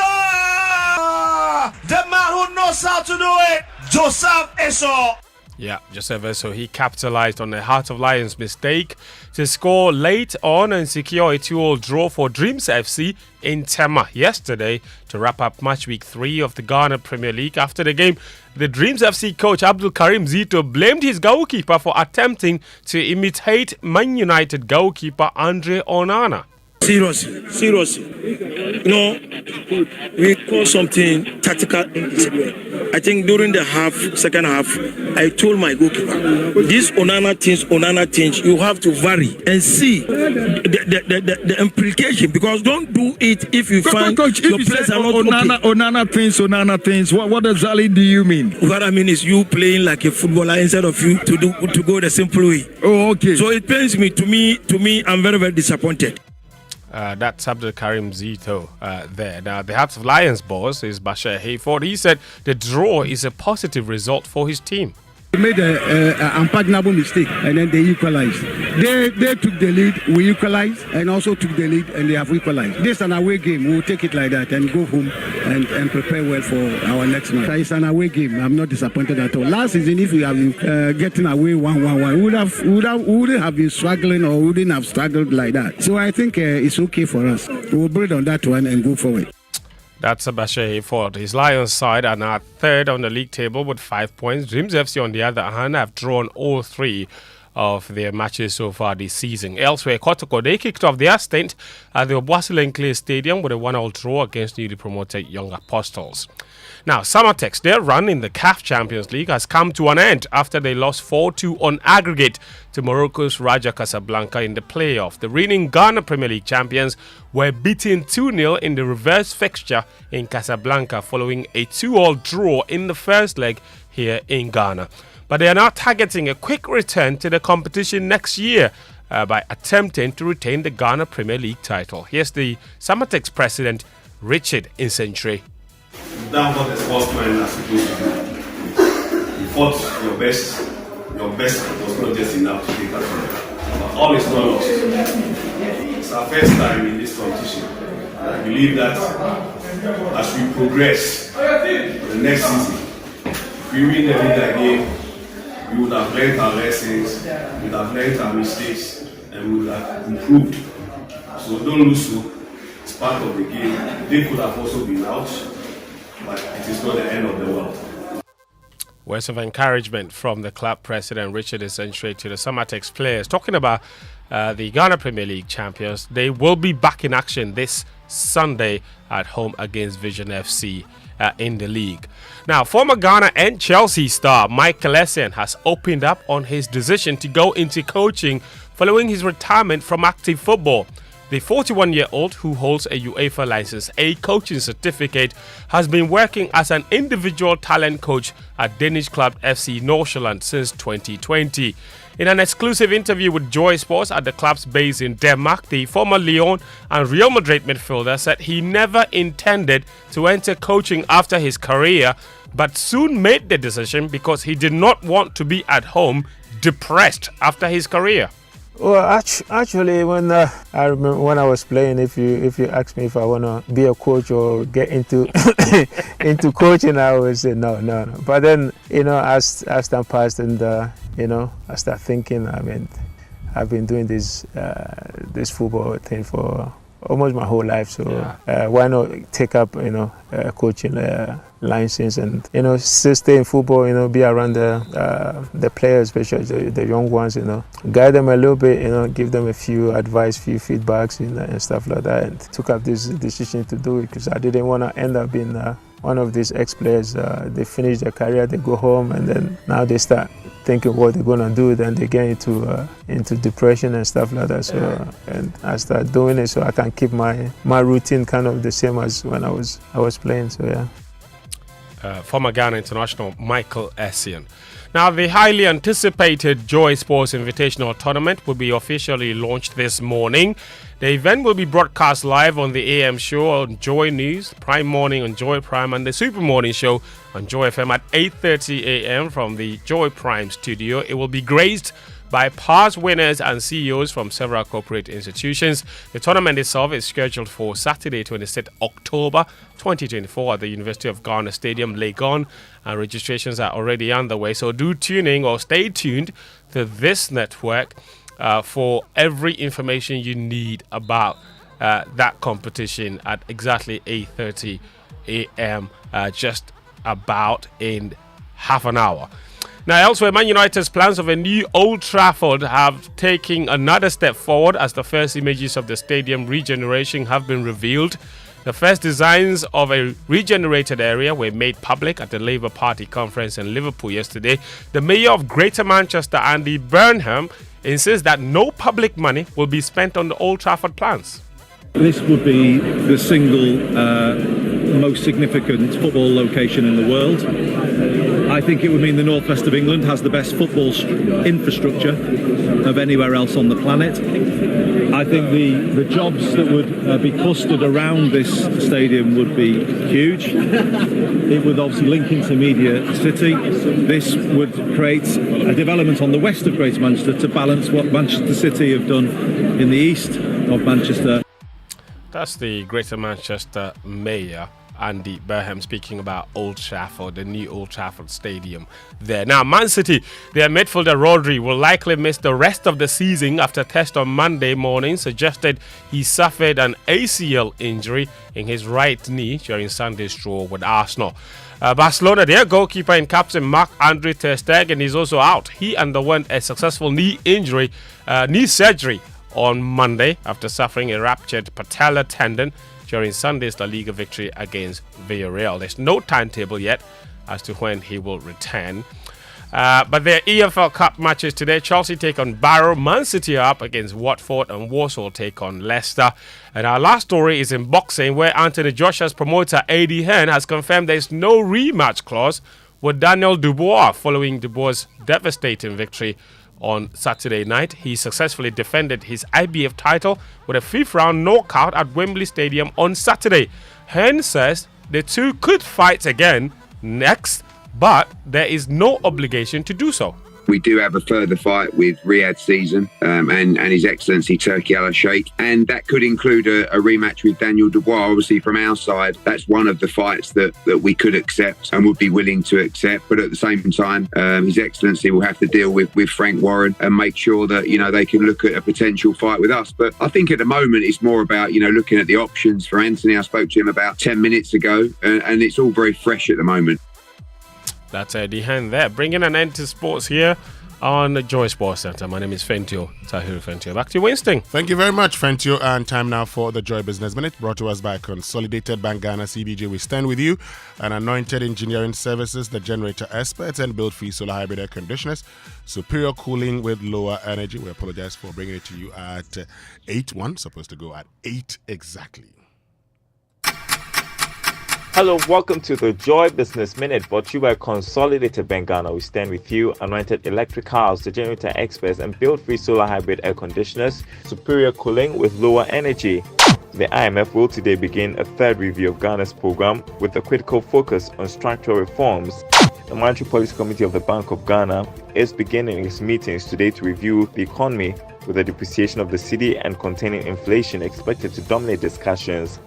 [SPEAKER 4] The man who knows how to do it, Joseph Esau.
[SPEAKER 26] Yeah, Joseph Esau, he capitalized on the Heart of Lions mistake to score late on and secure a 2-2 draw for Dreams FC in Tema yesterday to wrap up match week 3 of the Ghana Premier League. After the game, the Dreams FC coach Abdul Karim Zito blamed his goalkeeper for attempting to imitate Man United goalkeeper Andre Onana.
[SPEAKER 8] Seriously. No, we call something tactical indiscipline. I think during the second half, I told my goalkeeper, this Onana things, you have to vary and see the implication, because don't do it if you find your players are not
[SPEAKER 10] Onana things. What exactly do you mean?
[SPEAKER 8] What I mean is you playing like a footballer instead of you to go the simple way.
[SPEAKER 10] Oh, okay.
[SPEAKER 8] So it pains me. To me, I'm very, very disappointed.
[SPEAKER 26] That's Abdul Karim Zito there. Now, the Hearts of Lions boss is Bashir Hayford. He said the draw is a positive result for his team.
[SPEAKER 10] They made an unpardonable mistake and then they equalized. They took the lead, we equalized, and also took the lead and they have equalized. This is an away game. We'll take it like that and go home and prepare well for our next match. It's an away game. I'm not disappointed at all. Last season, if we have been getting away 1-1-1, we wouldn't have been struggling or wouldn't have struggled like that. So I think it's okay for us. We'll build on that one and go forward.
[SPEAKER 26] That's Bashir Hayford. His Lions side are now third on the league table with 5 points. Dreams FC, on the other hand, have drawn all 3 of their matches so far this season. Elsewhere, Kotoko, they kicked off their stint at the Obuasi Clay Stadium with a 1-1 draw against newly promoted Young Apostles. Now, Samatex, their run in the CAF Champions League has come to an end after they lost 4-2 on aggregate to Morocco's Raja Casablanca in the playoff. The reigning Ghana Premier League champions were beaten 2-0 in the reverse fixture in Casablanca following a 2-2 draw in the first leg here in Ghana. But they are now targeting a quick return to the competition next year by attempting to retain the Ghana Premier League title. Here's the Samatex president, Richard Insentre.
[SPEAKER 1] You've done what the sportsmen are supposed to do. You fought your best. Your best was not just enough to take us on. But all is not lost. It's our first time in this competition. And I believe that as we progress the next season, if we win the league again, we would have learned our lessons, we would have learned our mistakes, and we would have improved. So don't lose hope. It's part of the game. They could have also been out, but it is not the end of the world.
[SPEAKER 26] Words of encouragement from the club president, Richard Insentre, to the Samatex players. Talking about the Ghana Premier League champions, they will be back in action this Sunday at home against Vision FC in the league. Now, former Ghana and Chelsea star Michael Essien has opened up on his decision to go into coaching following his retirement from active football. The 41-year-old, who holds a UEFA License A coaching certificate, has been working as an individual talent coach at Danish club FC Nordsjælland since 2020. In an exclusive interview with Joy Sports at the club's base in Denmark, the former Lyon and Real Madrid midfielder said he never intended to enter coaching after hhis career, but soon made the decision because he did not want to be at home depressed after his career.
[SPEAKER 11] Well, actually, when I remember when I was playing, if you ask me if I want to be a coach or get into into coaching, I would say no. But then, as time passed and I start thinking. I mean, I've been doing this football thing for almost my whole life. So why not take up coaching license and still stay in football, be around the players, especially the young ones, guide them a little bit, give them a few advice, few feedbacks and stuff like that, and took up this decision to do it because I didn't want to end up being one of these ex-players. They finish their career, they go home, and then now they start thinking what they're gonna do, then they get into depression and stuff like that. So and I start doing it so I can keep my routine kind of the same as when I was playing. So yeah.
[SPEAKER 26] Former Ghana international Michael Essien. Now, the highly anticipated Joy Sports Invitational tournament will be officially launched this morning. The event will be broadcast live on the AM show on Joy News, Prime Morning on Joy Prime, and the Super Morning show on Joy FM at 8:30 a.m. from the Joy Prime studio. It will be graced by past winners and CEOs from several corporate institutions. The tournament itself is scheduled for Saturday, 26th October 2024 at the University of Ghana Stadium, Legon, and registrations are already underway. So do tune in or stay tuned to this network for every information you need about that competition at exactly 8:30 a.m. Just about in half an hour. Now, elsewhere, Man United's plans of a new Old Trafford have taken another step forward as the first images of the stadium regeneration have been revealed. The first designs of a regenerated area were made public at the Labour Party conference in Liverpool yesterday. The Mayor of Greater Manchester, Andy Burnham, insists that no public money will be spent on the Old Trafford plans.
[SPEAKER 10] This would be the single most significant football location in the world.
[SPEAKER 13] I think it would mean the northwest of England has the best football infrastructure of anywhere else on the planet. I think the jobs that would be clustered around this stadium would be huge. It would obviously link into Media City. This would create a development on the west of Greater Manchester to balance what Manchester City have done in the east of Manchester.
[SPEAKER 26] That's the Greater Manchester Mayor, Andy Burham, speaking about Old Trafford, the new Old Trafford Stadium there. Now, Man City, their midfielder Rodri will likely miss the rest of the season after a test on Monday morning suggested he suffered an ACL injury in his right knee during Sunday's draw with Arsenal. Barcelona, their goalkeeper and captain Marc-Andre ter Stegen is also out. He underwent a successful knee surgery on Monday after suffering a ruptured patellar tendon during Sunday's La Liga victory against Villarreal. There's no timetable yet as to when he will return. But their EFL Cup matches today. Chelsea take on Barrow, Man City are up against Watford, and Walsall take on Leicester. And our last story is in boxing, where Anthony Joshua's promoter Eddie Hearn has confirmed there is no rematch clause with Daniel Dubois following Dubois' devastating victory on Saturday night. He successfully defended his IBF title with a fifth-round knockout at Wembley Stadium on Saturday. Hearn says the two could fight again next, but there is no obligation to do so.
[SPEAKER 15] We do have a further fight with Riyadh Season and His Excellency Turki Al Sheikh, and that could include a rematch with Daniel Dubois. Obviously, from our side, that's one of the fights that we could accept and would be willing to accept. But at the same time, His Excellency will have to deal with Frank Warren and make sure that they can look at a potential fight with us. But I think at the moment it's more about looking at the options for Anthony. I spoke to him about 10 minutes ago, and it's all very fresh at the moment.
[SPEAKER 26] That's Eddie Hearn there, bringing an end to sports here on the Joy Sports Centre. My name is Fentio, Tahiru Fentio. Back to you, Winston.
[SPEAKER 3] Thank you very much, Fentio. And time now for the Joy Business Minute, brought to us by Consolidated Bank Ghana CBJ. We stand with you, and Anointed Engineering Services, the generator experts, and build-free solar hybrid air conditioners. Superior cooling with lower energy. We apologize for bringing it to you at 8:01, supposed to go at 8 exactly.
[SPEAKER 16] Hello, welcome to the Joy Business Minute, brought to you by Consolidated Bank Ghana. We stand with you, Anointed Electric Cars, the generator experts, and build-free solar hybrid air conditioners, superior cooling with lower energy. The IMF will today begin a third review of Ghana's program with a critical focus on structural reforms. The Monetary Policy Committee of the Bank of Ghana is beginning its meetings today to review the economy, with the depreciation of the cedi and containing inflation expected to dominate discussions.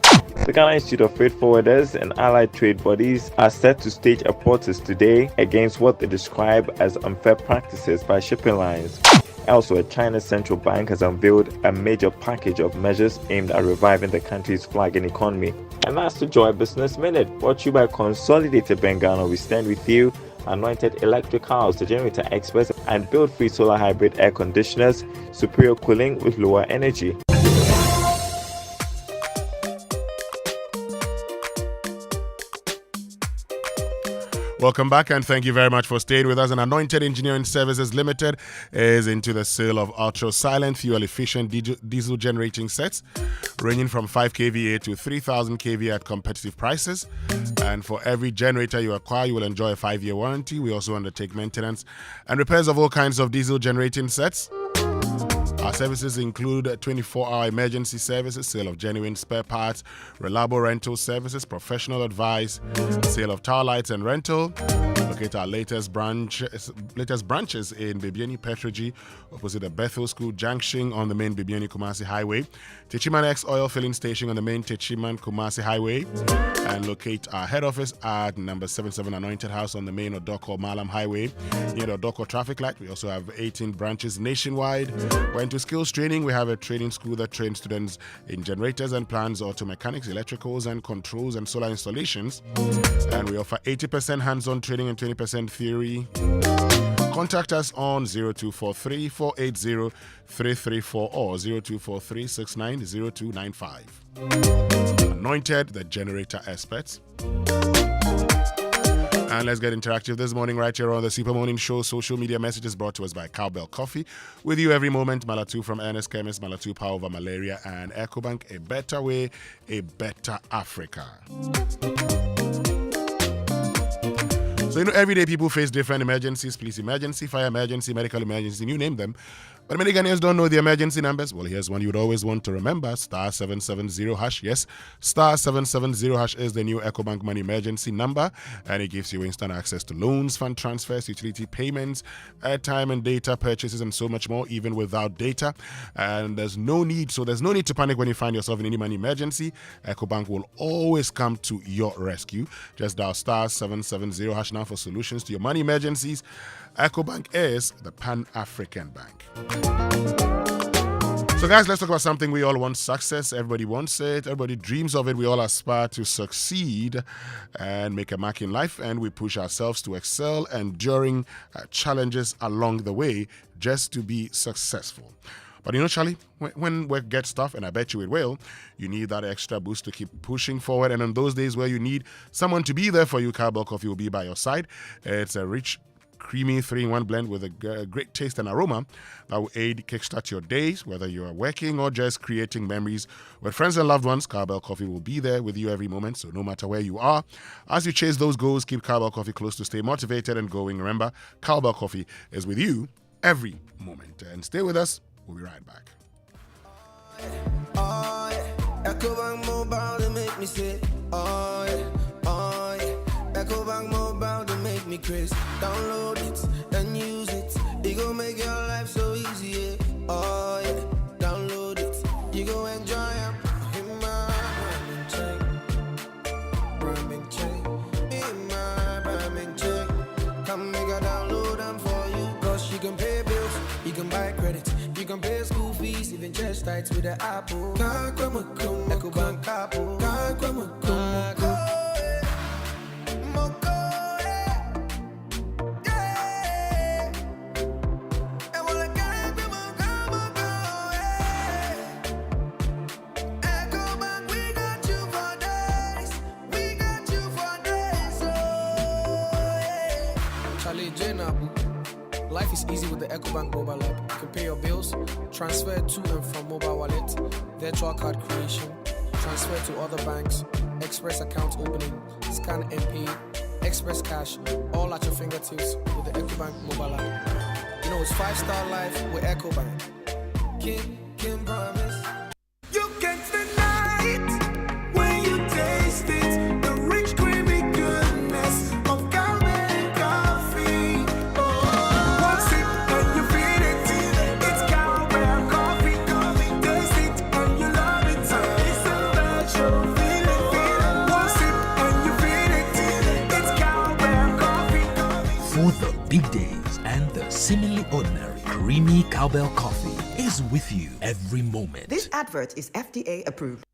[SPEAKER 16] The Ghana Institute of Freight Forwarders and allied trade bodies are set to stage a protest today against what they describe as unfair practices by shipping lines. Elsewhere, China's central bank has unveiled a major package of measures aimed at reviving the country's flagging economy. And that's the Joy Business Minute, brought to you by Consolidated Bank Ghana. We stand with you, Anointed Electric Cars, the generator experts, and build-free solar hybrid air conditioners, superior cooling with lower energy.
[SPEAKER 3] Welcome back, and thank you very much for staying with us. And Anointed Engineering Services Limited is into the sale of ultra-silent, fuel-efficient diesel generating sets, ranging from 5 kVA to 3,000 kVA at competitive prices. And for every generator you acquire, you will enjoy a 5-year warranty. We also undertake maintenance and repairs of all kinds of diesel generating sets. Our services include 24-hour emergency services, sale of genuine spare parts, reliable rental services, professional advice, sale of tower lights and rental. Locate our latest branches in Bibiani Petroji, opposite the Bethel School Junction on the main Bibiani Kumasi Highway, Techiman X Oil Filling Station on the main Techiman Kumasi Highway, and locate our head office at number 77 Anointed House on the main Odoko Malam Highway, near the Odoko traffic light. We also have 18 branches nationwide. We're into skills training. We have a training school that trains students in generators and plants, auto mechanics, electricals and controls, and solar installations. And we offer 80% hands-on training and 20% theory. Contact us on 0243 480 334 or 0243 690295. Anointed, the generator experts. And let's get interactive this morning right here on the Super Morning Show. Social media messages brought to us by Cowbell Coffee. With you every moment, Malatu from Ernest Chemist, Malatu Power Over Malaria, and EcoBank, a better way, a better Africa. So, every day people face different emergencies: police emergency, fire emergency, medical emergency, you name them. But many Ghanaians don't know the emergency numbers. Well, here's one you'd always want to remember: *770#. Yes, *770# is the new EcoBank Money emergency number, and it gives you instant access to loans, fund transfers, utility payments, airtime and data purchases, and so much more, even without data. And there's no need to panic when you find yourself in any money emergency. EcoBank will always come to your rescue. Just dial *770# now for solutions to your money emergencies. EcoBank is the Pan-African Bank. So guys, let's talk about something we all want: success. Everybody wants it. Everybody dreams of it. We all aspire to succeed and make a mark in life, and we push ourselves to excel, enduring challenges along the way just to be successful. But Charlie, when work gets tough, and I bet you it will, you need that extra boost to keep pushing forward. And on those days where you need someone to be there for you, Cowbell Coffee will be by your side. It's a rich, creamy 3-in-1 blend with a great taste and aroma that will aid kickstart your days, whether you are working or just creating memories with friends and loved ones. Cowbell Coffee will be there with you every moment, so no matter where you are, as you chase those goals, keep Cowbell Coffee close to stay motivated and going. Remember, Cowbell Coffee is with you every moment. And stay with us. We'll be right back.
[SPEAKER 7] EcoBank Mobile, they make me say, EcoBank Mobile, they make me crazy. Download it and use it. It gon' make your life so easy. Download it. You go enjoy it. In my Brahmin chain. In my Brahmin chain. Come make a download them for you. Cause you can pay bills, you can buy credit, you can pay school fees, even just tights with the Apple. EcoBank Apple.
[SPEAKER 9] Life is easy with the EcoBank mobile app. You can pay your bills, transfer to and from mobile wallet, virtual card creation, transfer to other banks, express account opening, scan and pay, express cash, all at your fingertips with the EcoBank mobile app. It's 5-star life with EcoBank. Can promise.
[SPEAKER 7] You can't deny it when you taste it. The rich, creamy goodness of Cowbell Coffee. One sip and you feel it. It's Cowbell Coffee. Taste it and you love it. It's a special feeling. One sip and you feel it. It's Cowbell Coffee.
[SPEAKER 21] For the big days and the seemingly ordinary, creamy Cowbell Coffee is with you every moment.
[SPEAKER 23] This advert is FDA approved.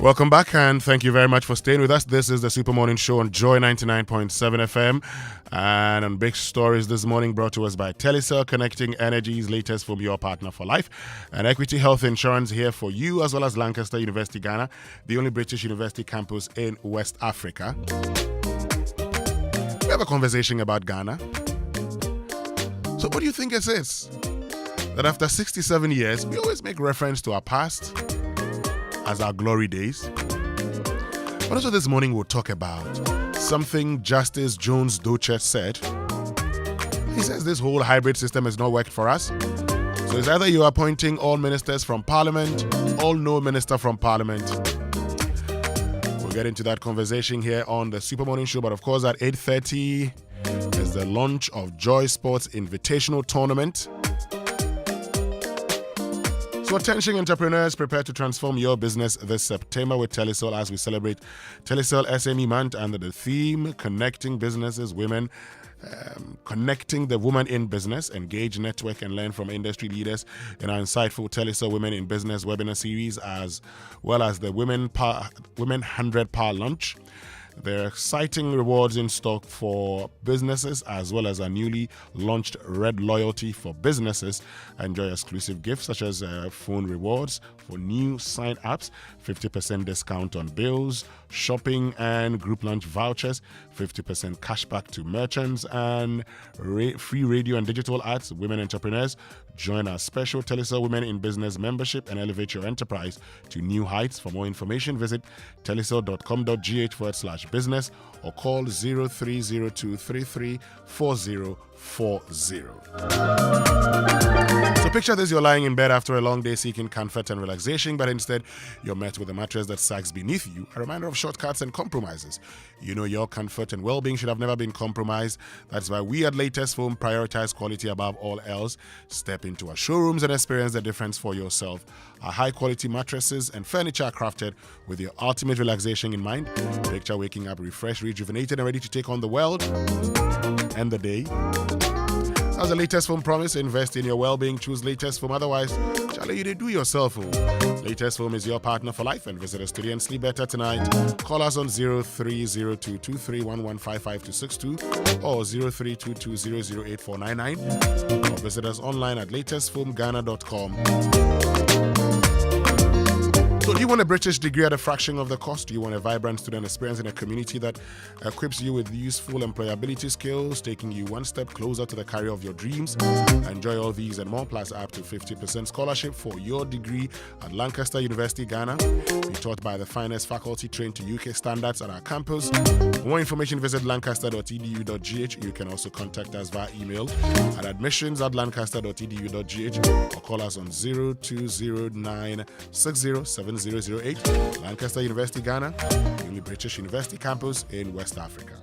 [SPEAKER 3] Welcome back, and thank you very much for staying with us. This is the Super Morning Show on Joy 99.7 FM. And on big stories this morning, brought to us by Telecel, connecting energies, latest from your partner for life. And Equity Health Insurance here for you, as well as Lancaster University, Ghana, the only British university campus in West Africa. We have a conversation about Ghana. So what do you think it is? That after 67 years, we always make reference to our past as our glory days. But also this morning we'll talk about something Justice Jones Doche said. He says this whole hybrid system has not worked for us. So it's either you're appointing all ministers from Parliament, or no minister from Parliament. We'll get into that conversation here on the Super Morning Show. But of course at 8:30 is the launch of Joy Sports Invitational Tournament. So attention entrepreneurs, prepare to transform your business this September with Telecel as we celebrate Telecel SME Month under the theme Connecting Businesses, Women, connecting the woman in business. Engage, network, and learn from industry leaders in our insightful Telecel Women in Business webinar series, as well as the Women 100 Power Lunch. There are exciting rewards in stock for businesses, as well as our newly launched Red Loyalty for businesses. Enjoy exclusive gifts such as phone rewards for new sign-ups, 50% discount on bills, shopping and group lunch vouchers, 50% cashback to merchants, and free radio and digital ads. Women entrepreneurs, join our special Telecel Women in Business membership and elevate your enterprise to new heights. For more information, visit telecel.com.gh/ business or call 0302 334040. So picture this, you're lying in bed after a long day seeking comfort and relaxation, but instead you're met with a mattress that sags beneath you, a reminder of shortcuts and compromises. You know your comfort and well-being should have never been compromised. That's why we at Latest Foam prioritize quality above all else. Step into our showrooms and experience the difference for yourself. Our high-quality mattresses and furniture are crafted with your ultimate relaxation in mind. Picture waking up refreshed, rejuvenated, and ready to take on the world and the day. As the Latest Foam promise, invest in your well-being. Choose Latest Foam. Otherwise, Charlie, you did do yourself. Latest Foam is your partner for life. And visit us today and sleep better tonight. Call us on 0302231155-62 or 0322008499 or visit us online at latestfoamghana.com. So do you want a British degree at a fraction of the cost? Do you want a vibrant student experience in a community that equips you with useful employability skills, taking you one step closer to the career of your dreams? Enjoy all these and more, plus up to 50% scholarship for your degree at Lancaster University, Ghana. Be taught by the finest faculty trained to UK standards at our campus. For more information, visit lancaster.edu.gh. You can also contact us via email at admissions@lancaster.edu.gh or call us on 0209 607008. Lancaster University, Ghana, the only British university campus in West Africa.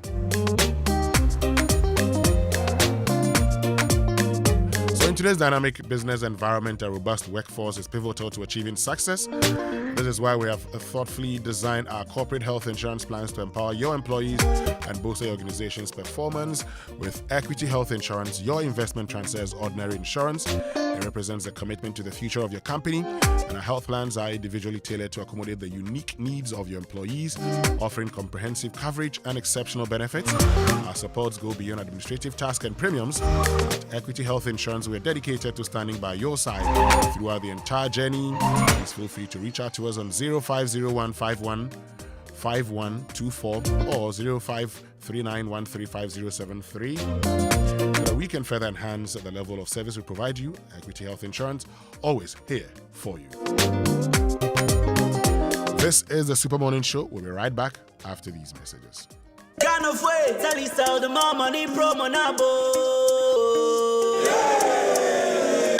[SPEAKER 3] So in today's dynamic business environment, a robust workforce is pivotal to achieving success. This is why we have thoughtfully designed our corporate health insurance plans to empower your employees and boost your organization's performance. With Equity Health Insurance, your investment transfers ordinary insurance. It represents a commitment to the future of your company, and our health plans are individually tailored to accommodate the unique needs of your employees, offering comprehensive coverage and exceptional benefits. Our supports go beyond administrative tasks and premiums. At Equity Health Insurance, we're dedicated to standing by your side throughout the entire journey. Please feel free to reach out to us on 0501515124 or 0539135073. So that we can further enhance the level of service we provide you. Equity Health Insurance, always here for you. This is the Super Morning Show. We'll be right back after these messages.
[SPEAKER 2] Kind of way, tell you so the more money promo now.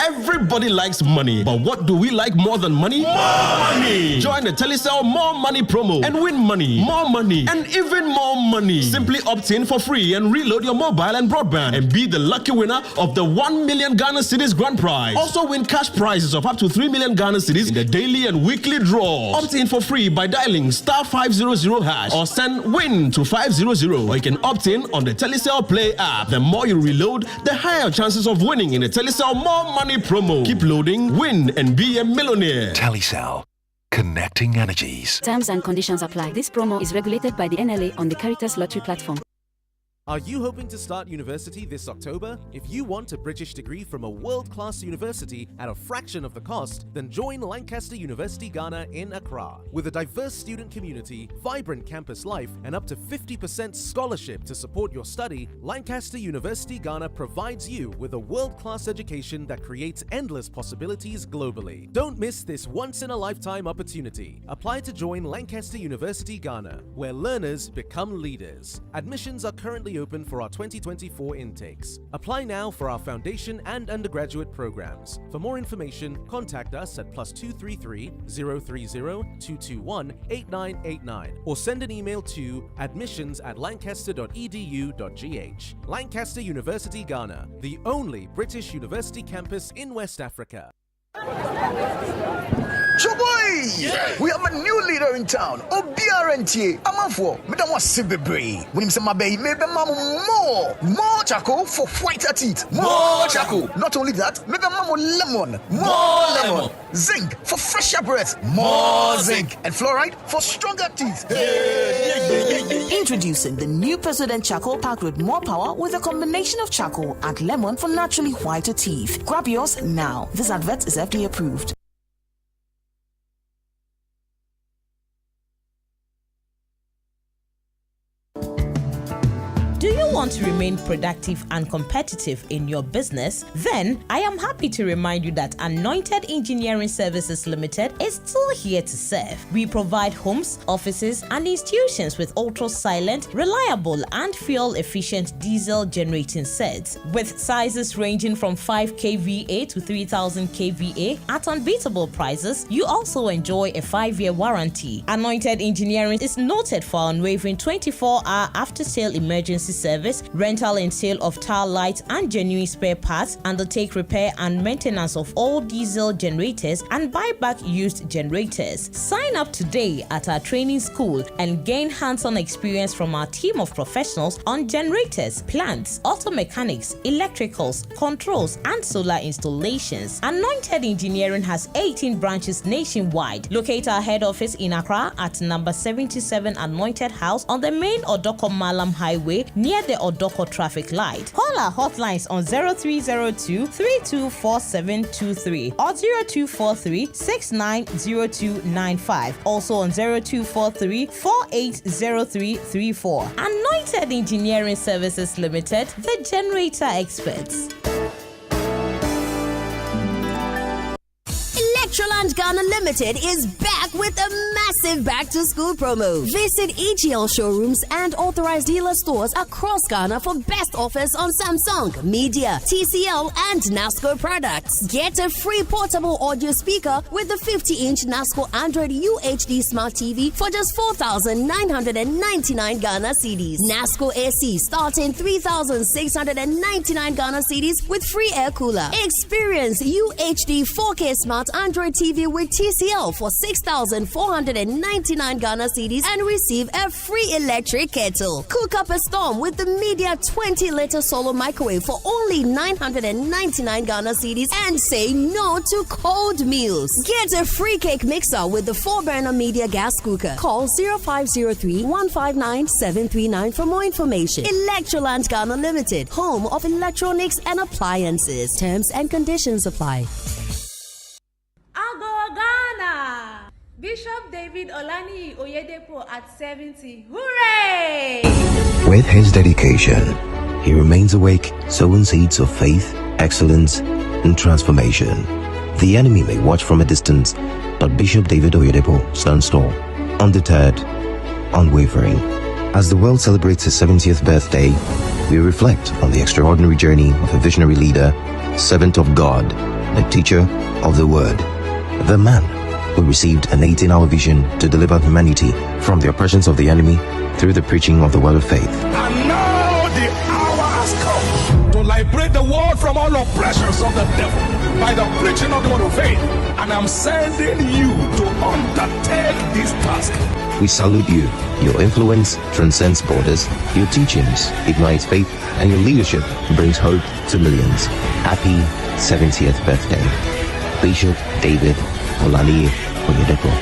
[SPEAKER 5] Everybody likes money, but what do we like more than money? More money! Join the Telecel More Money promo and win money, more money, and even more money. Simply opt in for free and reload your mobile and broadband and be the lucky winner of the 1 million Ghana cedis grand prize. Also win cash prizes of up to 3 million Ghana cedis in the daily and weekly draws. Opt in for free by dialing *500# or send WIN to 500, or you can opt in on the Telecel Play app. The more you reload, the higher chances of winning in the Telecel More Money promo. Keep loading, win, and be a millionaire.
[SPEAKER 21] Telecel. Connecting energies.
[SPEAKER 6] Terms and conditions apply. This promo is regulated by the NLA on the Caritas Lottery platform.
[SPEAKER 20] Are you hoping to start university this October? If you want a British degree from a world-class university at a fraction of the cost, then join Lancaster University, Ghana in Accra. With a diverse student community, vibrant campus life, and up to 50% scholarship to support your study, Lancaster University, Ghana provides you with a world-class education that creates endless possibilities globally. Don't miss this once-in-a-lifetime opportunity. Apply to join Lancaster University, Ghana, where learners become leaders. Admissions are currently open for our 2024 intakes. Apply now for our foundation and undergraduate programs. For more information, contact us at +233 030 221 8989 or send an email to admissions@lancaster.edu.gh. Lancaster University, Ghana, the only British university campus in West Africa.
[SPEAKER 14] Choboy! Yeah. We have a new leader in town. Obiarenti. Amafo. Madam was Sibebre. When him say my baby, maybe mamu more charcoal for whiter teeth. More charcoal. Not only that, maybe mamu lemon. More lemon. Zinc for fresher breath. More zinc. And fluoride for stronger teeth.
[SPEAKER 24] Introducing the new President Charcoal pack with more power with a combination of charcoal and lemon for naturally whiter teeth. Grab yours now. This advert is FDA approved.
[SPEAKER 22] Do you
[SPEAKER 4] want to remain productive and competitive in your business? Then I am happy to remind you that Anointed Engineering Services Limited is still here to serve. We provide homes, offices, and institutions with ultra-silent, reliable, and fuel-efficient diesel generating sets with sizes ranging from 5 kVA to 3000 kVA at unbeatable prices. You also enjoy a 5-year warranty. Anointed Engineering is noted for unwavering 24-hour after-sale emergency service, rental and sale of tile lights and genuine spare parts, undertake repair and maintenance of all diesel generators, and buy back used generators. Sign up today at our training school and gain hands-on experience from our team of professionals on generators, plants, auto mechanics, electricals, controls, and solar installations. Anointed Engineering has 18 branches nationwide. Locate our head office in Accra at number 77 Anointed House on the main Odoko Malam Highway near the Odoko traffic light. Call our hotlines on 0302 324723 or 0243 690295. Also on 0243 480334. Anointed Engineering Services Limited, the generator experts.
[SPEAKER 22] Electroland Ghana Limited is back with a massive back-to-school promo. Visit EGL showrooms and authorized dealer stores across Ghana for best offers on Samsung, Media, TCL, and NASCO products. Get a free portable audio speaker with the 50-inch NASCO Android UHD Smart TV for just 4,999 Ghana cedis. NASCO AC starting 3,699 Ghana cedis with free air cooler. Experience UHD 4K Smart Android TV with TCL for 6,499 Ghana cedis and receive a free electric kettle. Cook up a storm with the Media 20-liter solo microwave for only 999 Ghana cedis and say no to cold meals. Get a free cake mixer with the 4-burner Media gas cooker. Call 0503-159-739 for more information. Electroland Ghana Limited, home of electronics and appliances. Terms and conditions apply.
[SPEAKER 12] Ghana! Bishop David Olani Oyedepo at 70. Hooray!
[SPEAKER 17] With his dedication, he remains awake, sowing seeds of faith, excellence, and transformation. The enemy may watch from a distance, but Bishop David Oyedepo stands tall, undeterred, unwavering. As the world celebrates his 70th birthday, we reflect on the extraordinary journey of a visionary leader, servant of God, a teacher of the Word. The man who received an 18-hour vision to deliver humanity from the oppressions of the enemy through the preaching of the word of faith.
[SPEAKER 18] And now the hour has come to liberate the world from all oppressions of the devil by the preaching of the word of faith. And I'm sending you to undertake this task.
[SPEAKER 17] We salute you. Your influence transcends borders. Your teachings ignite faith, and your leadership brings hope to millions. Happy 70th birthday, Bishop David Olani Oyedepo.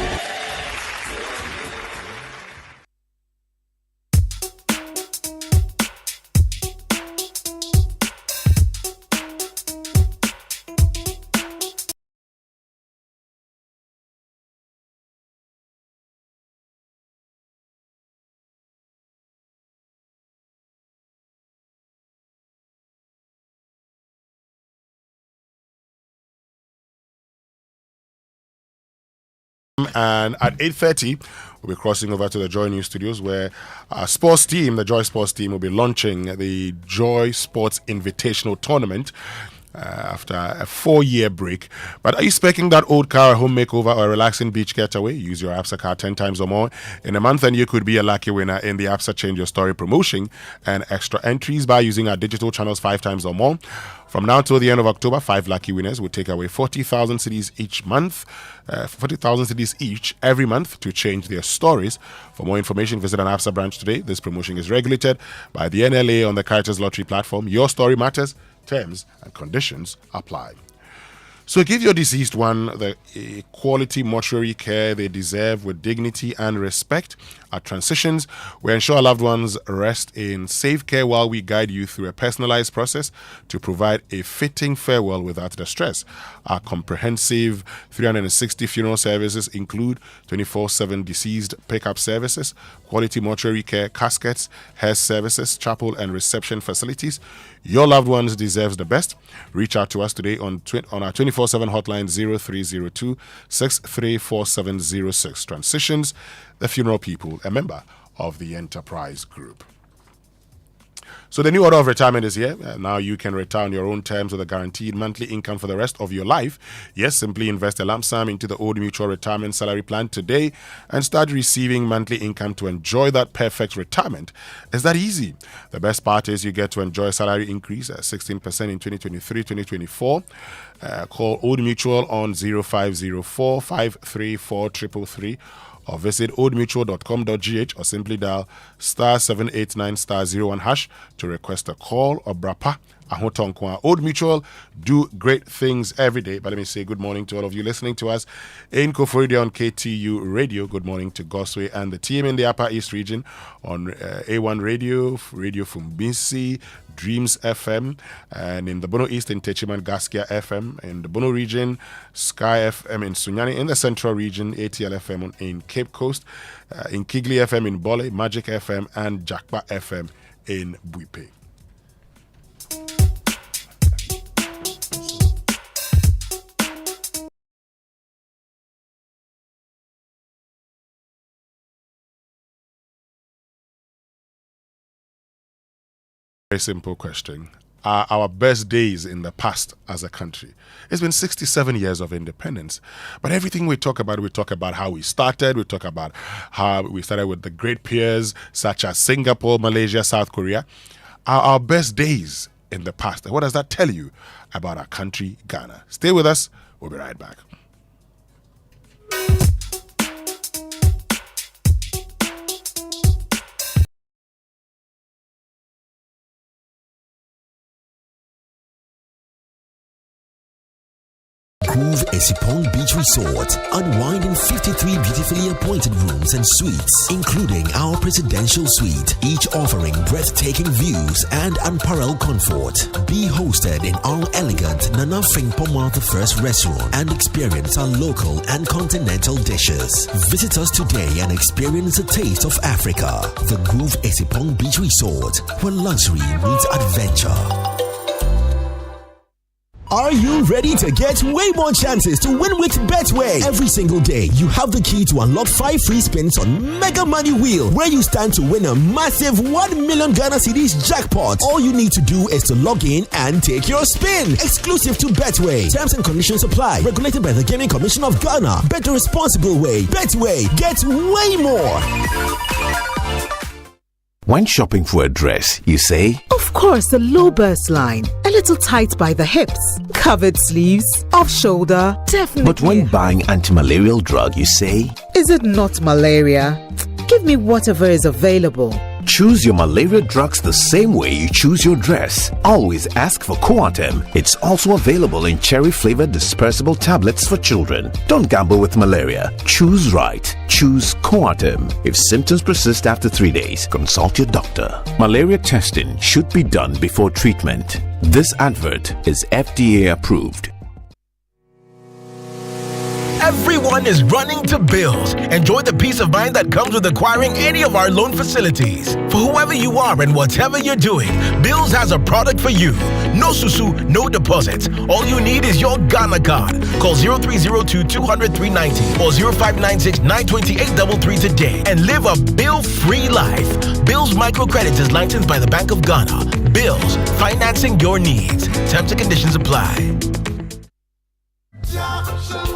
[SPEAKER 3] And at 8:30, we'll be crossing over to the Joy News Studios, where our sports team, the Joy Sports team, will be launching the Joy Sports Invitational Tournament after a 4-year break. But are you expecting that old car, a home makeover, or a relaxing beach getaway? Use your ABSA card 10 times or more in a month, and you could be a lucky winner in the ABSA Change Your Story promotion and extra entries by using our digital channels 5 times or more. From now till the end of October, 5 lucky winners will take away 40,000 cedis each month, 40,000 cedis each every month to change their stories. For more information, visit an ABSA branch today. This promotion is regulated by the NLA on the Characters Lottery platform. Your story matters. Terms and conditions apply. So give your deceased one the quality mortuary care they deserve with dignity and respect. At Transitions, we ensure our loved ones rest in safe care while we guide you through a personalized process to provide a fitting farewell without the stress. Our comprehensive 360 funeral services include 24/7 deceased pickup services, quality mortuary care, caskets, hearse services, chapel and reception facilities. Your loved ones deserves the best. Reach out to us today on our 24/7 hotline 0302 634706. Transitions, the funeral people, a member of the Enterprise Group. So the new order of retirement is here. Now you can retire on your own terms with a guaranteed monthly income for the rest of your life. Yes, simply invest a lump sum into the Old Mutual Retirement Salary Plan today and start receiving monthly income to enjoy that perfect retirement. It's that easy. The best part is you get to enjoy a salary increase at 16% in 2023-2024. Call Old Mutual on 0504 534 333 or visit oldmutual.com.gh or simply dial *789*01# to request a call or brapa. Old Mutual do great things every day. But let me say good morning to all of you listening to us in Koforidua on KTU Radio. Good morning to Gosway and the team in the Upper East region on A1 Radio, Radio Fumbisi, Dreams FM, and in the Bono East in Techiman Gaskia FM, in the Bono region, Sky FM in Sunyani, in the Central region, ATL FM in Cape Coast, in Kigley FM in Bole, Magic FM, and Jakpa FM in Buipe. Very simple question. Are our best days in the past as a country? It's been 67 years of independence. But everything we talk about how we started. We talk about how we started with the great peers such as Singapore, Malaysia, South Korea. Are our best days in the past? And what does that tell you about our country, Ghana? Stay with us. We'll be right back.
[SPEAKER 21] Groove Esipong Beach Resort. Unwind in 53 beautifully appointed rooms and suites, including our presidential suite, each offering breathtaking views and unparalleled comfort. Be hosted in our elegant Nana Frimpong the First restaurant and experience our local and continental dishes. Visit us today and experience a taste of Africa. The Groove Esipong Beach Resort, where luxury meets adventure. Are you ready to get way more chances to win with Betway? Every single day, you have the key to unlock 5 free spins on Mega Money Wheel, where you stand to win a massive 1 million Ghana cedis jackpot. All you need to do is to log in and take your spin. Exclusive to Betway. Terms and conditions apply. Regulated by the Gaming Commission of Ghana. Bet the responsible way. Betway. Get way more.
[SPEAKER 1] When shopping for a dress, you say,
[SPEAKER 8] of course, the low burst line. A little tight by the hips. Covered sleeves. Off shoulder. Definitely.
[SPEAKER 1] But when buying anti-malarial drug, you say,
[SPEAKER 8] is it not malaria? Give me whatever is available.
[SPEAKER 1] Choose your malaria drugs the same way you choose your dress. Always ask for Coartem. It's also available in cherry-flavored dispersible tablets for children. Don't gamble with malaria. Choose right. Choose Coartem. If symptoms persist after 3 days, consult your doctor. Malaria testing should be done before treatment. This advert is FDA approved.
[SPEAKER 10] Everyone is running to Bills. Enjoy the peace of mind that comes with acquiring any of our loan facilities. For whoever you are and whatever you're doing, Bills has a product for you. No susu, no deposits. All you need is your Ghana card. Call 0302 200 390 or 0596 928 33 today and live a bill-free life. Bills Microcredit is licensed by the Bank of Ghana. Bills, financing your needs. Terms and conditions apply.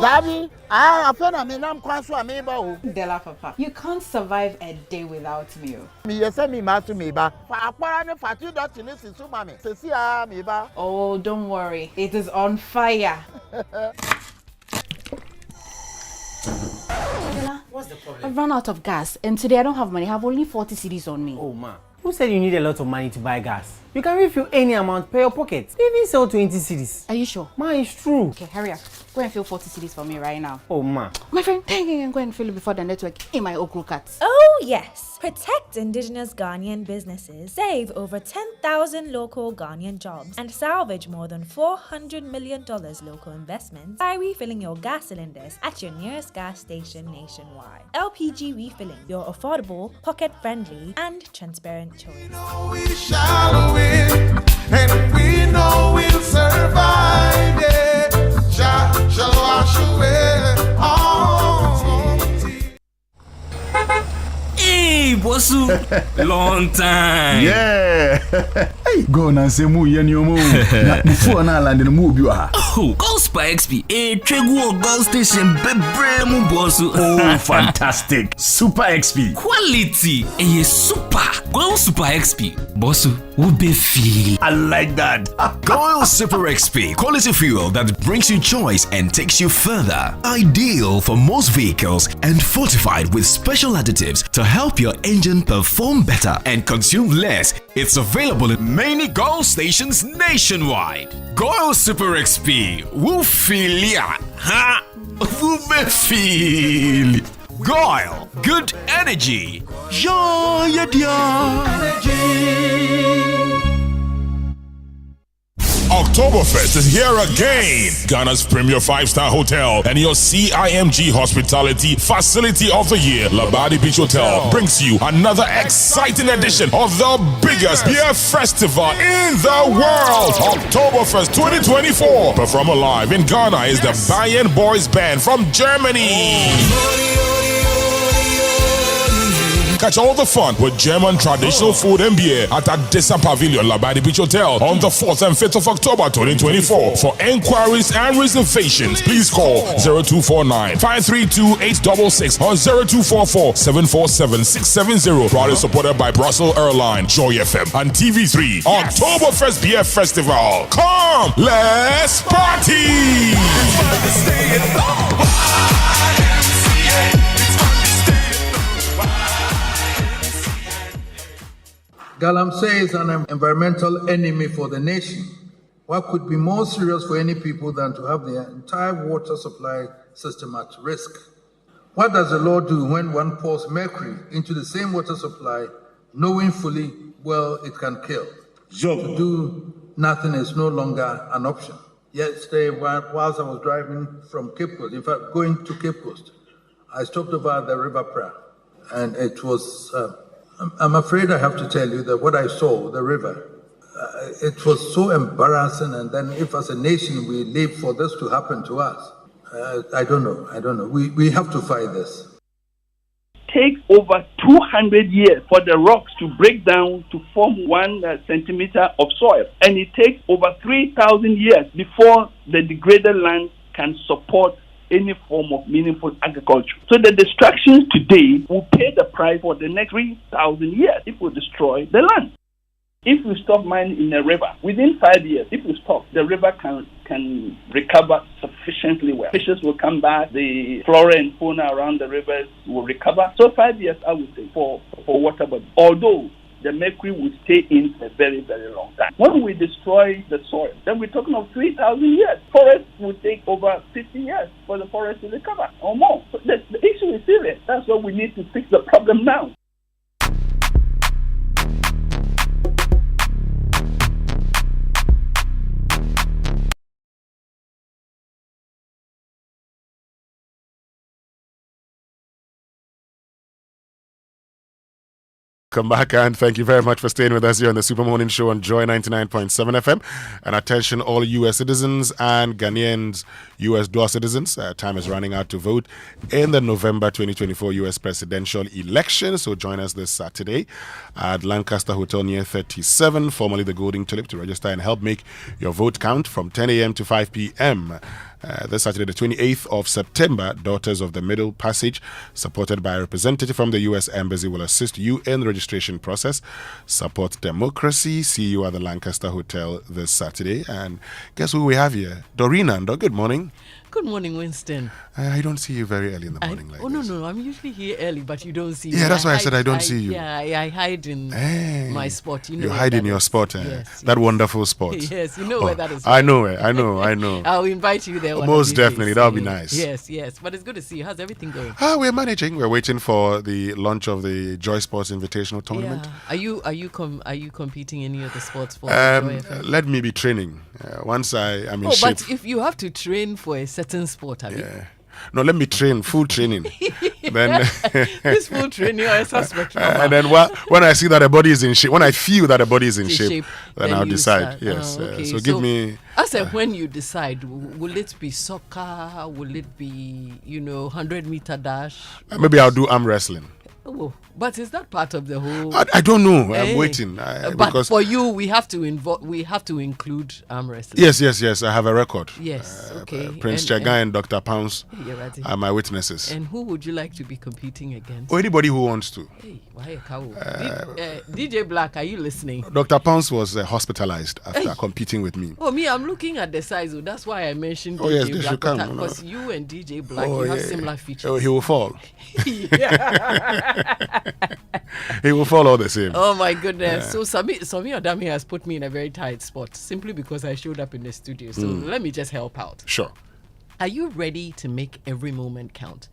[SPEAKER 11] Daddy, I feel I'm Della
[SPEAKER 19] Papa, you can't survive a day without me. Oh, don't worry. It is on fire.
[SPEAKER 11] What's the problem?
[SPEAKER 19] I've run out of gas, and today I don't have money. I have only 40 cedis on me.
[SPEAKER 11] Oh, ma.
[SPEAKER 9] Who said you need a lot of money to buy gas? You can refill any amount per your pocket. They even sell 20 cedis.
[SPEAKER 19] Are you sure?
[SPEAKER 9] Ma, it's true.
[SPEAKER 19] Okay, hurry up. Go and fill 40 cedis for me right now.
[SPEAKER 9] Oh, ma.
[SPEAKER 19] My friend, go and fill it before the network in my okra cuts.
[SPEAKER 13] Oh, yes. Protect indigenous Ghanaian businesses, save over 10,000 local Ghanaian jobs, and salvage more than $400 million local investments by refilling your gas cylinders at your nearest gas station nationwide. LPG Refilling, your affordable, pocket-friendly, and transparent choice.
[SPEAKER 7] We shall win, and we know we'll survive. Yeah, shall wash away all tears.
[SPEAKER 15] Hey, Bosu, long time.
[SPEAKER 16] Yeah. Hey, go na se mu ye ni omo. Na before na land no mu bi wa.
[SPEAKER 15] Oh, Gospel XP. Tregu Gold Station bebre mu Bosu.
[SPEAKER 16] Oh, fantastic. Super XP.
[SPEAKER 15] Quality. Super. Gold Super XP. Bosu, we be feel.
[SPEAKER 16] I like that.
[SPEAKER 21] Goil Super XP, quality fuel that brings you choice and takes you further. Ideal for most vehicles and fortified with special additives to help your engine perform better and consume less. It's available in many Goil stations nationwide. Goil Super XP, woo feel ya, ha, woo be feel. Goil, good energy. Joy
[SPEAKER 18] Oktoberfest is here again. Ghana's premier 5-star hotel and your CIMG hospitality facility of the year, Labadi Beach Hotel, brings you another exciting edition of the biggest beer festival in the world, Oktoberfest 2024. Performer live in Ghana is the Bayern Boys Band from Germany. Catch all the fun with German traditional food and beer at Adessa Pavilion, Labadi Beach Hotel on the 4th and 5th of October 2024. For enquiries and reservations, please call 0249-532-866 or 0244-747-670. Proudly supported by Brussels Airline, Joy FM, and TV3. Oktoberfest Beer Festival. Come, let's party!
[SPEAKER 25] Galamsey is an environmental enemy for the nation. What could be more serious for any people than to have the entire water supply system at risk? What does the law do when one pours mercury into the same water supply, knowing fully well it can kill? To do nothing is no longer an option. Yesterday, whilst I was driving from Cape Coast, in fact, going to Cape Coast, I stopped over at the River Pra, and it was... I'm afraid I have to tell you that what I saw, the river, it was so embarrassing. And then if as a nation we live for this to happen to us, I don't know. We have to fight this.
[SPEAKER 26] Takes over 200 years for the rocks to break down to form 1 centimeter of soil. And it takes over 3,000 years before the degraded land can support any form of meaningful agriculture. So the destructions today will pay the price for the next 3,000 years if we destroy the land. If we stop mining in a river, within 5 years, if we stop, the river can recover sufficiently well. Fishes will come back, the flora and fauna around the rivers will recover. So 5 years, I would say, for water body. Although the mercury will stay in a very, very long time. When we destroy the soil, then we're talking of 3,000 years. Forest will take over 50 years for the forest to recover or more. So the issue is serious. That's why we need to fix the problem now.
[SPEAKER 3] Come back and thank you very much for staying with us here on the Super Morning Show on Joy 99.7 FM. And attention all US citizens and Ghanaians, US dual citizens. Time is running out to vote in the November 2024 US presidential election. So join us this Saturday at Lancaster Hotel near 37, formerly the Golden Tulip, to register and help make your vote count from 10 a.m. to 5 p.m. This Saturday, the 28th of September, Daughters of the Middle Passage, supported by a representative from the U.S. Embassy, will assist you in the registration process. Support democracy. See you at the Lancaster Hotel this Saturday. And guess who we have here? Dorina. Good morning.
[SPEAKER 2] Good morning, Winston.
[SPEAKER 3] I don't see you very early in the morning.
[SPEAKER 2] No. I'm usually here early, but you don't see me.
[SPEAKER 3] Yeah, that's why I said I don't see you.
[SPEAKER 2] Yeah, I hide in my spot. You know,
[SPEAKER 3] you hide in your spot.
[SPEAKER 2] Yes,
[SPEAKER 3] that wonderful spot.
[SPEAKER 2] Yes, you know where that is.
[SPEAKER 3] I know it. I know.
[SPEAKER 2] I'll invite you there.
[SPEAKER 3] Most definitely. That'll be nice.
[SPEAKER 2] Yes. But it's good to see you. How's everything going?
[SPEAKER 3] We're managing. We're waiting for the launch of the Joy Sports Invitational tournament.
[SPEAKER 2] Yeah. Are you competing in any of the sports for
[SPEAKER 3] let me be training. Once I'm in shape.
[SPEAKER 2] But if you have to train for a certain sport,
[SPEAKER 3] no, let me train, full training. Then
[SPEAKER 2] this full training or a suspect.
[SPEAKER 3] And then when I see that the body is in shape, when I feel that the body is in shape, then I'll decide. Yes.
[SPEAKER 2] Okay.
[SPEAKER 3] So give me.
[SPEAKER 2] I said, when you decide, will it be soccer? Will it be 100-meter dash?
[SPEAKER 3] Maybe I'll do arm wrestling.
[SPEAKER 2] Oh, but is that part of the whole?
[SPEAKER 3] I don't know. I'm waiting.
[SPEAKER 2] But
[SPEAKER 3] because
[SPEAKER 2] for you, we have to include arm wrestling.
[SPEAKER 3] Yes. I have a record.
[SPEAKER 2] Yes. Okay.
[SPEAKER 3] Prince Chagai and Dr. Pounce are my witnesses.
[SPEAKER 2] And who would you like to be competing against?
[SPEAKER 3] Or anybody who wants to.
[SPEAKER 2] Hey, why a cow? DJ Black, are you listening?
[SPEAKER 3] Dr. Pounce was hospitalized after competing with me.
[SPEAKER 2] Oh, me, I'm looking at the size. That's why I mentioned DJ
[SPEAKER 3] yes,
[SPEAKER 2] Black.
[SPEAKER 3] they should come.
[SPEAKER 2] Because you and DJ Black, you have similar features.
[SPEAKER 3] Oh, he will fall. He will fall all the same.
[SPEAKER 2] Oh my goodness. So Sami Adami has put me in a very tight spot simply because I showed up in the studio. So let me just help out.
[SPEAKER 3] Sure.
[SPEAKER 2] Are you ready to make every moment count?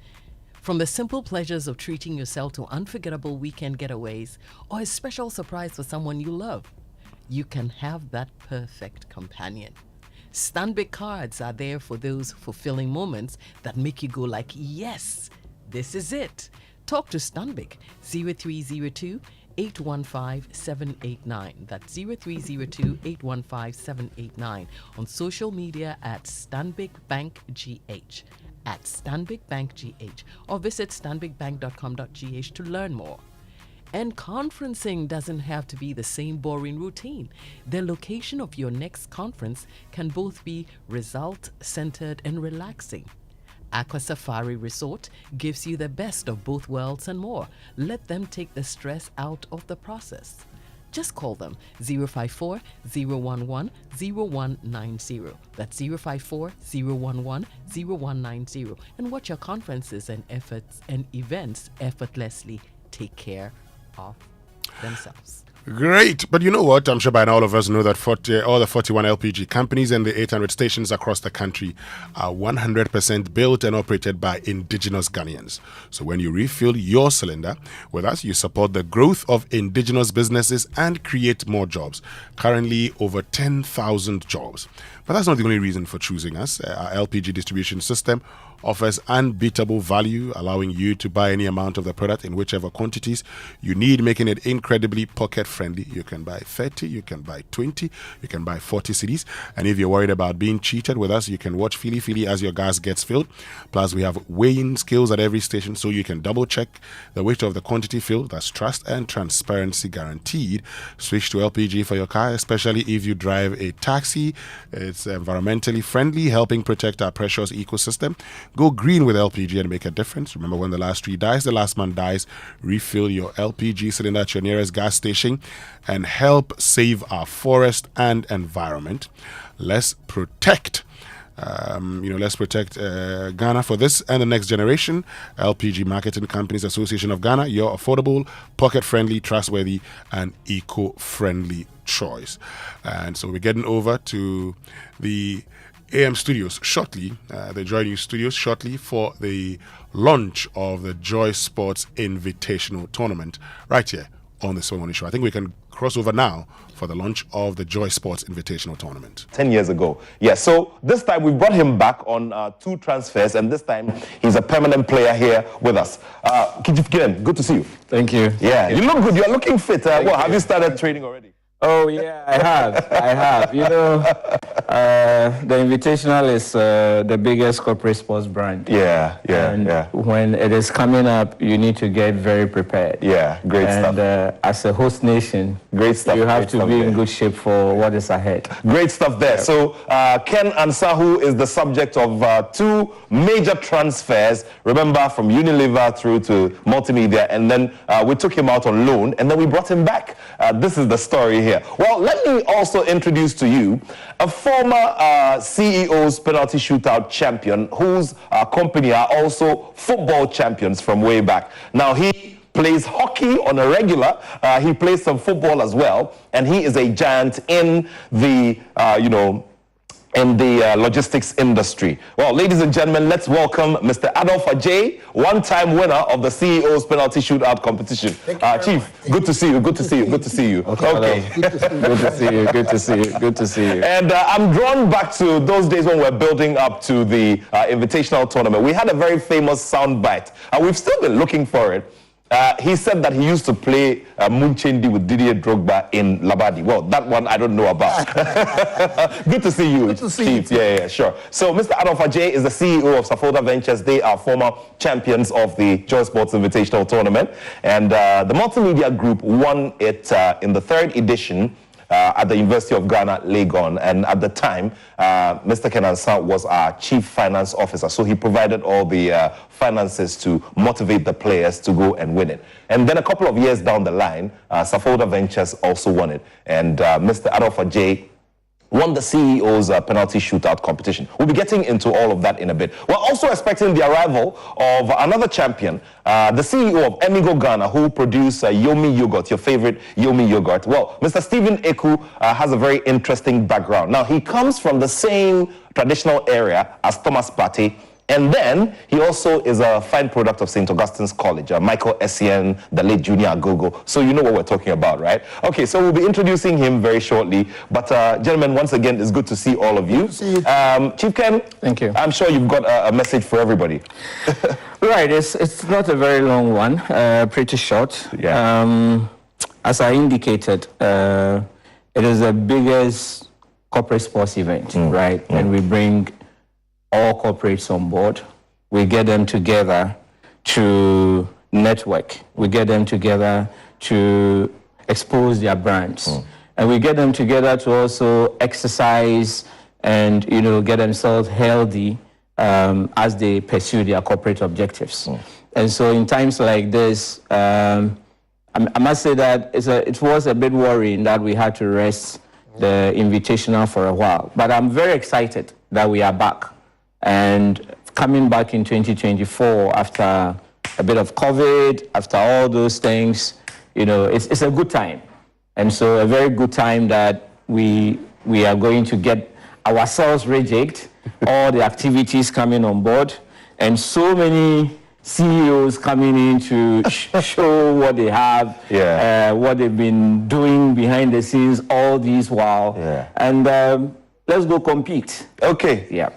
[SPEAKER 2] From the simple pleasures of treating yourself to unforgettable weekend getaways or a special surprise for someone you love, you can have that perfect companion. Stanbic cards are there for those fulfilling moments that make you go like, yes, this is it. Talk to Stanbic 0302 815 789. That's 0302 815 789. On social media at Stanbic Bank GH. At Stanbic Bank GH. Or visit stanbicbank.com.gh to learn more. And conferencing doesn't have to be the same boring routine. The location of your next conference can both be result-centered and relaxing. Aqua Safari Resort gives you the best of both worlds and more. Let them take the stress out of the process. Just call them 054 011 0190. That's 054 011 0190 and watch your conferences and events effortlessly take care of themselves.
[SPEAKER 3] Great. But you know what? I'm sure by now all of us know that all the 41 LPG companies and the 800 stations across the country are 100% built and operated by indigenous Ghanaians. So when you refill your cylinder with us, you support the growth of indigenous businesses and create more jobs. Currently, over 10,000 jobs. But that's not the only reason for choosing us. Our LPG distribution system offers unbeatable value, allowing you to buy any amount of the product in whichever quantities you need, making it incredibly pocket-friendly. You can buy 30, you can buy 20, you can buy 40 cedis. And if you're worried about being cheated with us, you can watch Fili Fili as your gas gets filled. Plus, we have weighing scales at every station, so you can double-check the weight of the quantity filled. That's trust and transparency guaranteed. Switch to LPG for your car, especially if you drive a taxi. It's environmentally friendly, helping protect our precious ecosystem. Go green with LPG and make a difference. Remember, when the last tree dies, the last man dies. Refill your LPG cylinder at your nearest gas station and help save our forest and environment. Let's protect Ghana for this and the next generation. LPG Marketing Companies Association of Ghana, your affordable, pocket-friendly, trustworthy, and eco-friendly choice. And so we're getting over to the AM Studios shortly, the Joy News Studios shortly for the launch of the Joy Sports Invitational Tournament right here on the Soul Morning Show. I think we can cross over now for the launch of the Joy Sports Invitational Tournament.
[SPEAKER 5] 10 years ago. Yes, so this time we brought him back on 2 transfers, and this time he's a permanent player here with us. Kijif, good to see you.
[SPEAKER 6] Thank you.
[SPEAKER 5] Yeah, you look good. You're looking fit. Have you started training already?
[SPEAKER 6] Oh, yeah, I have. You know, the Invitational is the biggest corporate sports brand.
[SPEAKER 5] Yeah.
[SPEAKER 6] When it is coming up, you need to get very prepared.
[SPEAKER 5] Yeah, great stuff.
[SPEAKER 6] And as a host nation,
[SPEAKER 5] great stuff.
[SPEAKER 6] You have to be in good shape for what is ahead.
[SPEAKER 5] Great stuff there. Yeah. So Ken Ansahu is the subject of 2 major transfers. Remember, from Unilever through to Multimedia, and then we took him out on loan, and then we brought him back. This is the story here. Well, let me also introduce to you a former CEO's penalty shootout champion, whose company are also football champions from way back. Now, he plays hockey on a regular. He plays some football as well, and he is a giant in the, logistics industry. Well, ladies and gentlemen, let's welcome Mr. Adolph Ajay, one-time winner of the CEO's penalty shootout competition. Chief, good to see you. Good to see you. Good to see you. Okay. Good to see you. Good to see you. Good to see you. And I'm drawn back to those days when we're building up to the Invitational tournament. We had a very famous soundbite, and we've still been looking for it. He said that he used to play Munchendi with Didier Drogba in Labadi. Well, that one I don't know about. Good to see you, Good to see Chief. You. Yeah, sure. So, Mr. Adolph Ajay is the CEO of Safoda Ventures. They are former champions of the Joy Sports Invitational tournament. And the multimedia group won it in the 3rd edition at the University of Ghana, Legon. And at the time, Mr. Kenansa was our chief finance officer. So he provided all the finances to motivate the players to go and win it. And then a couple of years down the line, Safoda Ventures also won it. And Mr. Adolph Ajay won the CEO's penalty shootout competition. We'll be getting into all of that in a bit. We're also expecting the arrival of another champion, the CEO of Emigo Ghana, who produce Yomi yogurt, your favorite Yomi yogurt. Well, Mr. Stephen Eku has a very interesting background. Now, he comes from the same traditional area as Thomas Partey, and then he also is a fine product of St. Augustine's College, Michael Essien, the late Junior Agogo. So you know what we're talking about, right? Okay, so we'll be introducing him very shortly. But gentlemen, once again, it's good to see all of you. Chief Ken,
[SPEAKER 6] thank you.
[SPEAKER 5] I'm sure you've got a message for everybody.
[SPEAKER 6] Right, it's not a very long one, pretty short.
[SPEAKER 5] Yeah.
[SPEAKER 6] As I indicated, it is the biggest corporate sports event, right? And we bring all corporates on board. We get them together to network. We get them together to expose their brands. And we get them together to also exercise and, get themselves healthy as they pursue their corporate objectives. And so in times like this, I must say that it was a bit worrying that we had to rest the Invitational for a while. But I'm very excited that we are back. And coming back in 2024 after a bit of COVID, after all those things, it's a good time. And so a very good time that we are going to get ourselves rejigged, all the activities coming on board, and so many CEOs coming in to show what they have, what they've been doing behind the scenes all these while. And let's go compete.
[SPEAKER 5] Okay.
[SPEAKER 6] Yeah.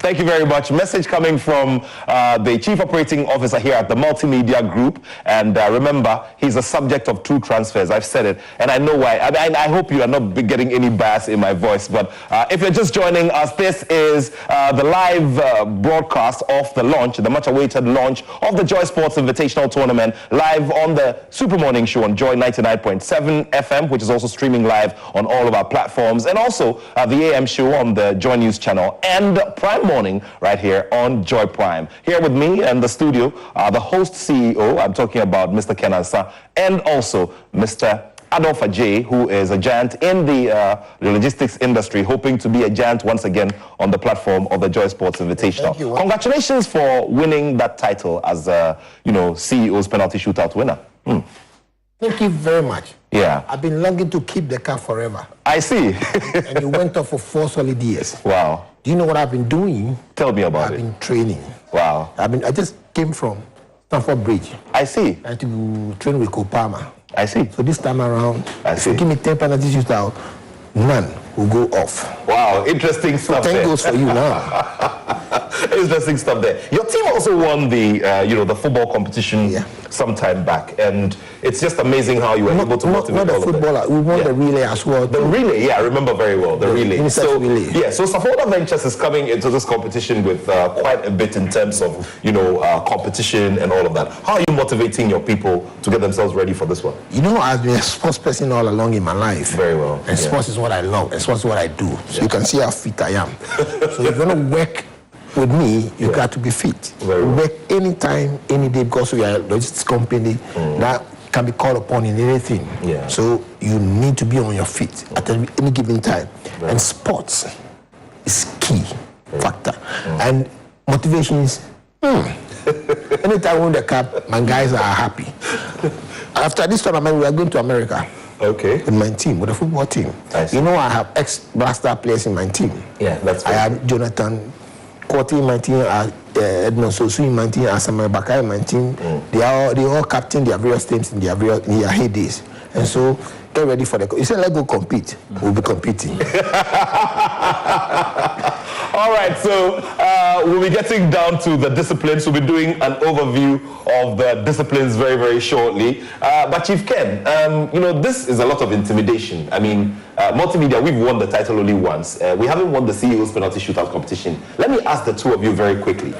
[SPEAKER 5] Thank you very much. Message coming from the Chief Operating Officer here at the Multimedia Group. And remember, he's a subject of 2 transfers. I've said it. And I know why. I hope you are not getting any bias in my voice. But if you're just joining us, this is the live broadcast of the launch, the much-awaited launch of the Joy Sports Invitational Tournament, live on the Super Morning Show on Joy 99.7 FM, which is also streaming live on all of our platforms. And also the AM show on the Joy News channel and Prime Morning right here on Joy Prime. Here with me in the studio are the host CEO, I'm talking about Mr. Kenansa, and also Mr. Adolph Ajay, who is a giant in the logistics industry, hoping to be a giant once again on the platform of the Joy Sports Invitational.
[SPEAKER 11] Thank you.
[SPEAKER 5] Congratulations for winning that title as CEO's penalty shootout winner.
[SPEAKER 11] Thank you very much.
[SPEAKER 5] Yeah.
[SPEAKER 11] I've been longing to keep the car forever.
[SPEAKER 5] I see.
[SPEAKER 11] And you went off for 4 solid years.
[SPEAKER 5] Wow.
[SPEAKER 11] Do you know what I've been doing?
[SPEAKER 5] Tell me about it.
[SPEAKER 11] I've been training.
[SPEAKER 5] Wow.
[SPEAKER 11] I just came from Stamford Bridge.
[SPEAKER 5] I see.
[SPEAKER 11] And to train with Kopama.
[SPEAKER 5] I see.
[SPEAKER 11] So this time around,
[SPEAKER 5] I see.
[SPEAKER 11] give me 10 penalty shootout, none will go off.
[SPEAKER 5] Wow, interesting stuff.
[SPEAKER 11] So 10 goes for you now.
[SPEAKER 5] Interesting stuff there. Your team also won the the football competition some time back, and it's just amazing how you were able to motivate
[SPEAKER 11] not the
[SPEAKER 5] all
[SPEAKER 11] footballer.
[SPEAKER 5] of
[SPEAKER 11] We won the relay as well.
[SPEAKER 5] The relay, yeah, I remember very well. The relay. So
[SPEAKER 11] relay.
[SPEAKER 5] yeah, so Safoda Ventures is coming into this competition with quite a bit in terms of competition and all of that. How are you motivating your people to get themselves ready for this one?
[SPEAKER 11] I've been a sports person all along in my life.
[SPEAKER 5] Very well.
[SPEAKER 11] And sports is what I love. And sports is what I do. So you can see how fit I am. So if you're going to work with me, you got to be fit.
[SPEAKER 5] Very well.
[SPEAKER 11] Work anytime, any day, because we are a logistics company that can be called upon in anything.
[SPEAKER 5] Yeah.
[SPEAKER 11] So you need to be on your feet at any given time. Right. And sports is key factor. And motivation is, anytime I win the cup, my guys are happy. After this tournament, we are going to America.
[SPEAKER 5] Okay.
[SPEAKER 11] With my team, with the football team. You know, I have ex-blaster players in my team.
[SPEAKER 5] Yeah, that's
[SPEAKER 11] I have Jonathan Korti in my team, Edmond Sosu in my team, Asamoah Bakar in my team. They all captain their various teams in their heydays. And so, get ready for the... You said, let's go compete. We'll be competing.
[SPEAKER 5] All right, so we'll be getting down to the disciplines. We'll be doing an overview of the disciplines very, very shortly. But Chief Ken, you know, this is a lot of intimidation. I mean, multimedia, we've won the title only once. We haven't won the CEO's penalty shootout competition. Let me ask the two of you very quickly.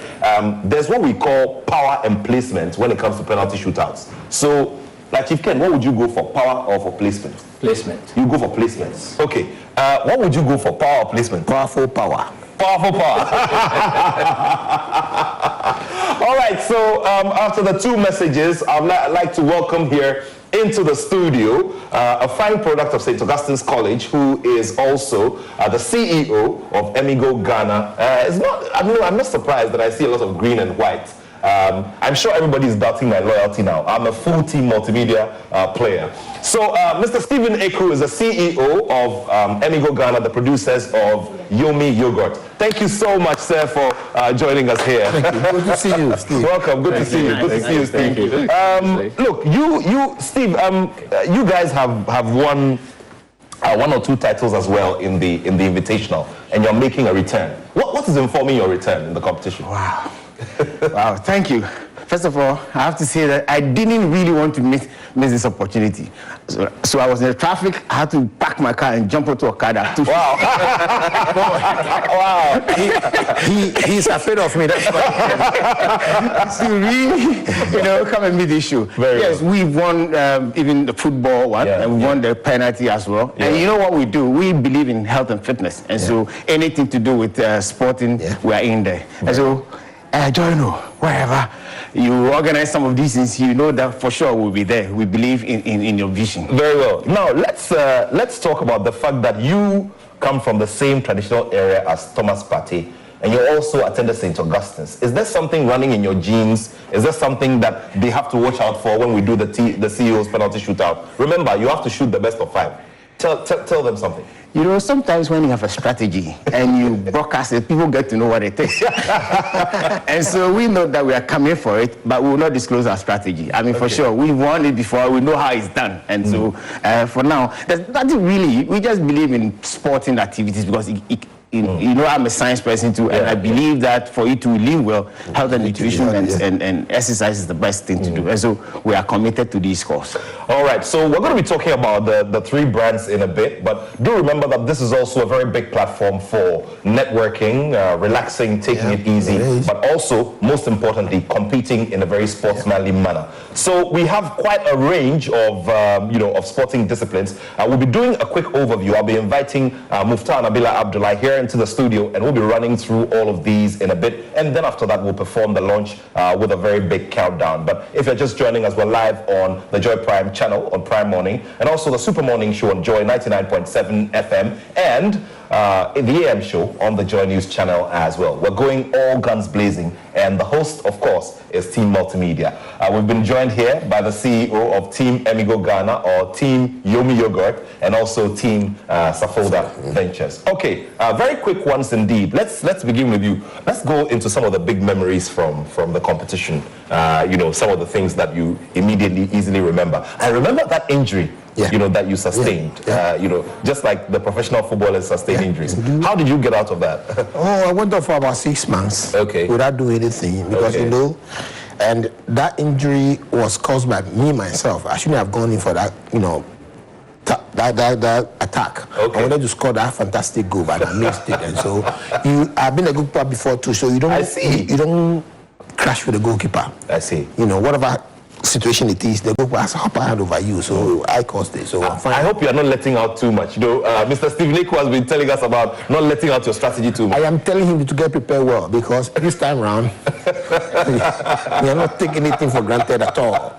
[SPEAKER 5] There's what we call power and placement when it comes to penalty shootouts. So, like Chief Ken, what would you go for, power or for placement?
[SPEAKER 6] Placement.
[SPEAKER 5] You go for placements. Okay. What would you go for, power or placement?
[SPEAKER 11] Powerful power.
[SPEAKER 5] Powerful power. All right, so after the two messages, I'd like to welcome here into the studio a fine product of St. Augustine's College, who is also the CEO of Emigo Ghana. I'm not surprised that I see a lot of green and white. I'm sure everybody is doubting my loyalty now. I'm a full-team multimedia player. So Mr. Stephen Eku is the CEO of Emigo Ghana, the producers of Yomi Yogurt. Thank you so much, sir, for joining us here.
[SPEAKER 11] Thank you. Good to see you, Steve.
[SPEAKER 5] Welcome. Good to see you. Good to see you, Steve. Look, you, Steve, you guys have won one or two titles as well in the Invitational, and you're making a return. What is informing your return in the competition?
[SPEAKER 4] Wow. Wow, thank you. First of all, I have to say that I didn't really want to miss this opportunity. So I was in the traffic, I had to park my car and jump onto a car that took.
[SPEAKER 5] Wow.
[SPEAKER 4] Wow. He's afraid of me, that's why. To really, come and meet this show. Yes, we've won even the football one, and we won the penalty as well. Yeah. And you know what we do? We believe in health and fitness. And so anything to do with sporting, we are in there. And so, Joy, wherever you organize some of these things, you know that for sure we'll be there. We believe in your vision.
[SPEAKER 5] Very well. Now let's talk about the fact that you come from the same traditional area as Thomas Partey, and you also attended St. Augustine's. Is there something running in your genes? Is there something that they have to watch out for when we do the CEO's penalty shootout? Remember, you have to shoot the best of 5. Tell them something.
[SPEAKER 4] You know, sometimes when you have a strategy and you broadcast it, people get to know what it is. And so we know that we are coming for it, but we will not disclose our strategy. I mean, for sure, we've won it before, we know how it's done. And so for now, there's nothing really, we just believe in sporting activities because you know, I'm a science person too, and I believe that for you to live well, health and nutrition and exercise is the best thing to do. And so we are committed to these causes.
[SPEAKER 5] All right, so we're going to be talking about the 3 brands in a bit, but do remember that this is also a very big platform for networking, relaxing, taking it easy, but also, most importantly, competing in a very sportsmanly manner. So we have quite a range of, of sporting disciplines. We'll be doing a quick overview. I'll be inviting Muftar Nabila Abdullah here into the studio, and we'll be running through all of these in a bit, and then after that we'll perform the launch with a very big countdown. But if you're just joining us, we're live on the Joy Prime channel on Prime Morning, and also the Super Morning Show on Joy 99.7 FM, and in the AM show on the Joy News channel as well. We're going all guns blazing, and the host, of course, is Team Multimedia. We've been joined here by the CEO of Team Emigo Ghana, or Team Yomi Yogurt, and also Team Safolda Ventures. Okay, very quick ones indeed. Let's begin with you. Let's go into some of the big memories from the competition. Some of the things that you immediately easily remember. I remember that injury. That you sustained, just like the professional footballers sustain injuries. How did you get out of that?
[SPEAKER 11] I went off for about 6 months without doing anything because, and that injury was caused by me myself. I shouldn't have gone in for that, that attack. I wanted to score that fantastic goal, but I missed it. And so I've been a good player before too, so you don't crash with the goalkeeper.
[SPEAKER 5] I see.
[SPEAKER 11] Whatever situation it is, they go, well, upper hand over you, so I caused it. So
[SPEAKER 5] I hope you are not letting out too much. You know, Mr. Steve Leko has been telling us about not letting out your strategy too much.
[SPEAKER 11] I am telling him to get prepared well, because this time round, we are not taking anything for granted at all.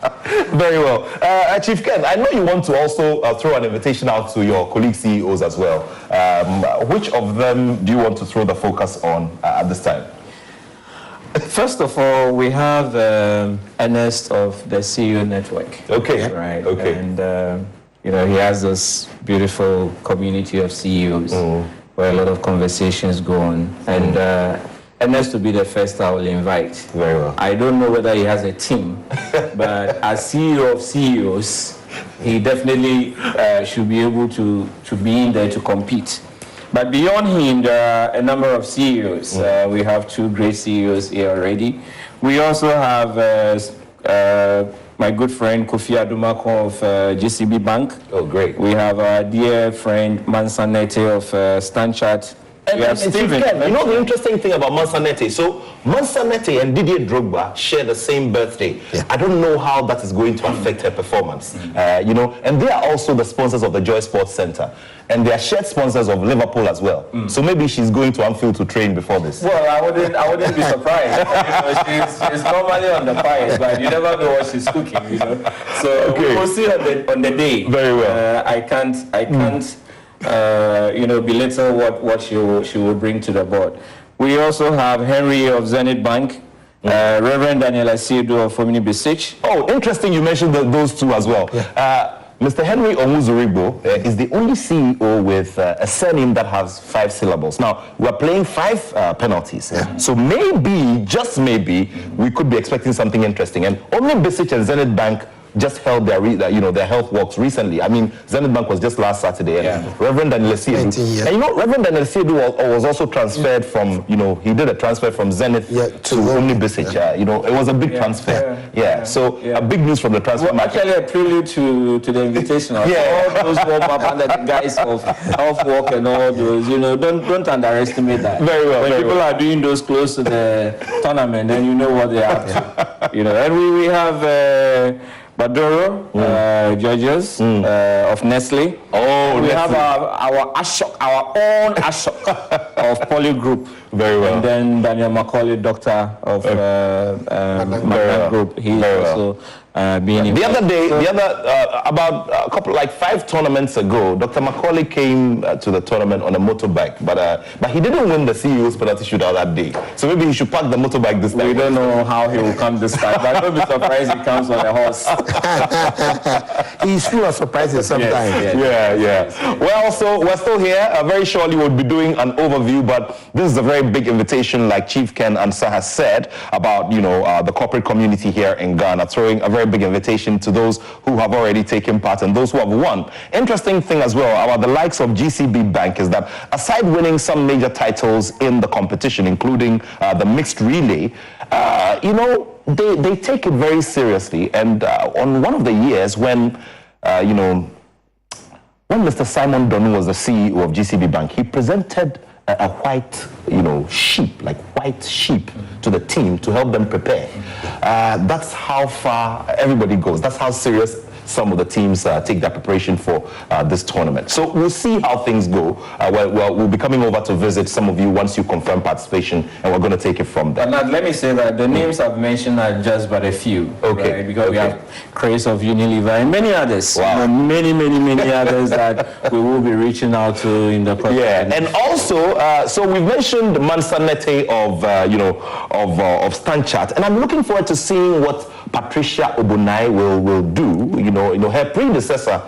[SPEAKER 5] Very well. Chief Ken, I know you want to also throw an invitation out to your colleague CEOs as well. Which of them do you want to throw the focus on at this time?
[SPEAKER 6] First of all, we have Ernest of the CEO Network.
[SPEAKER 5] Okay.
[SPEAKER 6] Right.
[SPEAKER 5] Okay.
[SPEAKER 6] And you know, he has this beautiful community of CEOs where a lot of conversations go on. And Ernest to be the first I will invite.
[SPEAKER 5] Very well.
[SPEAKER 6] I don't know whether he has a team, but as CEO of CEOs, he definitely should be able to be in there to compete. But beyond him, there are a number of CEOs. We have 2 great CEOs here already. We also have my good friend Kofi Adumako of GCB Bank.
[SPEAKER 5] Oh, great.
[SPEAKER 6] We have our dear friend Mansanete of Stanchart.
[SPEAKER 5] And Stephen, you know the interesting thing about Mansanete? So Mansanete and Didier Drogba share the same birthday. Yeah. I don't know how that is going to affect her performance. You know, and they are also the sponsors of the Joy Sports Center. And they are shared sponsors of Liverpool as well. So maybe she's going to Anfield to train before this.
[SPEAKER 6] Well, I wouldn't be surprised. You know, she's normally on the fire, but you never know what she's cooking, you know. So we will see on the day.
[SPEAKER 5] Very well.
[SPEAKER 6] I can't you know, belittle what she will bring to the board. We also have Henry of Zenith Bank, Reverend Daniel Asiedu of Omni Besich.
[SPEAKER 5] Oh, interesting you mentioned those two as well. Yeah. Mr. Henry Omuzuribo is the only CEO with a surname that has 5 syllables. Now, we're playing 5 penalties. Yeah. So maybe, just maybe, we could be expecting something interesting. And Omni Besich and Zenith Bank just held their health walks recently. I mean, Zenith Bank was just last Saturday, and Reverend Daniel Asiedu. And you know, Reverend Daniel Asiedu was also transferred from, you know, he did a transfer from Zenith to Omni Besich. You know, it was a big transfer. So a big news from the transfer market.
[SPEAKER 6] Actually, a prelude to the invitation. All those warm up under the guise of health walk and all those. You know, don't underestimate that.
[SPEAKER 5] Very well.
[SPEAKER 6] When people are doing those close to the tournament, then you know what they have to. You know, and we have. Badoro, judges of Nestle.
[SPEAKER 5] Oh,
[SPEAKER 6] we have our Ashok, our own Ashok of Poly Group.
[SPEAKER 5] Very well.
[SPEAKER 6] And then Daniel Macaulay, doctor of Magna Group. He's also being
[SPEAKER 5] the other day, about a couple, like 5 tournaments ago, Dr. Macaulay came to the tournament on a motorbike, but he didn't win the CEO's penalty shootout that day. So maybe he should park the motorbike this time.
[SPEAKER 6] We don't know how he will come this time, but don't be surprised he comes on a horse.
[SPEAKER 11] He's full of surprises sometimes.
[SPEAKER 5] Yeah. Well, so we're still here. Very shortly we'll be doing an overview, but this is a very big invitation, like Chief Ken Ansah has said, about, you know, the corporate community here in Ghana, throwing a very big invitation to those who have already taken part and those who have won. Interesting thing as well about the likes of GCB Bank is that aside winning some major titles in the competition, including the mixed relay, you know, they take it very seriously. And on one of the years when, you know, when Mr. Simon Donu was the CEO of GCB Bank, he presented a white, you know, sheep, like white sheep to the team to help them prepare. That's how far everybody goes. That's how serious some of the teams take their preparation for this tournament. So we'll see how things go. We'll be coming over to visit some of you once you confirm participation, and we're going to take it from there.
[SPEAKER 6] But let me say that the names I've mentioned are just but a few.
[SPEAKER 5] Okay.
[SPEAKER 6] Right? Because we have Chris of Unilever and many others. Wow. Many others that we will be reaching out to in the process.
[SPEAKER 5] Yeah, and also, so we've mentioned Mansanete of Stanchart, and I'm looking forward to seeing what Patricia Obunai will do. You know, her predecessor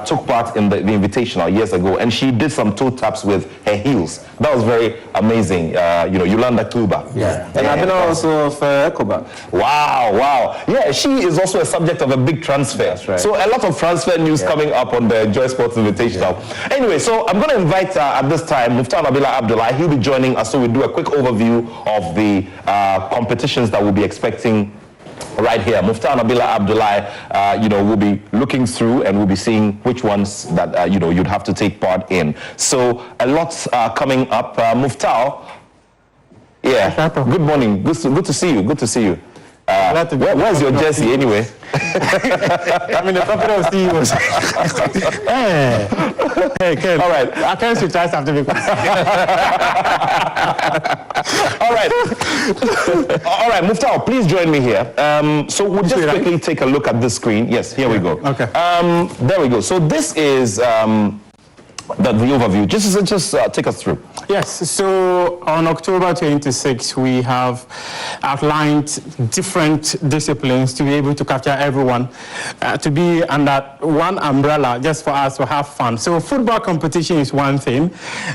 [SPEAKER 5] took part in the Invitational years ago, and she did some toe taps with her heels. That was very amazing. You know, Yolanda Kluba.
[SPEAKER 6] Yeah. And I've been also of Ecobank.
[SPEAKER 5] Wow. Yeah, she is also a subject of a big transfer.
[SPEAKER 6] That's right.
[SPEAKER 5] So a lot of transfer news coming up on the Joy Sports Invitational. Yeah. Anyway, so I'm going to invite at this time Muftar Nabila Abdullah. He'll be joining us, so we'll do a quick overview of the competitions that we'll be expecting right here. Muftar Nabila Abdullah, you know, will be looking through and we'll be seeing which ones that, you know, you'd have to take part in. So a lot's coming up. Muftar, yeah, good morning. Good to see you. Where's your jersey anyway?
[SPEAKER 12] I'm in the company of CEOs. Hey, Ken.
[SPEAKER 5] All right.
[SPEAKER 12] I can't switch eyes after me.
[SPEAKER 5] All right. All right, Muftar, please join me here. So we'll just quickly take a look at the screen. Yes, here we go.
[SPEAKER 12] Okay.
[SPEAKER 5] There we go. So this is the overview. Just take us through.
[SPEAKER 12] Yes, so on October 26, we have outlined different disciplines to be able to capture everyone, to be under one umbrella, just for us to have fun. So football competition is one thing,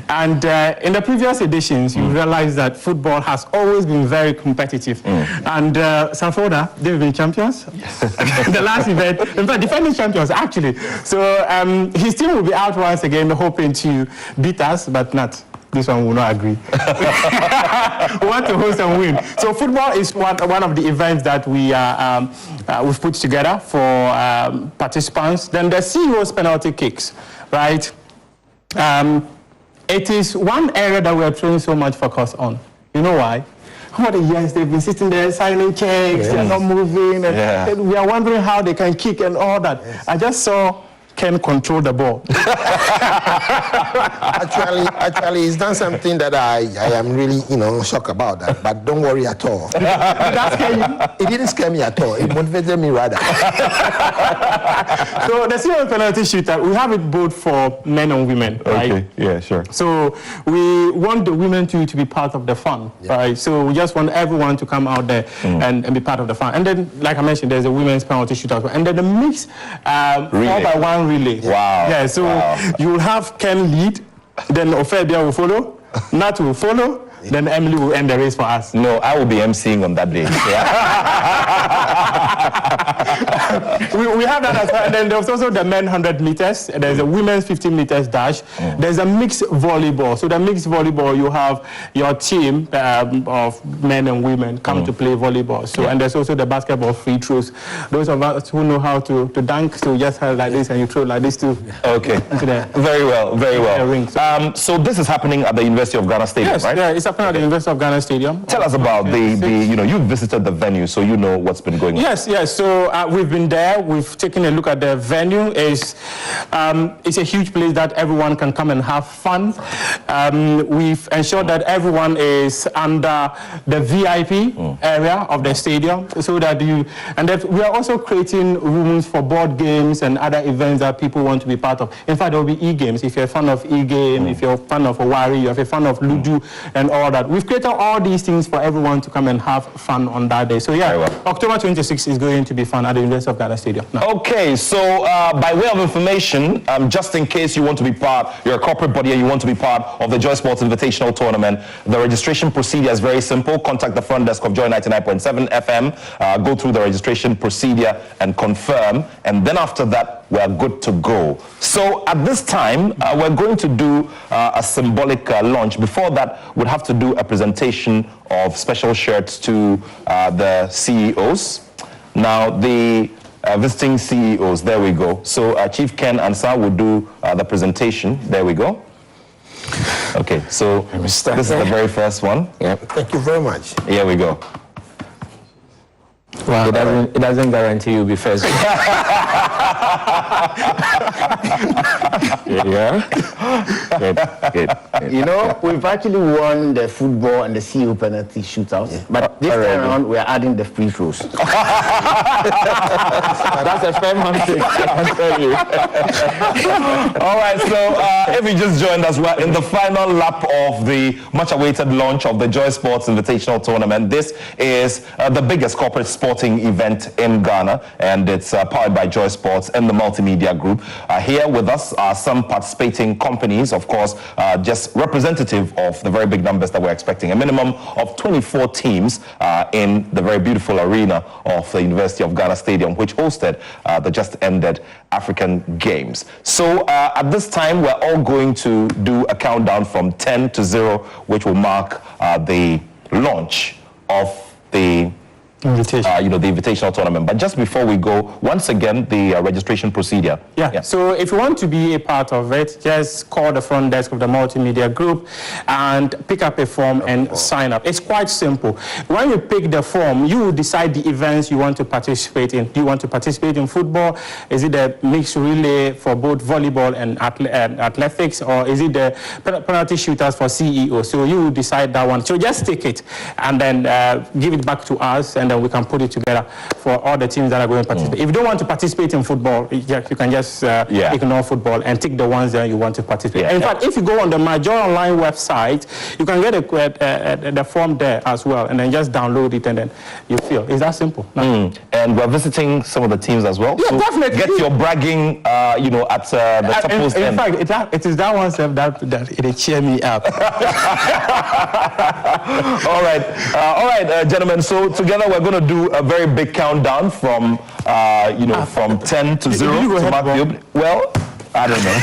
[SPEAKER 12] and in the previous editions, you realize that football has always been very competitive. And Sanfoda, they've been champions. The last event, in fact, defending champions, actually. So his team will be out once again, hoping to beat us, but not. This one will not agree. We want to host and win. So football is one of the events that we've put together for participants. Then the CEO's penalty kicks, right? It is one area that we are throwing so much focus on. You know why? Over the years, they've been sitting there signing checks, they're not moving, and we are wondering how they can kick and all that. I just saw Ken control the ball.
[SPEAKER 11] Actually, he's done something that I am really, shocked about that. But don't worry at all. Did that scare you? It didn't scare me at all. It motivated me rather.
[SPEAKER 12] So the CEO penalty shootout, we have it both for men and women, right?
[SPEAKER 5] Okay, yeah, sure.
[SPEAKER 12] So we want the women to be part of the fun, right? So we just want everyone to come out there and be part of the fun. And then, like I mentioned, there's a women's penalty shootout. And then the mix 4x1 relay.
[SPEAKER 5] Wow.
[SPEAKER 12] Yeah, so you will have Ken lead, then Ophelia will follow, Nat will follow, then Emily will end the race for us.
[SPEAKER 5] No, I will be emceeing on that day.
[SPEAKER 12] we have that as well. And then there's also the men 100 meters. There's a women's 15 meters dash. There's a mixed volleyball. So the mixed volleyball, you have your team of men and women come to play volleyball. So and there's also the basketball free throws. Those of us who know how to dunk, so you just have like this and you throw like this too.
[SPEAKER 5] Okay. Very well, very well. So this is happening at the University of Ghana Stadium, right?
[SPEAKER 12] Yeah, it's happening at the University of Ghana Stadium.
[SPEAKER 5] Tell us about you've visited the venue, so you know what's been going on.
[SPEAKER 12] Yes. So we've been there. We've taken a look at the venue. It's a huge place that everyone can come and have fun. We've ensured that everyone is under the VIP area of the stadium, so that and that we are also creating rooms for board games and other events that people want to be part of. In fact, there will be e-games. If you're a fan of e-game, if you're a fan of Owari, if you're a fan of Ludu and all that. We've created all these things for everyone to come and have fun on that day. So October 26th is going to be fun at the University of Ghana Stadium.
[SPEAKER 5] Okay, so by way of information, just in case you want to be part, you're a corporate body and you want to be part of the Joy Sports Invitational Tournament, the registration procedure is very simple. Contact the front desk of Joy 99.7 FM, go through the registration procedure and confirm, and then after that, we're good to go. So at this time, we're going to do a symbolic launch. Before that, we'll have to do a presentation of special shirts to the CEOs. Now, the visiting CEOs, there we go. So Chief Ken Ansah will do the presentation. There we go. Okay, so this is the very first one.
[SPEAKER 11] Thank you very much.
[SPEAKER 5] Here we go.
[SPEAKER 6] Well, it doesn't guarantee you'll be first.
[SPEAKER 4] Good. We've actually won the football and the CEO penalty shootout, but this time around we're adding the free throws. That's a fair mistake, I tell you.
[SPEAKER 5] All right, so if you just joined us, we're in the final lap of the much-awaited launch of the Joy Sports Invitational Tournament. This is the biggest corporate sporting event in Ghana, and it's powered by Joy Sports and the Multimedia Group. Here with us are some participating companies, of course, just representative of the very big numbers that we're expecting. A minimum of 24 teams in the very beautiful arena of the University of Ghana Stadium, which hosted the just-ended African Games. So at this time, we're all going to do a countdown from 10 to 0, which will mark the launch of the the invitational tournament. But just before we go, once again, the registration procedure.
[SPEAKER 12] Yeah. So if you want to be a part of it, just call the front desk of the multimedia group and pick up a form and sign up. It's quite simple. When you pick the form, you will decide the events you want to participate in. Do you want to participate in football? Is it a mixed relay for both volleyball and athletics, or is it the penalty shooters for CEO? So you will decide that one. So just take it and then give it back to us, and then we can put it together for all the teams that are going to participate. If you don't want to participate in football, you can just ignore football and take the ones that you want to participate. In fact, if you go on the My Joy Online website, you can get the form there as well, and then just download it, and then you fill. It's that simple.
[SPEAKER 5] And we're visiting some of the teams as well.
[SPEAKER 12] Yeah,
[SPEAKER 5] so
[SPEAKER 12] definitely.
[SPEAKER 5] Get your bragging, at the top post.
[SPEAKER 12] In fact, it is that one step that it cheer me up.
[SPEAKER 5] All right, gentlemen. So together we're going to do a very big countdown from, from 10 to 0 to mark the well. I don't know.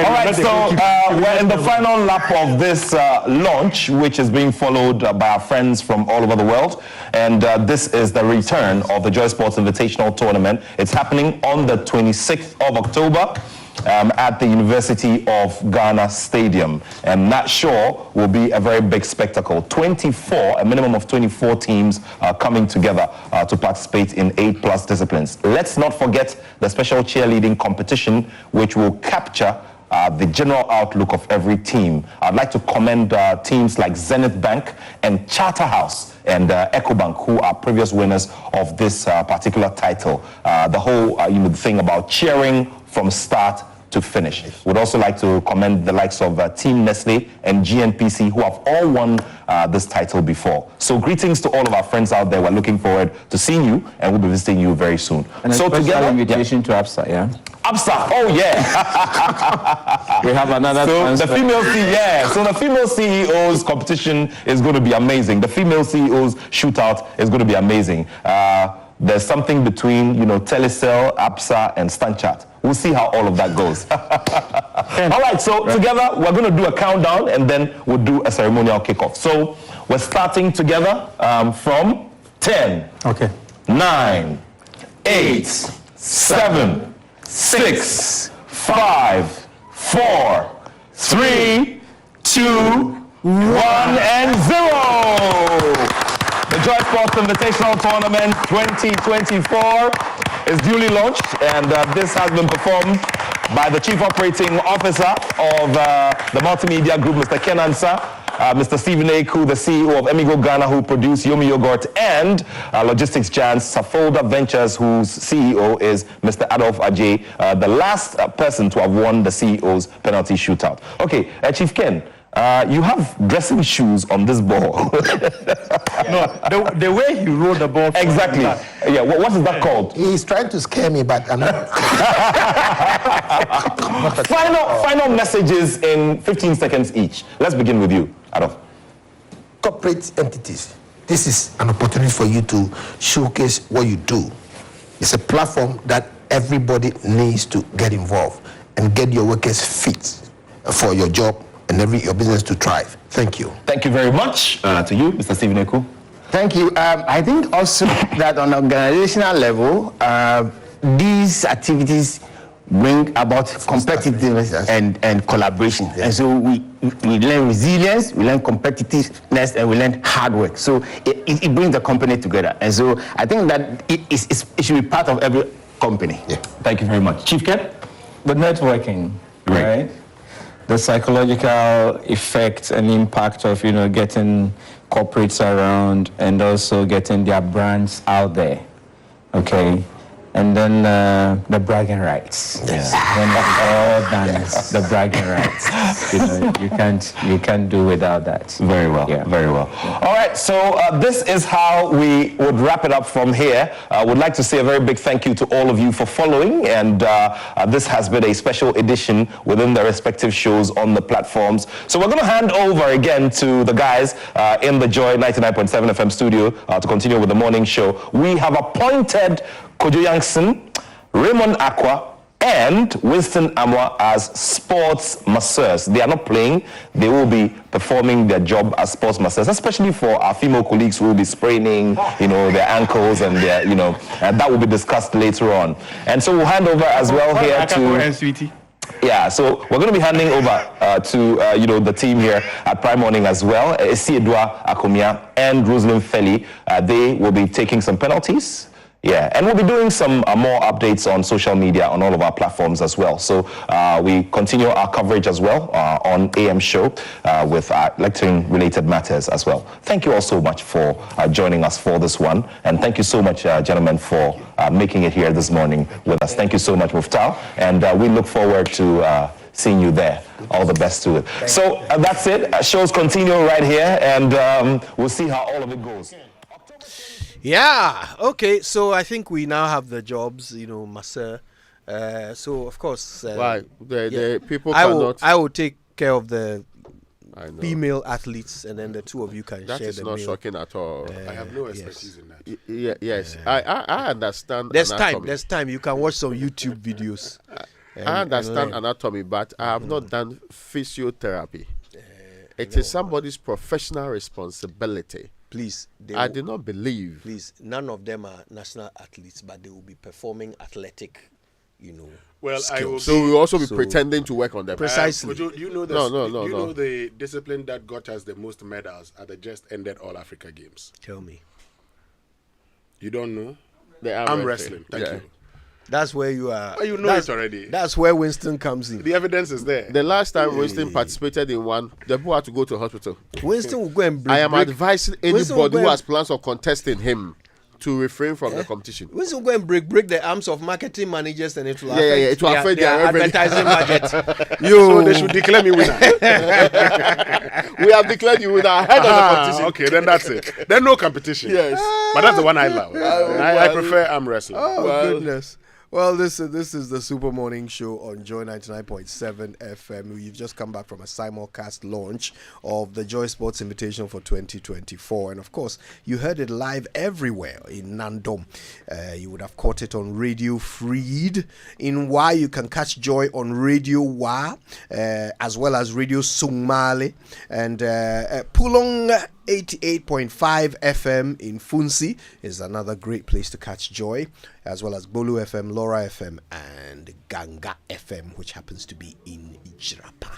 [SPEAKER 5] All right, so we're in the final lap of this launch, which is being followed by our friends from all over the world. And this is the return of the Joy Sports Invitational Tournament. It's happening on the 26th of October. At the University of Ghana Stadium. And that sure will be a very big spectacle. A minimum of 24 teams coming together to participate in 8+ disciplines. Let's not forget the special cheerleading competition, which will capture the general outlook of every team. I'd like to commend teams like Zenith Bank and Charterhouse and EcoBank, who are previous winners of this particular title. The whole thing about cheering from start to finish. Would also like to commend the likes of Team Nestle and GNPC, who have all won this title before. So greetings to all of our friends out there. We're looking forward to seeing you, and we'll be visiting you very soon.
[SPEAKER 6] And
[SPEAKER 5] so together,
[SPEAKER 6] invitation to ABSA, yeah?
[SPEAKER 5] ABSA, oh yeah.
[SPEAKER 6] We have another
[SPEAKER 5] So the female CEOs competition is going to be amazing. The female CEOs shootout is going to be amazing. There's something between, Telecel, ABSA, and StanChart. We'll see how all of that goes. All right, so together we're going to do a countdown, and then we'll do a ceremonial kickoff. So we're starting together from 10, 9, 8, 7, 6, 5, 4, 3, 2, 1, and 0. The Joy Sports Invitational Tournament 2024 is duly launched, and this has been performed by the Chief Operating Officer of the Multimedia Group, Mr. Ken Ansah, Mr. Stephen Eku, the CEO of Emigo Ghana, who produced Yomi Yogurt, and logistics giant Safolda Ventures, whose CEO is Mr. Adolf Ajay, the last person to have won the CEO's penalty shootout. Okay, Chief Ken, you have dressing shoes on this ball.
[SPEAKER 11] No, the way he rolled the ball.
[SPEAKER 5] Exactly. Yeah, what is that called?
[SPEAKER 11] He's trying to scare me, but I'm not.
[SPEAKER 5] Final messages in 15 seconds each. Let's begin with you, Adolf.
[SPEAKER 11] Corporate entities. This is an opportunity for you to showcase what you do. It's a platform that everybody needs to get involved and get your workers fit for your job and your business to thrive. Thank you.
[SPEAKER 5] Thank you very much to you, Mr. Stephen Eku.
[SPEAKER 4] Thank you. I think also that on organizational level, these activities bring about competitiveness and collaboration. Yeah. And so we learn resilience, we learn competitiveness, and we learn hard work. So it brings the company together. And so I think that it should be part of every company.
[SPEAKER 5] Yeah. Thank you very much. Chief Ken?
[SPEAKER 6] The networking, right? The psychological effect and impact of, getting corporates around and also getting their brands out there, okay? And then the bragging rights.
[SPEAKER 5] Yes.
[SPEAKER 6] When it's all done, the bragging rights. You can't do without that.
[SPEAKER 5] Very well. Yeah. Very well. All right. So this is how we would wrap it up from here. Would like to say a very big thank you to all of you for following, and this has been a special edition within the respective shows on the platforms. So we're going to hand over again to the guys in the Joy 99.7 FM studio to continue with the morning show. We have appointed Kojo Yankson, Raymond Aqua, and Winston Amwa as sports masseurs. They are not playing, they will be performing their job as sports masseurs, especially for our female colleagues who will be spraining, their ankles and their, that will be discussed later on. And so we'll hand over as well here to... Yeah, so we're going to be handing over to the team here at Prime Morning as well. Esiedua Akomia and Rosalind Feli. They will be taking some penalties. Yeah, and we'll be doing some more updates on social media on all of our platforms as well. So we continue our coverage as well on AM Show with election-related matters as well. Thank you all so much for joining us for this one. And thank you so much, gentlemen, for making it here this morning with us. Thank you so much, Muftal. And we look forward to seeing you there. All the best to it. So that's it. Shows continue right here, and we'll see how all of it goes.
[SPEAKER 14] Yeah, okay, so I think we now have the jobs, masseur. So, of course...
[SPEAKER 17] Why? The people
[SPEAKER 14] cannot... I will take care of the female athletes, and then the two of you can share the
[SPEAKER 17] That is not shocking at all.
[SPEAKER 3] I have no expertise in that.
[SPEAKER 17] Yes, I understand
[SPEAKER 14] There's
[SPEAKER 17] anatomy.
[SPEAKER 14] There's time. You can watch some YouTube videos.
[SPEAKER 17] I understand anatomy, but I have not done physiotherapy. It is somebody's professional responsibility.
[SPEAKER 14] Please,
[SPEAKER 17] I do not believe.
[SPEAKER 14] Please, none of them are national athletes, but they will be performing athletic,
[SPEAKER 3] Well,
[SPEAKER 14] skills.
[SPEAKER 17] So we will also be pretending to work on them.
[SPEAKER 14] Precisely.
[SPEAKER 3] You know
[SPEAKER 17] No.
[SPEAKER 3] the discipline that got us the most medals at the just ended All Africa Games.
[SPEAKER 14] Tell me.
[SPEAKER 3] You don't know?
[SPEAKER 17] The
[SPEAKER 3] arm wrestling. Thank you.
[SPEAKER 14] That's where you are.
[SPEAKER 3] Oh, you know it already.
[SPEAKER 14] That's where Winston comes in.
[SPEAKER 3] The evidence is there.
[SPEAKER 17] The last time Winston participated in one, the people had to go to hospital.
[SPEAKER 14] Winston will go and break.
[SPEAKER 17] I am advising anybody who has plans of contesting him to refrain from the competition.
[SPEAKER 14] Winston will go and break the arms of marketing managers, and it will
[SPEAKER 17] it will affect their
[SPEAKER 14] advertising budget.
[SPEAKER 3] So they should declare me winner.
[SPEAKER 17] We have declared you winner ahead of the competition.
[SPEAKER 3] Okay, then that's it. Then no competition.
[SPEAKER 17] Yes.
[SPEAKER 3] But that's the one I love. I prefer arm wrestling.
[SPEAKER 14] Oh, goodness. Well, this is the Super Morning Show on Joy 99.7 FM. We've just come back from a simulcast launch of the Joy Sports Invitational for 2024. And of course, you heard it live everywhere in Nandom. You would have caught it on Radio Freed. In Wa, you can catch Joy on Radio Wa, as well as Radio Sungmale. And Pulong 88.5 FM in Funsi is another great place to catch Joy, as well as Bolu FM, Laura FM, and Ganga FM, which happens to be in Ijrapa.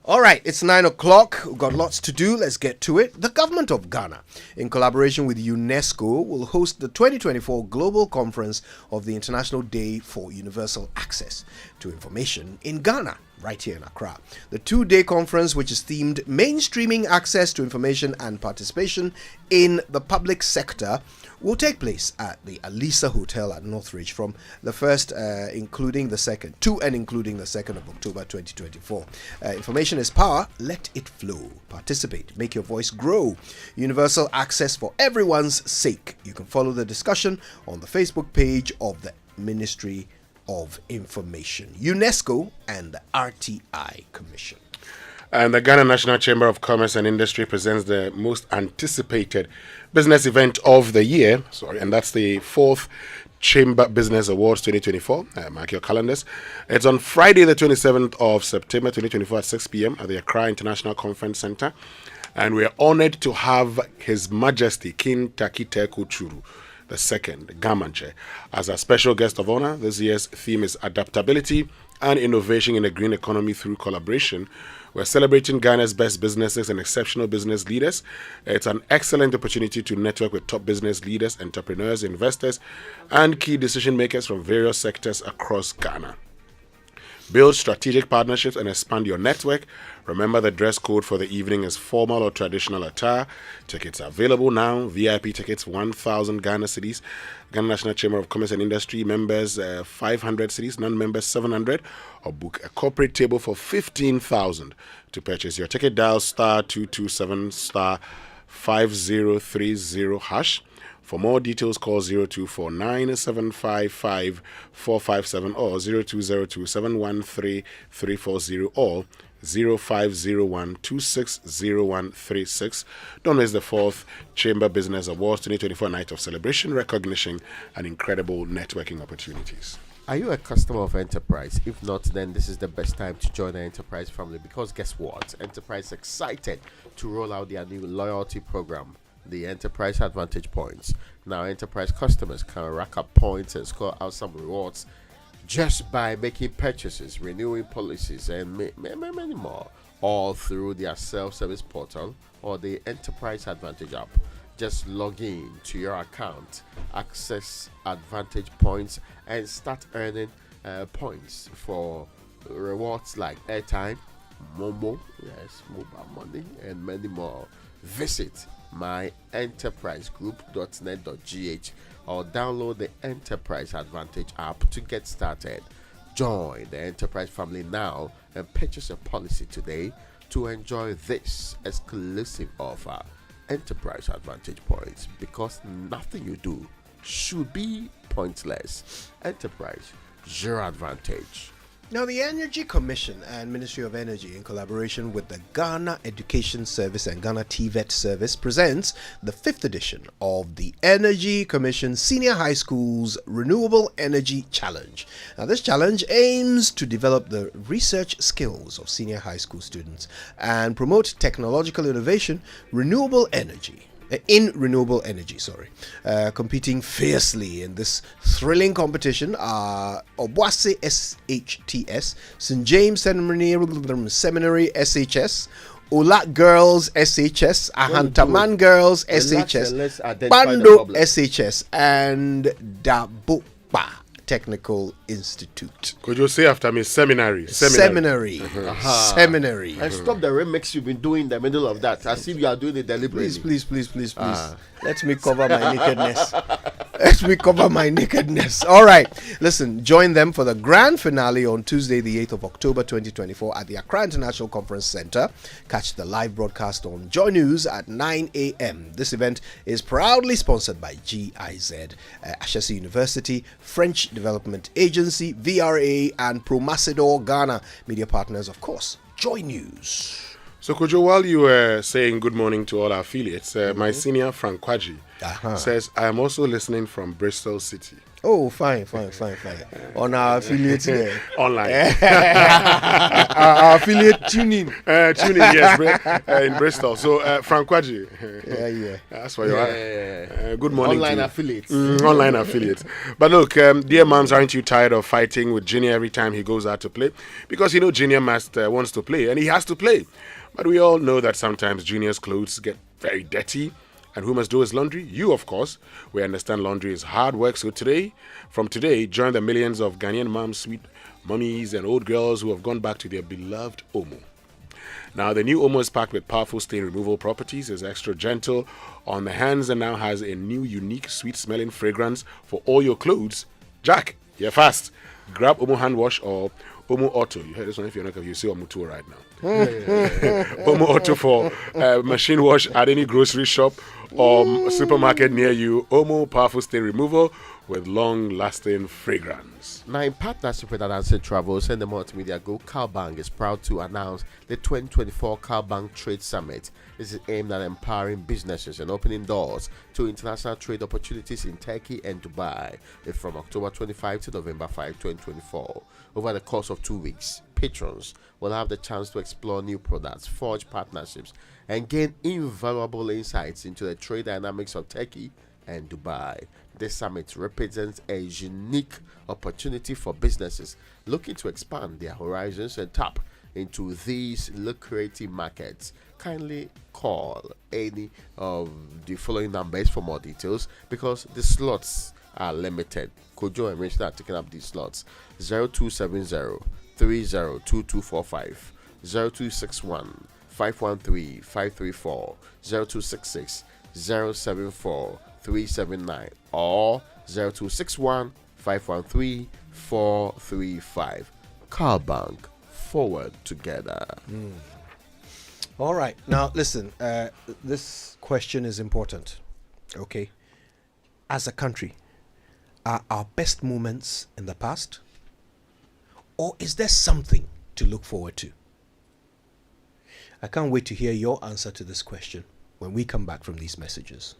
[SPEAKER 14] All right, it's 9 o'clock. We've got lots to do. Let's get to it. The government of Ghana, in collaboration with UNESCO, will host the 2024 Global Conference of the International Day for Universal Access to Information in Ghana, right here in Accra. The 2-day conference, which is themed Mainstreaming Access to Information and Participation in the Public Sector, will take place at the Alisa Hotel at Northridge from the 1st, including the 2nd of October 2024. Information is power. Let it flow. Participate. Make your voice grow. Universal access for everyone's sake. You can follow the discussion on the Facebook page of the Ministry of Information, UNESCO, and the RTI Commission.
[SPEAKER 3] And the Ghana National Chamber of Commerce and Industry presents the most anticipated business event of the year. And that's the 4th Chamber Business Awards 2024. Mark your calendars. It's on Friday, the 27th of September 2024 at 6 p.m. at the Accra International Conference Center. And we're honored to have His Majesty King Takite Kuchuru II, Gamanche, as a special guest of honor. This year's theme is adaptability and innovation in the green economy through collaboration. We're celebrating Ghana's best businesses and exceptional business leaders. It's an excellent opportunity to network with top business leaders, entrepreneurs, investors, and key decision makers from various sectors across Ghana. Build strategic partnerships and expand your network. Remember, the dress code for the evening is formal or traditional attire. Tickets are available now. VIP tickets 1,000 Ghana cedis. Ghana National Chamber of Commerce and Industry members 500 cedis, non-members 700. Or book a corporate table for 15,000. To purchase your ticket, dial *227 *5030#. For more details, call 0249 755 457 or 0202 713 340 or 0501 260136. Don't miss the 4th Chamber Business Awards 2024 night of celebration, recognition, and incredible networking opportunities.
[SPEAKER 17] Are you a customer of Enterprise? If not, then this is the best time to join the Enterprise family, because guess what? Enterprise is excited to roll out their new loyalty program, the Enterprise Advantage Points. Now, Enterprise customers can rack up points and score out some rewards just by making purchases, renewing policies, and many more, all through their self-service portal or the Enterprise Advantage app. Just log in to your account, access Advantage points, and start earning points for rewards like airtime, Momo, yes, mobile money, and many more. Visit myenterprisegroup.net.gh or download the Enterprise Advantage app to get started. Join the Enterprise family now and purchase a policy today to enjoy this exclusive offer. Enterprise Advantage points, because nothing you do should be pointless. Enterprise, your advantage.
[SPEAKER 14] Now, the Energy Commission and Ministry of Energy, in collaboration with the Ghana Education Service and Ghana TVET Service, presents the 5th edition of the Energy Commission Senior High School's Renewable Energy Challenge. Now, this challenge aims to develop the research skills of senior high school students and promote technological innovation, renewable energy. Competing fiercely in this thrilling competition are Obwase SHTS, St. James Seminary SHS, Olat Girls SHS, Ahantaman Girls SHS, Bando SHS, and Dabupa Technical Institute.
[SPEAKER 3] Could you say after me seminary?
[SPEAKER 14] Seminary. Seminary.
[SPEAKER 17] And stop the remix you've been doing in the middle of that, as if you are doing it deliberately.
[SPEAKER 14] Please. Let me cover my nakedness. All right. Listen, join them for the grand finale on Tuesday, the 8th of October, 2024 at the Accra International Conference Center. Catch the live broadcast on Joy News at 9 a.m. This event is proudly sponsored by GIZ, Ashesi University, French Development Agency, VRA, and Promasidor Ghana. Media partners, of course, Joy News.
[SPEAKER 3] So, Kojo, while you were saying good morning to all our affiliates, my senior, Frank Kwaji, says, I am also listening from Bristol City.
[SPEAKER 14] Oh, fine. On our affiliate here.
[SPEAKER 3] Online.
[SPEAKER 14] Our affiliate tuning.
[SPEAKER 3] Yes, in Bristol. So, Frank Kwaji.
[SPEAKER 14] Yeah.
[SPEAKER 3] That's why you are. Good morning
[SPEAKER 17] Online
[SPEAKER 3] to you.
[SPEAKER 17] affiliates.
[SPEAKER 3] Online affiliates. But look, dear moms, aren't you tired of fighting with Junior every time he goes out to play? Because, Junior wants to play, and he has to play. But we all know that sometimes Junior's clothes get very dirty. And who must do his laundry? You, of course. We understand laundry is hard work. So from today, join the millions of Ghanaian moms, sweet mummies, and old girls who have gone back to their beloved Omo. Now, the new Omo is packed with powerful stain removal properties, is extra gentle on the hands, and now has a new, unique, sweet-smelling fragrance for all your clothes. Jack, you're fast. Grab Omo hand wash or Omo Auto. You heard this one if you're not, you see Omo 2 right now. Omo Auto for machine wash at any grocery shop or supermarket near you. Omo powerful stain removal with long-lasting fragrance.
[SPEAKER 17] Now, in partnership with Advanced Travels and the Multimedia Group, CalBank is proud to announce the 2024 CalBank Trade Summit. This is aimed at empowering businesses and opening doors to international trade opportunities in Turkey and Dubai. It's from October 25 to November 5, 2024. Over the course of 2 weeks, patrons will have the chance to explore new products, forge partnerships, and gain invaluable insights into the trade dynamics of Turkey and Dubai. This summit represents a unique opportunity for businesses looking to expand their horizons and tap into these lucrative markets. Kindly call any of the following numbers for more details, because the slots are limited. Kojo and Rich are taking up these slots. 0270 302245, 0261 513 534, 0266 074 379, or 0261 513 435. CalBank, forward together.
[SPEAKER 14] All right. Now, listen, this question is important. Okay. As a country, are our best moments in the past? Or is there something to look forward to? I can't wait to hear your answer to this question when we come back from these messages.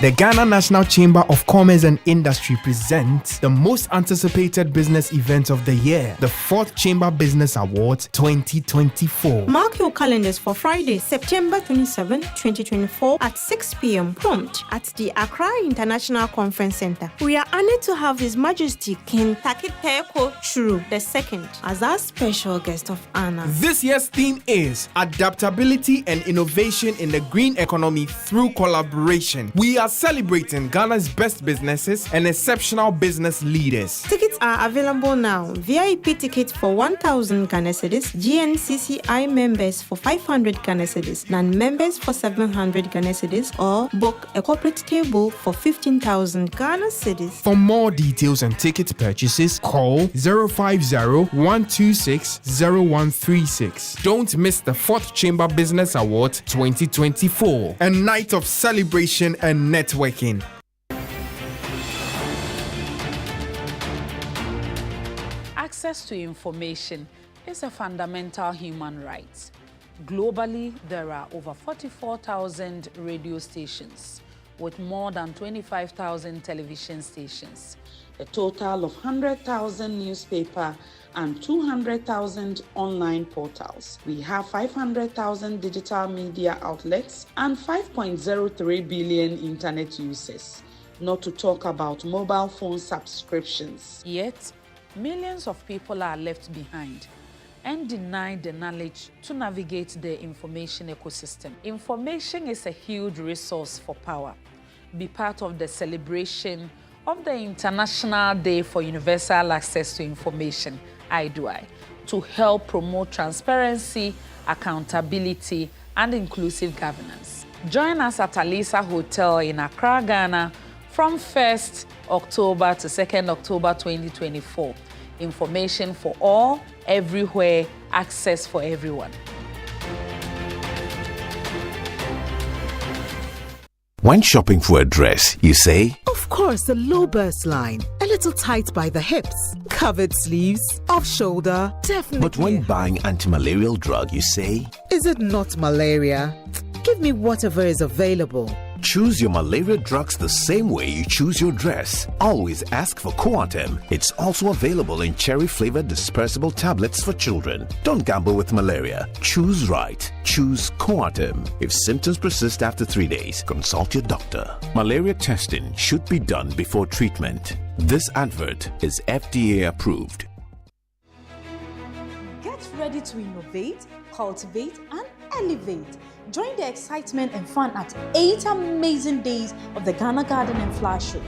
[SPEAKER 1] The Ghana National Chamber of Commerce and Industry presents the most anticipated business event of the year, the 4th Chamber Business Awards 2024.
[SPEAKER 8] Mark your calendars for Friday, September 27, 2024 at 6 p.m. prompt at the Accra International Conference Center. We are honored to have His Majesty King Takiteko Churu II as our special guest of honor.
[SPEAKER 1] This year's theme is Adaptability and Innovation in the Green Economy through Collaboration. We are celebrating Ghana's best businesses and exceptional business leaders.
[SPEAKER 8] Tickets are available now. VIP tickets for 1,000 Ghana cedis, GNCCI members for 500 Ghana cedis, non-members for 700 Ghana cedis, or book a corporate table for 15,000 Ghana cedis.
[SPEAKER 1] For more details and ticket purchases, call 050-126-0136. Don't miss the 4th Chamber Business Award 2024, a night of celebration and networking.
[SPEAKER 20] Access to information is a fundamental human right. Globally, there are over 44,000 radio stations with more than 25,000 television stations, a total of 100,000 newspaper and 200,000 online portals. We have 500,000 digital media outlets and 5.03 billion internet users, not to talk about mobile phone subscriptions. Yet, millions of people are left behind and denied the knowledge to navigate the information ecosystem. Information is a huge resource for power. Be part of the celebration of the International Day for Universal Access to Information, IDUI, to help promote transparency, accountability, and inclusive governance. Join us at Alisa Hotel in Accra, Ghana from 1st October to 2nd October 2024. Information for all, everywhere, access for everyone.
[SPEAKER 22] When shopping for a dress, you say,
[SPEAKER 23] of course, the low burst line. A little tight by the hips. Covered sleeves, off shoulder, definitely.
[SPEAKER 22] But when buying anti-malarial drug, you say,
[SPEAKER 23] is it not malaria? Give me whatever is available.
[SPEAKER 22] Choose your malaria drugs the same way you choose your dress. Always ask for Coartem. It's also available in cherry-flavored dispersible tablets for children. Don't gamble with malaria. Choose right. Choose Coartem. If symptoms persist after 3 days, consult your doctor. Malaria testing should be done before treatment. This advert is FDA approved.
[SPEAKER 13] Get ready to innovate, cultivate, and elevate. Join the excitement and fun at 8 amazing days of the Ghana Garden and Flower Show.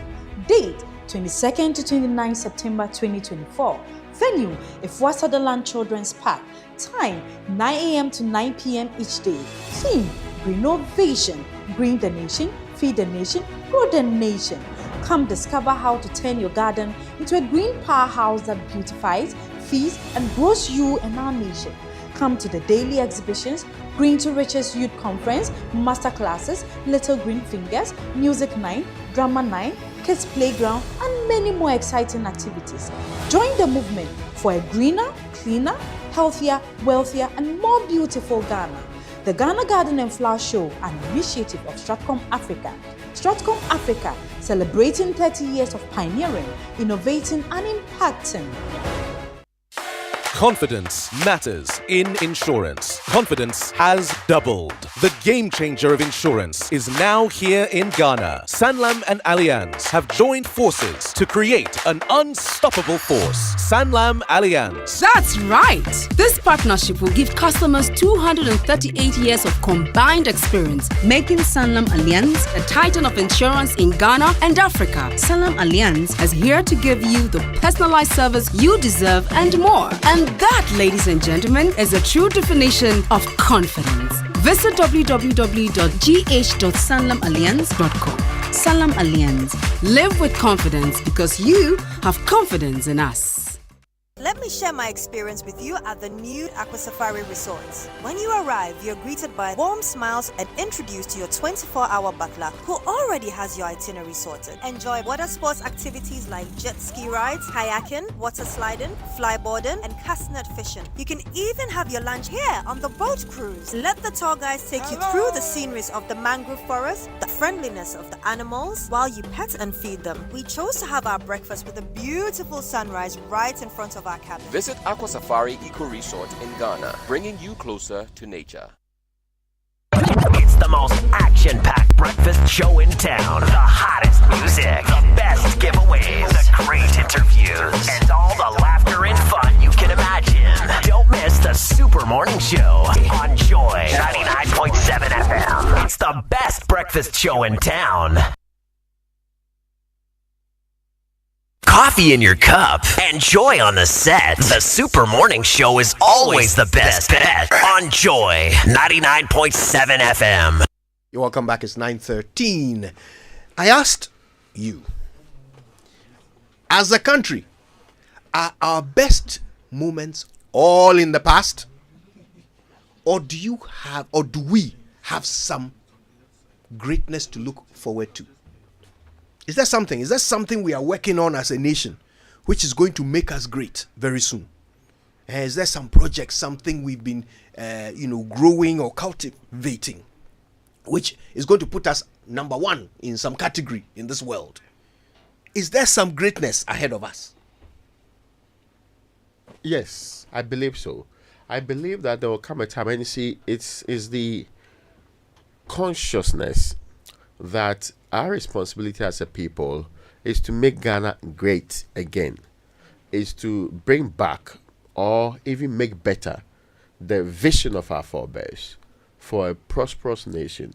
[SPEAKER 13] Date 22nd to 29 September 2024. Venue Ifwa Sutherland Children's Park. Time 9 a.m. to 9 p.m. each day. Theme Renovation. Green the nation, feed the nation, grow the nation. Come discover how to turn your garden into a green powerhouse that beautifies, feeds, and grows you and our nation. Come to the daily exhibitions, Green to Riches Youth Conference, Master Classes, Little Green Fingers, Music 9, Drama 9, Kids Playground, and many more exciting activities. Join the movement for a greener, cleaner, healthier, wealthier, and more beautiful Ghana. The Ghana Garden and Flower Show, an initiative of Stratcom Africa. Stratcom Africa, celebrating 30 years of pioneering, innovating, and impacting.
[SPEAKER 24] Confidence matters in insurance. Confidence has doubled. The game changer of insurance is now here in Ghana. Sanlam and Allianz have joined forces to create an unstoppable force. Sanlam Allianz.
[SPEAKER 27] That's right. This partnership will give customers 238 years of combined experience, making Sanlam Allianz a titan of insurance in Ghana and Africa. Sanlam Allianz is here to give you the personalized service you deserve and more. And that, ladies and gentlemen, is a true definition of confidence. Visit www.gh.sanlamallianz.com. Sanlam Allianz. Live with confidence because you have confidence in us.
[SPEAKER 28] Let me
[SPEAKER 7] me share my experience with you at the new Aqua Safari Resort. When you arrive, you're greeted by warm smiles and introduced to your 24-hour butler who already has your itinerary sorted. Enjoy water sports activities like jet ski rides, kayaking, water sliding, flyboarding, and castnet fishing. You can even have your lunch here on the boat cruise. Let the tour guides take you through the sceneries of the mangrove forest, the friendliness of the animals, while you pet and feed them. We chose to have our breakfast with a beautiful sunrise right in front of our cabin.
[SPEAKER 9] Visit Aqua Safari Eco Resort in Ghana, bringing you closer to nature.
[SPEAKER 10] It's the most action-packed breakfast show in town. The hottest music, the best giveaways, the great interviews, and all the laughter and fun you can imagine. Don't miss the Super Morning Show on Joy 99.7 FM. It's the best breakfast show in town. Coffee in your cup and Joy on the set. The Super Morning Show is always the best bet on Joy 99.7 FM.
[SPEAKER 14] You're welcome back. It's 9:13. I asked you, as a country, are our best moments all in the past? Or do we have some greatness to look forward to? Is there something we are working on as a nation which is going to make us great very soon? Is there some project, something we've been growing or cultivating, which is going to put us number one in some category in this world? Is there some greatness ahead of us?
[SPEAKER 17] Yes, I believe so. I believe that there will come a time, and you see, it's the consciousness that our responsibility as a people is to make Ghana great again, is to bring back or even make better the vision of our forebears for a prosperous nation.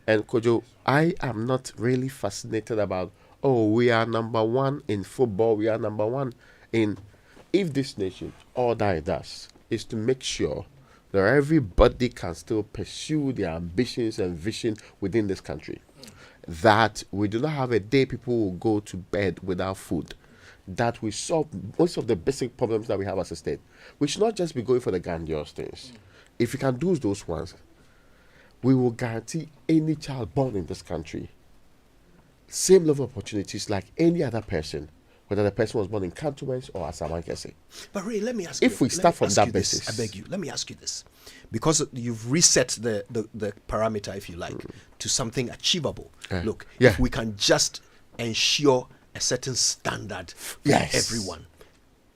[SPEAKER 17] And Kojo, I am not really fascinated about, we are number one in football, we are number one in... If this nation, all that it does is to make sure that everybody can still pursue their ambitions and vision within this country, that we do not have a day people will go to bed without food, that we solve most of the basic problems that we have as a state. We should not just be going for the grandiose things. If we can do those ones, we will guarantee any child born in this country same level of opportunities like any other person, whether the person was born in Cantonments or Asamankese.
[SPEAKER 14] But Ray, let me ask you.
[SPEAKER 17] If we start from that basis,
[SPEAKER 14] I beg you, let me ask you this, because you've reset the parameter, if you like, to something achievable. Look, if we can just ensure a certain standard for everyone.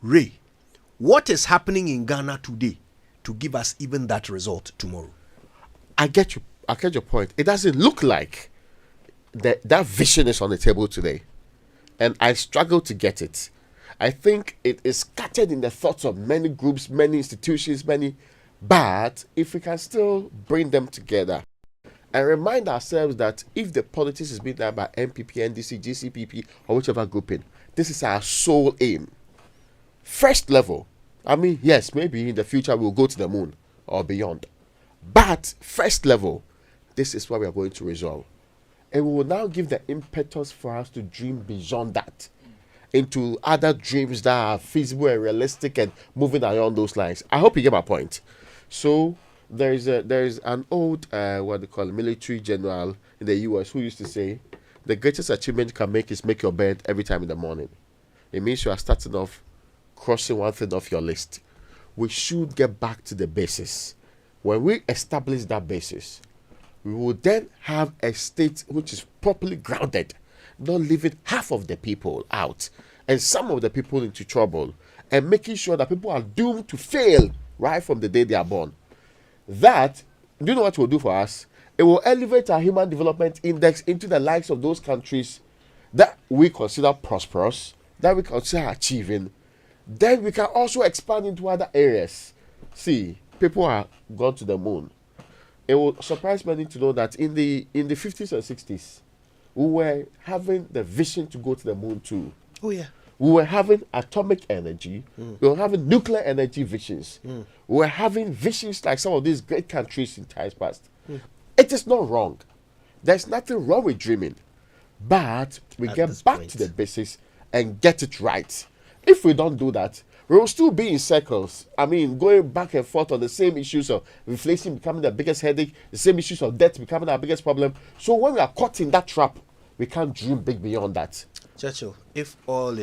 [SPEAKER 14] Ray, what is happening in Ghana today to give us even that result tomorrow?
[SPEAKER 17] I get your point. It doesn't look like that vision is on the table today. And I struggle to get it. I think it is scattered in the thoughts of many groups, many institutions, but if we can still bring them together and remind ourselves that if the politics is being done by MPP, NDC, GCPP, or whichever grouping, this is our sole aim. First level, yes, maybe in the future we'll go to the moon or beyond. But first level, this is what we are going to resolve. And we will now give the impetus for us to dream beyond that into other dreams that are feasible and realistic and moving along those lines. I hope you get my point. So there is an old military general in the US who used to say, the greatest achievement you can make is make your bed every time in the morning. It means you are starting off crossing one thing off your list. We should get back to the basis. When we establish that basis, we will then have a state which is properly grounded, not leaving half of the people out and some of the people into trouble, and making sure that people are doomed to fail right from the day they are born. That, do you know what it will do for us? It will elevate our human development index into the likes of those countries that we consider prosperous, that we consider achieving. Then we can also expand into other areas. See, people are gone to the moon. It will surprise many to know that in the 50s and 60s, we were having the vision to go to the moon too.
[SPEAKER 14] Oh yeah.
[SPEAKER 17] We were having atomic energy. We were having nuclear energy visions. We were having visions like some of these great countries in times past. It is not wrong. There's nothing wrong with dreaming. But we get back to the basics and get it right. If we don't do that, we will still be in circles. I mean, going back and forth on the same issues of inflation becoming the biggest headache, the same issues of debt becoming our biggest problem. So when we are caught in that trap, we can't dream big beyond that.
[SPEAKER 14] Churchill, if all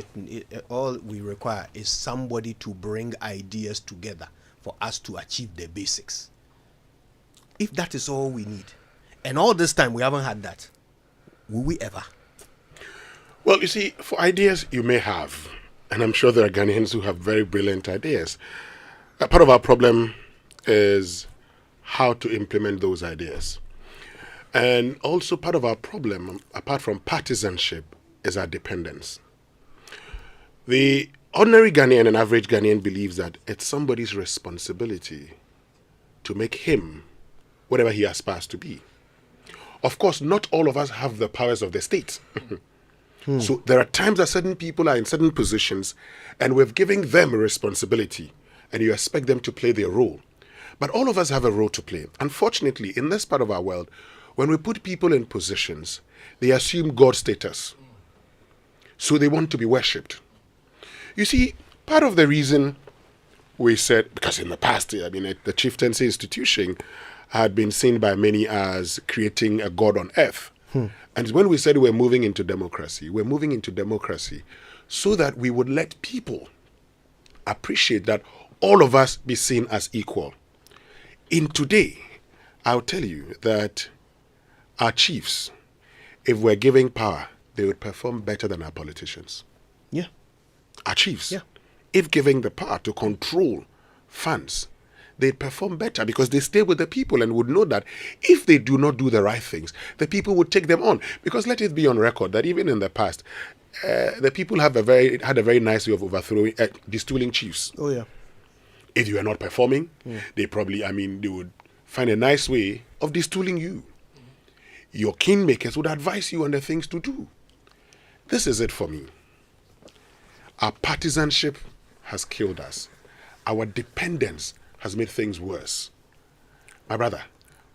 [SPEAKER 14] we require is somebody to bring ideas together for us to achieve the basics, if that is all we need, and all this time we haven't had that, will we ever?
[SPEAKER 3] Well, you see, for ideas you may have, and I'm sure there are Ghanaians who have very brilliant ideas. Part of our problem is how to implement those ideas. And also part of our problem, apart from partisanship, is our dependence. The ordinary Ghanaian and average Ghanaian believes that it's somebody's responsibility to make him whatever he aspires to be. Of course, not all of us have the powers of the state. So there are times that certain people are in certain positions and we're giving them a responsibility and you expect them to play their role. But all of us have a role to play. Unfortunately, in this part of our world, when we put people in positions, they assume God status. So they want to be worshipped. You see, part of the reason we said, because in the past, I mean, the chieftaincy institution had been seen by many as creating a God on earth. And when we said we're moving into democracy so that we would let people appreciate that all of us be seen as equal. In today, I'll tell you that our chiefs, if we're giving power, they would perform better than our politicians.
[SPEAKER 14] Yeah.
[SPEAKER 3] Our chiefs, if giving the power to control funds, they'd perform better because they stay with the people and would know that if they do not do the right things, the people would take them on. Because let it be on record that even in the past, the people had a very nice way of overthrowing, destooling chiefs.
[SPEAKER 14] Oh, yeah.
[SPEAKER 3] If you are not performing, they probably, they would find a nice way of destooling you. Your kingmakers would advise you on the things to do. This is it for me. Our partisanship has killed us. Our dependence has made things worse. My brother,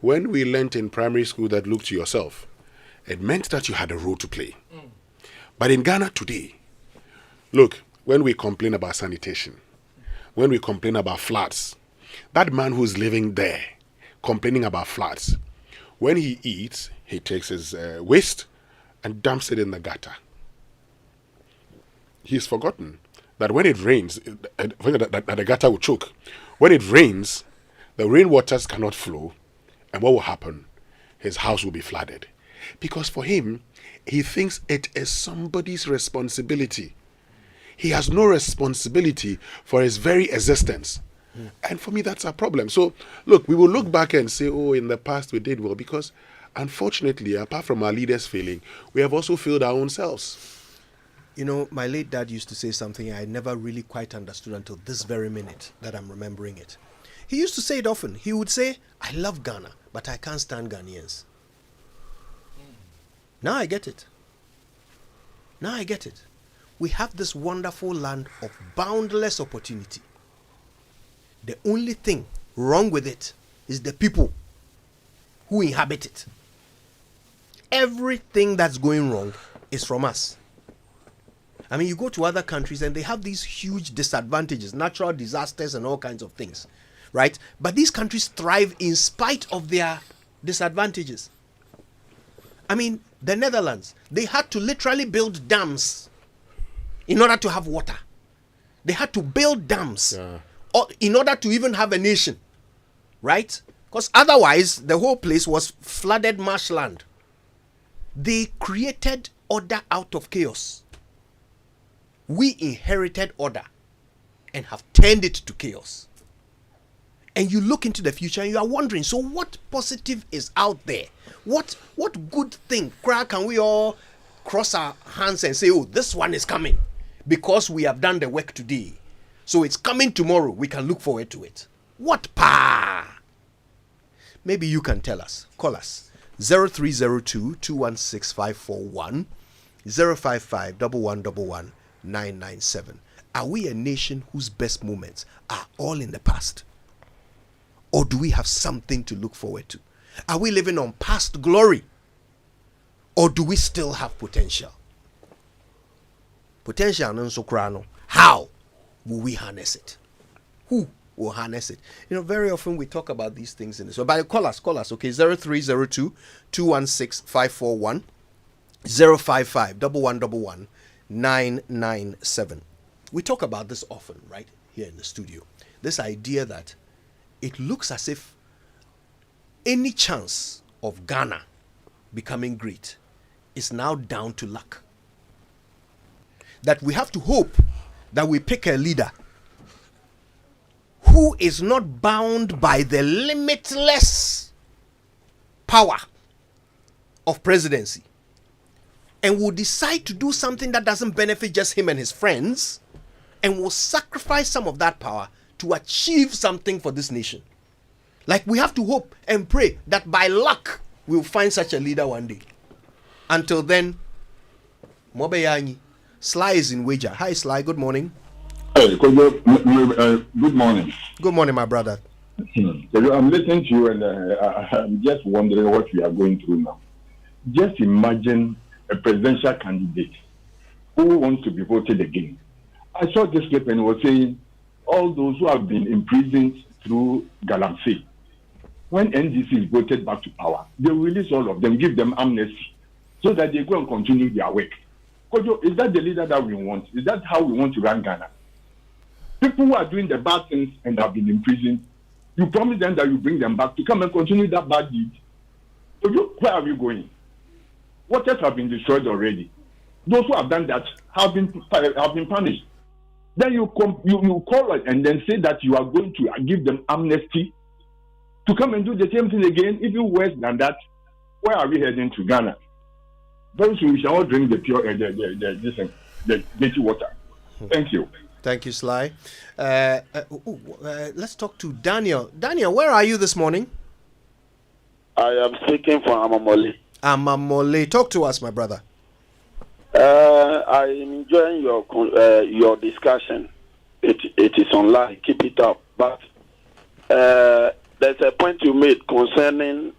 [SPEAKER 3] when we learnt in primary school that look to yourself, it meant that you had a role to play. But in Ghana today, look, when we complain about sanitation, when we complain about floods, that man who's living there complaining about floods, when he eats, he takes his waste and dumps it in the gutter. He's forgotten that when it rains, that the gutter will choke. When it rains, the rainwaters cannot flow, and what will happen? His house will be flooded. Because for him, he thinks it is somebody's responsibility. He has no responsibility for his very existence. And for me, that's a problem. So, look, we will look back and say, oh, in the past we did well, because unfortunately, apart from our leaders failing, we have also failed our own selves.
[SPEAKER 14] You know, my late dad used to say something I never really quite understood until this very minute that I'm remembering it. He used to say it often. He would say, I love Ghana, but I can't stand Ghanaians. Now I get it. Now I get it. We have this wonderful land of boundless opportunity. The only thing wrong with it is the people who inhabit it. Everything that's going wrong is from us. I mean, you go to other countries and they have these huge disadvantages, natural disasters and all kinds of things, right? But these countries thrive in spite of their disadvantages. I mean, the Netherlands, they had to literally build dams in order to have water. They had to build dams in order to even have a nation, right? Because otherwise, the whole place was flooded marshland. They created order out of chaos. We inherited order and have turned it to chaos. And you look into the future and you are wondering, so what positive is out there? What good thing can we all cross our hands and say, oh, this one is coming because we have done the work today. So it's coming tomorrow. We can look forward to it. What pa? Maybe you can tell us. Call us. 0302-216-541 055-1111 997. Are we a nation whose best moments are all in the past? Or do we have something to look forward to? Are we living on past glory? Or do we still have potential? Potential no so krano. How? will we harness it? Who will harness it? Very often we talk about these things in this. So, but call us, okay, 0302 216 541 055 1111 997. We talk about this often, right, here in the studio. This idea that it looks as if any chance of Ghana becoming great is now down to luck. That we have to hope that we pick a leader who is not bound by the limitless power of presidency and will decide to do something that doesn't benefit just him and his friends and will sacrifice some of that power to achieve something for this nation. Like, we have to hope and pray that by luck we'll find such a leader one day. Until then, Mobeyanyi. Sly is in Wager. Hi, Sly. Good morning.
[SPEAKER 15] Hey, good morning.
[SPEAKER 14] Good morning, my brother.
[SPEAKER 15] I'm listening to you, and I'm just wondering what we are going through now. Just imagine a presidential candidate who wants to be voted again. I saw this clip and it was saying all those who have been imprisoned through Galamsey, when NDC is voted back to power, they release all of them, give them amnesty, so that they go and continue their work. Kojo, is that the leader that we want? Is that how we want to run Ghana? People who are doing the bad things and have been imprisoned, you promise them that you bring them back to come and continue that bad deed. Kojo, where are we going? Waters have been destroyed already. Those who have done that have been punished. Then you call us and then say that you are going to give them amnesty to come and do the same thing again, even worse than that. Where are we heading to Ghana? Very soon we shall all drink the pure, the dirty water. Thank you.
[SPEAKER 14] Thank you, Sly. Let's talk to Daniel. Daniel, where are you this morning?
[SPEAKER 16] I am speaking from Amamole.
[SPEAKER 14] Amamole, talk to us, my brother.
[SPEAKER 16] I am enjoying your discussion. It is online. Keep it up. But there's a point you made concerning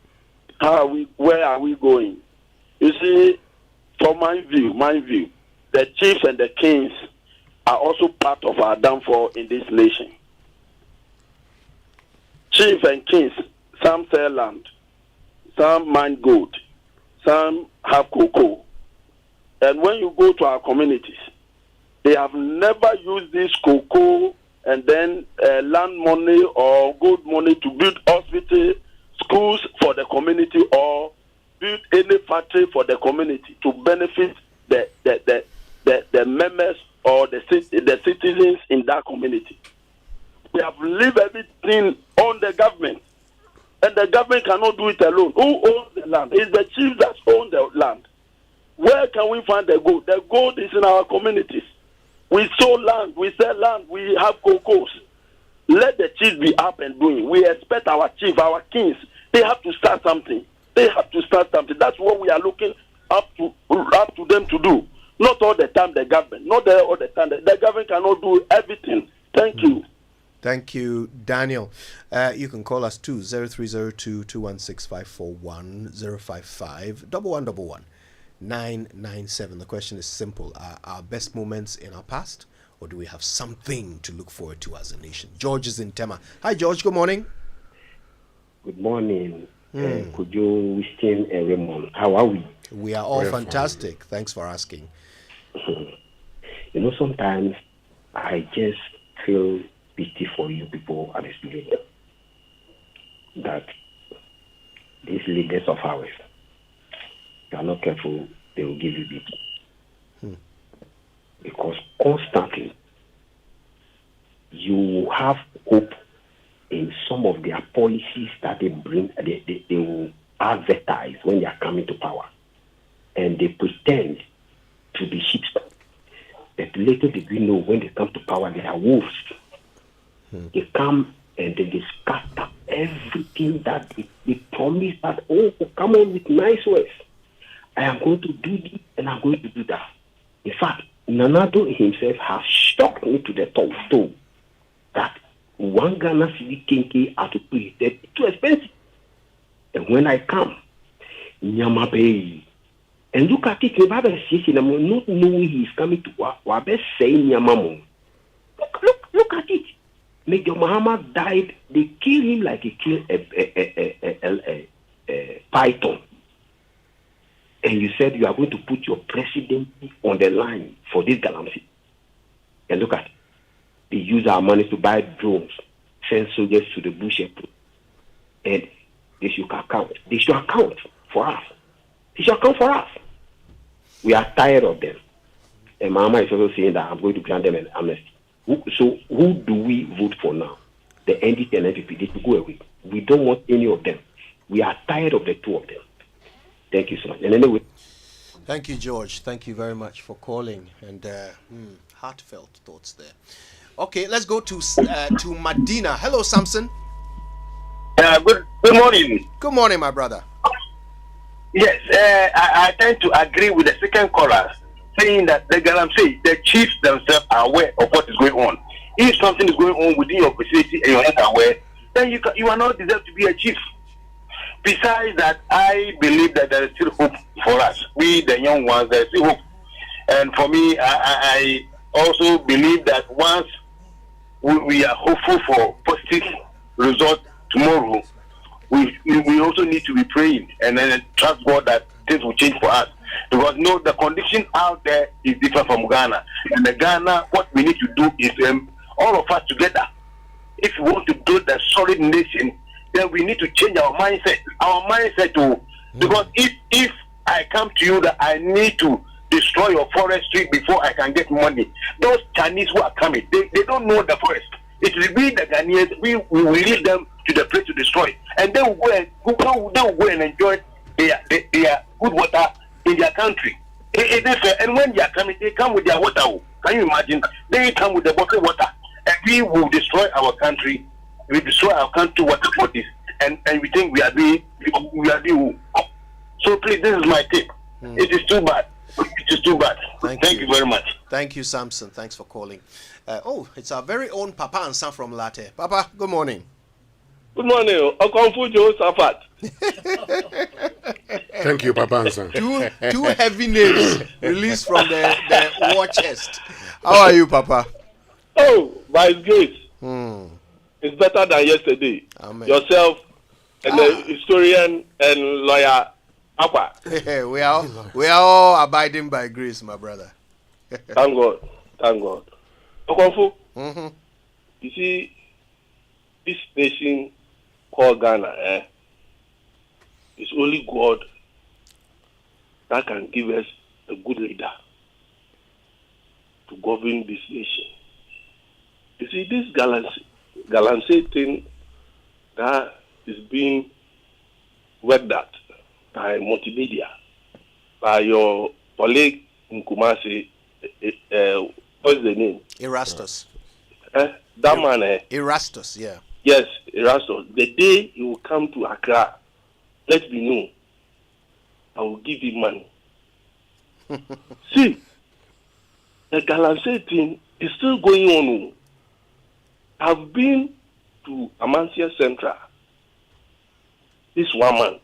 [SPEAKER 16] where are we going. You see, from my view, the chiefs and the kings are also part of our downfall in this nation. Chiefs and kings, some sell land, some mine gold, some have cocoa. And when you go to our communities, they have never used this cocoa and then land money or gold money to build hospital, schools for the community, or build any factory for the community to benefit the members or the citizens in that community. They have leave everything on the government, and the government cannot do it alone. Who owns the land? It's the chiefs that own the land. Where can we find the gold? The gold is in our communities. We sow land, we sell land, we have cocos. Let the chiefs be up and doing. We expect our chiefs, our kings, they have to start something. They have to start something. That's what we are looking up to them to do. Not all the time the government. Not all the time. The government cannot do everything. Thank you.
[SPEAKER 14] Thank you, Daniel. You can call us too, 0302 216 541 055 1111 997. The question is simple. Are our best moments in our past, or do we have something to look forward to as a nation? George is in Tema. Hi, George. Good morning.
[SPEAKER 18] Good morning. Could you Winston and Raymond? How are we?
[SPEAKER 14] We are all fantastic. Thanks for asking.
[SPEAKER 18] Sometimes I just feel pity for you people at the studio, that these leaders of ours, if you are not careful, they will give you beat. Because constantly you have hope in some of their policies that they bring, they will advertise when they are coming to power, and they pretend to be sheep. But little did we know, when they come to power, they are wolves. They come and they scatter everything that they promise that, come on with nice words. I am going to do this and I'm going to do that. In fact, Nanado himself has shocked me to the toe that one Ghana cedi kinky at to pay that too expensive. And when I come, Nyama Bay, and look at it, Baba says, not knowing he is coming to Wabe saying Nyamamu. Look, Major Muhammad died. They killed him like he killed a python. And you said you are going to put your presidency on the line for this galamsey. And look at, they use our money to buy drones, send soldiers to the bush, and they should account. They should account for us. They should account for us. We are tired of them. And Mama is also saying that I'm going to grant them an amnesty. So who do we vote for now? The NDC and NPP, they should go away. We don't want any of them. We are tired of the two of them. Thank you so much. And anyway,
[SPEAKER 14] thank you, George. Thank you very much for calling, and heartfelt thoughts there. Okay, let's go to Medina. Hello, Samson.
[SPEAKER 2] Good morning.
[SPEAKER 14] Good morning, my brother.
[SPEAKER 2] Yes, I tend to agree with the second caller, saying that the chiefs themselves are aware of what is going on. If something is going on within your vicinity and you're not aware, then you are not deserved to be a chief. Besides that, I believe that there is still hope for us. We, the young ones, there is still hope. And for me, I also believe that once we are hopeful for positive results tomorrow, we also need to be praying and then trust God that things will change for us. Because the condition out there is different from Ghana. And the Ghana, what we need to do is all of us together. If we want to build a solid nation, then we need to change our mindset. Because if I come to you that I need to destroy your forestry before I can get money, those Chinese who are coming, they don't know the forest. It will be the Ghanaians. We will lead them to the place to destroy, and they will go and enjoy their good water in their country. And when they are coming, they come with their water. Can you imagine? They come with the bottled water, and we will destroy our country. We destroy our country water bodies, and we think we are the So please, this is my tip. It is too bad. It is too bad. Thank you very much.
[SPEAKER 14] Thank you, Samson. Thanks for calling. It's our very own Papa and Sam from Latte. Papa, good morning.
[SPEAKER 16] Good morning. Okonfu Josaphat.
[SPEAKER 3] Thank you, Papa and Sam.
[SPEAKER 14] Two heavy names released from the war chest. How are you, Papa?
[SPEAKER 16] Oh, by His grace. It's better than yesterday.
[SPEAKER 14] Amen.
[SPEAKER 16] Yourself and the historian and lawyer Apa.
[SPEAKER 14] We are all abiding by grace, my brother.
[SPEAKER 16] Thank God. Thank God. Okonfu, you see, this nation called Ghana, it's only God that can give us a good leader to govern this nation. You see, this Galamsey thing that is being worked at by multimedia, by your colleague in Kumasi, what's the name?
[SPEAKER 14] Erastus.
[SPEAKER 16] That man.
[SPEAKER 14] Erastus, yeah.
[SPEAKER 16] Yes, Erastus. The day he will come to Accra, let me know. I will give him money. See, the Galamsey thing is still going on. I've been to Amansia Central this 1 month.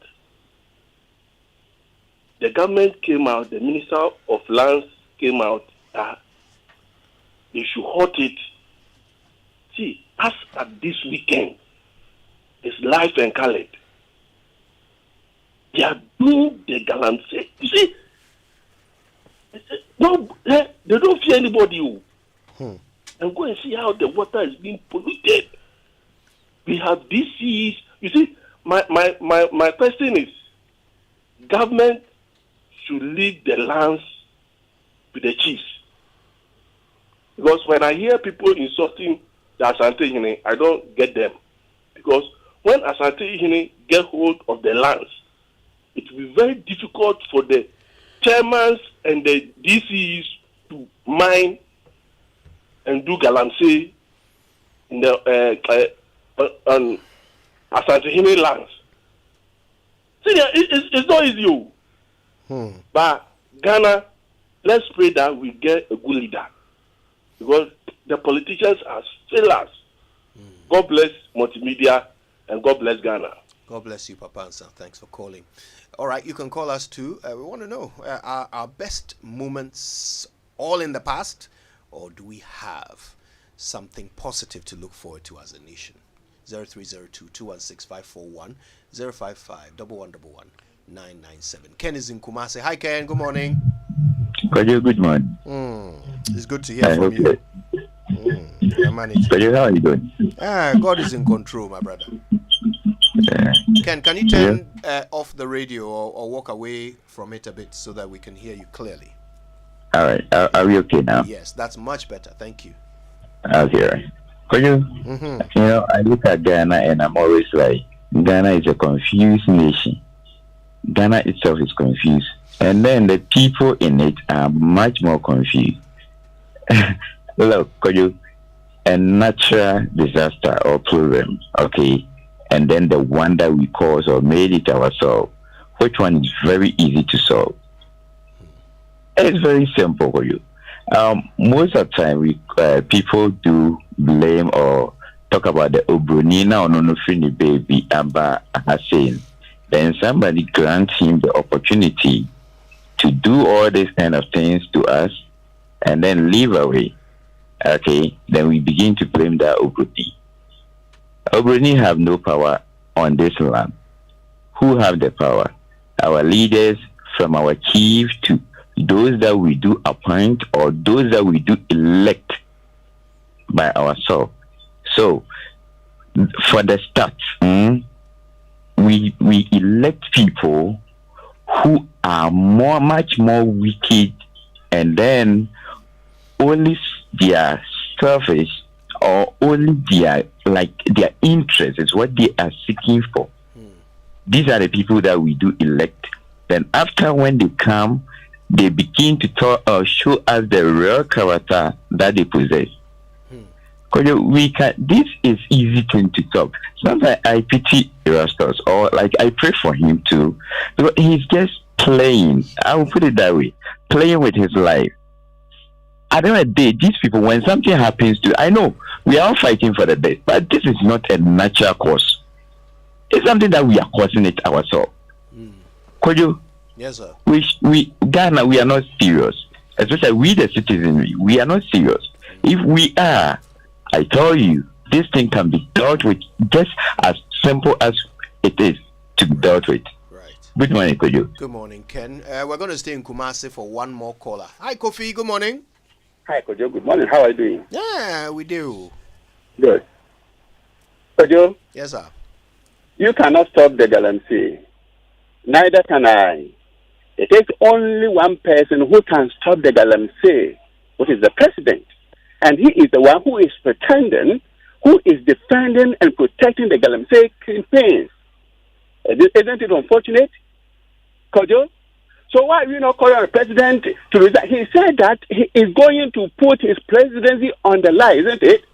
[SPEAKER 16] The government came out, the Minister of Lands came out that they should halt it. See, as at this weekend, it's life and colored. They are doing the Galamsey. You see, no, they don't fear anybody. And go and see how the water is being polluted. We have disease. You see, my question is, government should leave the lands to the chiefs. Because when I hear people insulting the Asante Hine, I don't get them. Because when Asante Hine get hold of the lands, it will be very difficult for the chairmans and the DCs to mine and do Galamsey in the Asante Hine lands. See, it's not easy. But Ghana, let's pray that we get a good leader. Because the politicians are failures. God bless multimedia and God bless Ghana.
[SPEAKER 14] God bless you, Papa and Sam. Thanks for calling. All right, you can call us too. We want to know, are our best moments all in the past, or do we have something positive to look forward to as a nation. 0302-216-541, 055-111-997. Ken is in Kumasi. Hi, Ken. Good morning.
[SPEAKER 4] Good morning.
[SPEAKER 14] It's good to hear from you. Your manager.
[SPEAKER 4] How are you doing?
[SPEAKER 14] God is in control, my brother. Ken, can you turn off the radio or walk away from it a bit so that we can hear you clearly?
[SPEAKER 4] All right. Are we okay now?
[SPEAKER 14] Yes, that's much better. Thank you.
[SPEAKER 4] Okay. You know, I look at Ghana and I'm always like, Ghana is a confused nation. Ghana itself is confused. And then the people in it are much more confused. Look, a natural disaster or problem, okay, and then the one that we caused or made it ourselves, which one is very easy to solve? It's very simple for you. Most of the time, people do blame or talk about the Obronina or no baby Abba Hussein. Then somebody grants him the opportunity to do all these kind of things to us and then leave away. Okay, then we begin to blame that Obroni. Obroni have no power on this land. Who have the power? Our leaders, from our chief to those that we do appoint or those that we do elect by ourselves. So, for the start, we elect people who are much more wicked, and then only their selfish or only their interest is what they are seeking for. These are the people that we do elect. Then after when they come, they begin to show us the real character that they possess. This is easy thing to talk. Sometimes I pity Erastus, or like I pray for him too, because he's just playing. I will put it that way, playing with his life. At the end of the day, these people, when something happens to, I know we are all fighting for the best, but this is not a natural cause. It's something that we are causing it ourselves. Could you?
[SPEAKER 14] Yes, sir.
[SPEAKER 4] Ghana, we are not serious. Especially we, the citizenry, we are not serious. If we are, I tell you, this thing can be dealt with just as simple as it is to be dealt with.
[SPEAKER 14] Right.
[SPEAKER 4] Good morning, Kojo.
[SPEAKER 14] Good morning, Ken. We're going to stay in Kumasi for one more caller. Hi, Kofi. Good morning.
[SPEAKER 11] Hi, Kojo. Good morning. How are you doing?
[SPEAKER 14] Yeah, we do.
[SPEAKER 11] Good. Kojo?
[SPEAKER 14] Yes, sir.
[SPEAKER 11] You cannot stop the Galamsey. Neither can I. It takes only one person who can stop the Galamsey, which is the president. And he is the one who is pretending, who is defending and protecting the Galamsey campaigns. Isn't it unfortunate, Kojo? So why are you not calling on the president to resign? He said that he is going to put his presidency on the line, isn't it?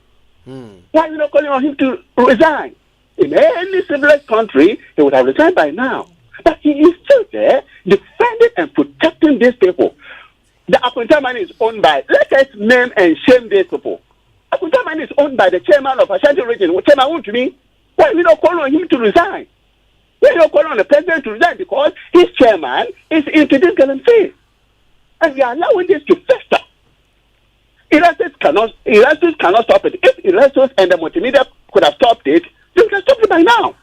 [SPEAKER 11] Why are you not calling on him to resign? In any civilized country, he would have resigned by now. But he is still there, defending and protecting these people. The Apunta money is owned by, let us name and shame these people. Apunta money is owned by the chairman of Ashanti region, Chairman Untumi. Why are we not calling on him to resign? We are not calling on the president to resign because his chairman is into this Galamsey. And we are allowing this to fester. Erastus cannot stop it. If Erastus and the multimedia could have stopped it, they would have stopped it by now.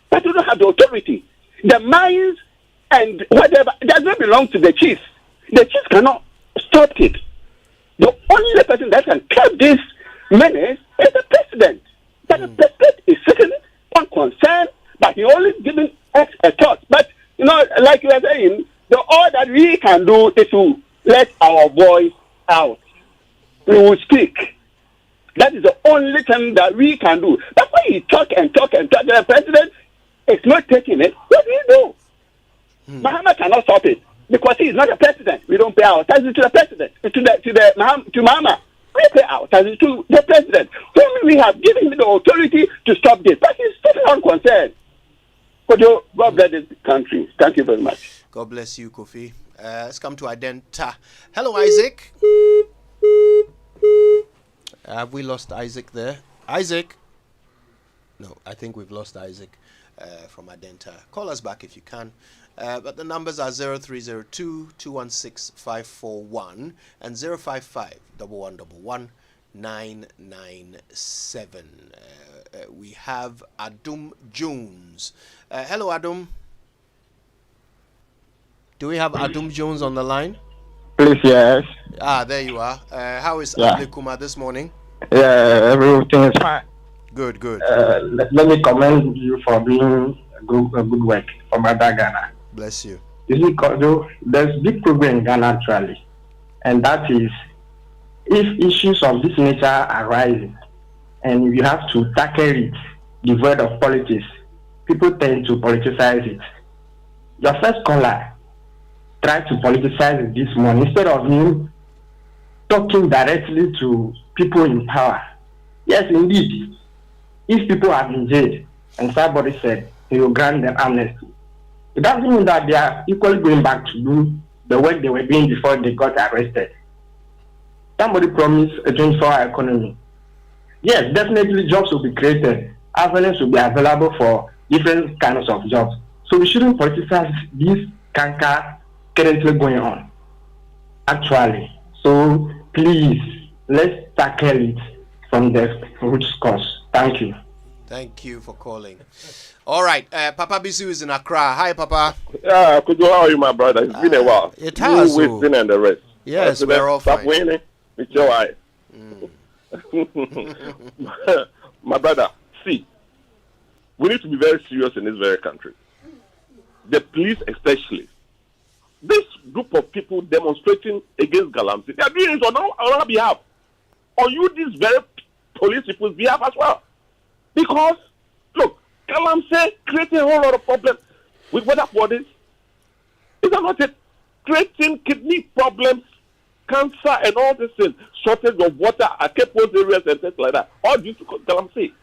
[SPEAKER 11] But we don't have the authority. The mines and whatever does not belong to the chiefs. The chiefs cannot stop it. The only person that can curb this menace is the president. But the president is sitting unconcerned, but he only giving us a thought. But you know, like you are saying, all that we can do is to let our voice out. We will speak. That is the only thing that we can do. But when you talk and talk and talk, the president is not taking it. What do you do? Muhammad cannot stop it because he is not the president. We don't pay our taxes to the president, to Muhammad. We pay our taxes to the president. Whom we have given him the authority to stop this, but he's still unconcerned. God bless this country. Thank you very much.
[SPEAKER 14] God bless you, Kofi. Let's come to Identa. Hello, Isaac. Have we lost Isaac there? Isaac? No, I think we've lost Isaac from Identa. Call us back if you can. But the numbers are 0302-216-541 and 055-1111-997.
[SPEAKER 5] 997. We have Adum Jones. Hello, Adum. Do we have Adum Jones on the line?
[SPEAKER 6] Please, yes.
[SPEAKER 5] There you are. How is Kuma this morning?
[SPEAKER 6] Yeah, everything is fine.
[SPEAKER 5] Good.
[SPEAKER 6] Let me commend you for doing a good work for Mother Ghana.
[SPEAKER 5] Bless you.
[SPEAKER 6] You see, there's big problem in Ghana actually, and that is if issues of this nature arise and you have to tackle it devoid of politics, people tend to politicize it. Your first caller tried to politicize it this morning instead of him talking directly to people in power. Yes, indeed. If people have been jailed and somebody said he will grant them amnesty, it doesn't mean that they are equally going back to do the work they were doing before they got arrested. Somebody promised a 24-hour economy. Yes, definitely jobs will be created. Avenues will be available for different kinds of jobs. So we shouldn't politicize this canker currently going on. Actually. So please, let's tackle it from the root cause. Thank you.
[SPEAKER 5] Thank you for calling. All right, Papa Bisu is in Accra. Hi, Papa.
[SPEAKER 16] Yeah, could you how are you, my brother? It's been a while.
[SPEAKER 5] It has.
[SPEAKER 16] You, Winston, and the rest.
[SPEAKER 5] Yes, we're all fine.
[SPEAKER 16] Stop winning. It's your eye. My brother, see, we need to be very serious in this very country. The police, especially. This group of people demonstrating against Galamsey, they are doing it on our behalf. On you, this very police people's behalf as well. Because, look, Galamsey creating a whole lot of problems with weather bodies. Is that not it? Creating kidney problems, cancer, and all these things. Shortage of water at Cape areas and things like that. All due to Galamsey.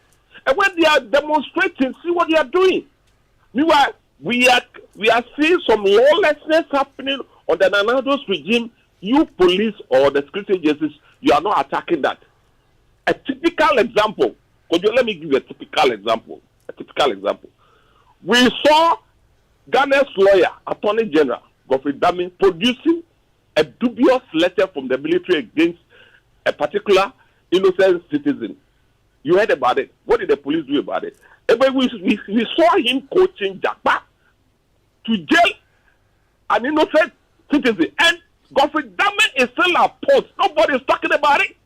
[SPEAKER 16] And when they are demonstrating, see what they are doing. Meanwhile, we are seeing some lawlessness happening on the Nanado's regime. You police or the security agencies, you are not attacking that. A typical example. Let me give you a typical example. We saw Ghana's lawyer, Attorney General Godfrey Dami, producing a dubious letter from the military against a particular innocent citizen. You heard about it. What did the police do about it? We saw him coaching Japa to jail an innocent citizen. And Godfrey Dami is still a post. Nobody is talking about it.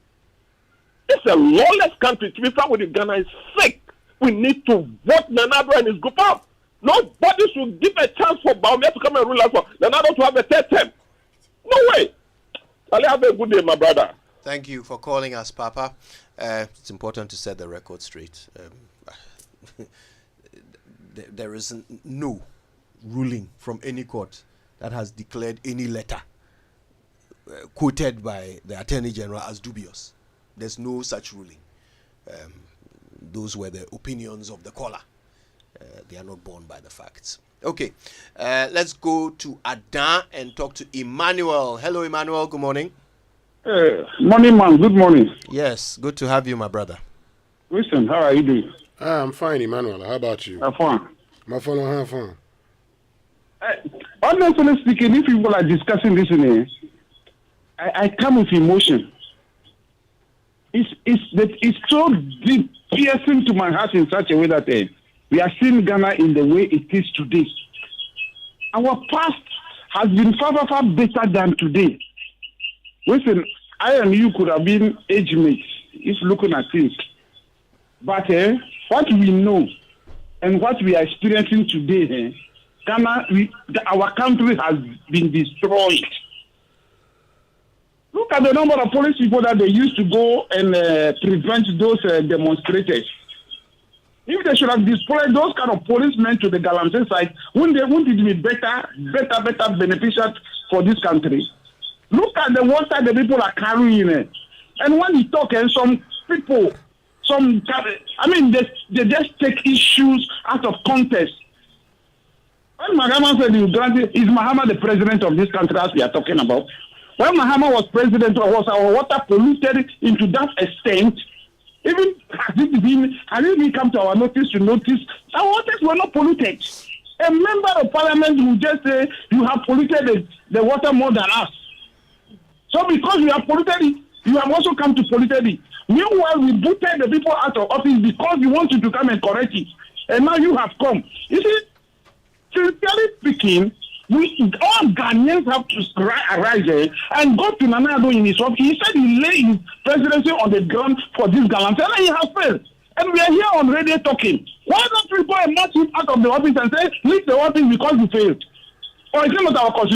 [SPEAKER 16] It's a lawless country. To be frank with you, Ghana is sick. We need to vote Nanado and his group out. Nobody should give a chance for Baumia to come and rule us for Nanado to have a third term. No way. I'll have a good day, my brother.
[SPEAKER 5] Thank you for calling us, Papa. It's important to set the record straight. There is no ruling from any court that has declared any letter quoted by the Attorney General as dubious. There's no such ruling. Those were the opinions of the caller. They are not borne by the facts. Okay, let's go to Adan and talk to Emmanuel. Hello, Emmanuel. Good morning.
[SPEAKER 12] Morning, man. Good morning.
[SPEAKER 5] Yes, good to have you, my brother.
[SPEAKER 12] Listen, how are you doing?
[SPEAKER 3] I'm fine, Emmanuel. How about you?
[SPEAKER 12] I'm fine.
[SPEAKER 3] My fellow, have fun.
[SPEAKER 12] Honestly speaking, if people are discussing this in here, I come with emotion. It's so deep, piercing to my heart in such a way that we are seeing Ghana in the way it is today. Our past has been far, far, far better than today. Listen, I and you could have been age mates if looking at things. But what we know and what we are experiencing today, Ghana, our country has been destroyed. Look at the number of police people that they used to go and prevent those demonstrators. If they should have deployed those kind of policemen to the Galamsey side, wouldn't it be better beneficial for this country? Look at the water the people are carrying. And when you talk, and some people, they just take issues out of context. When Mahama said is Mahama the president of this country as we are talking about? When Mahama was president, was our water polluted into that extent? Even has it been come to our notice to notice our waters were not polluted? A member of parliament will just say you have polluted the water more than us. So because we have polluted it, You have also come to polluted it. Meanwhile, we booted the people out of office because we wanted to come and correct it. And now you have come. You see, sincerely speaking, all Ghanaians have to arise and go to Nana Addo in his office. He said he laid his presidency on the ground for this galamsey, and he has failed. And we are here on radio talking. Why don't we go and march him out of the office and say, leave the office because you failed? Or is it not our constitution?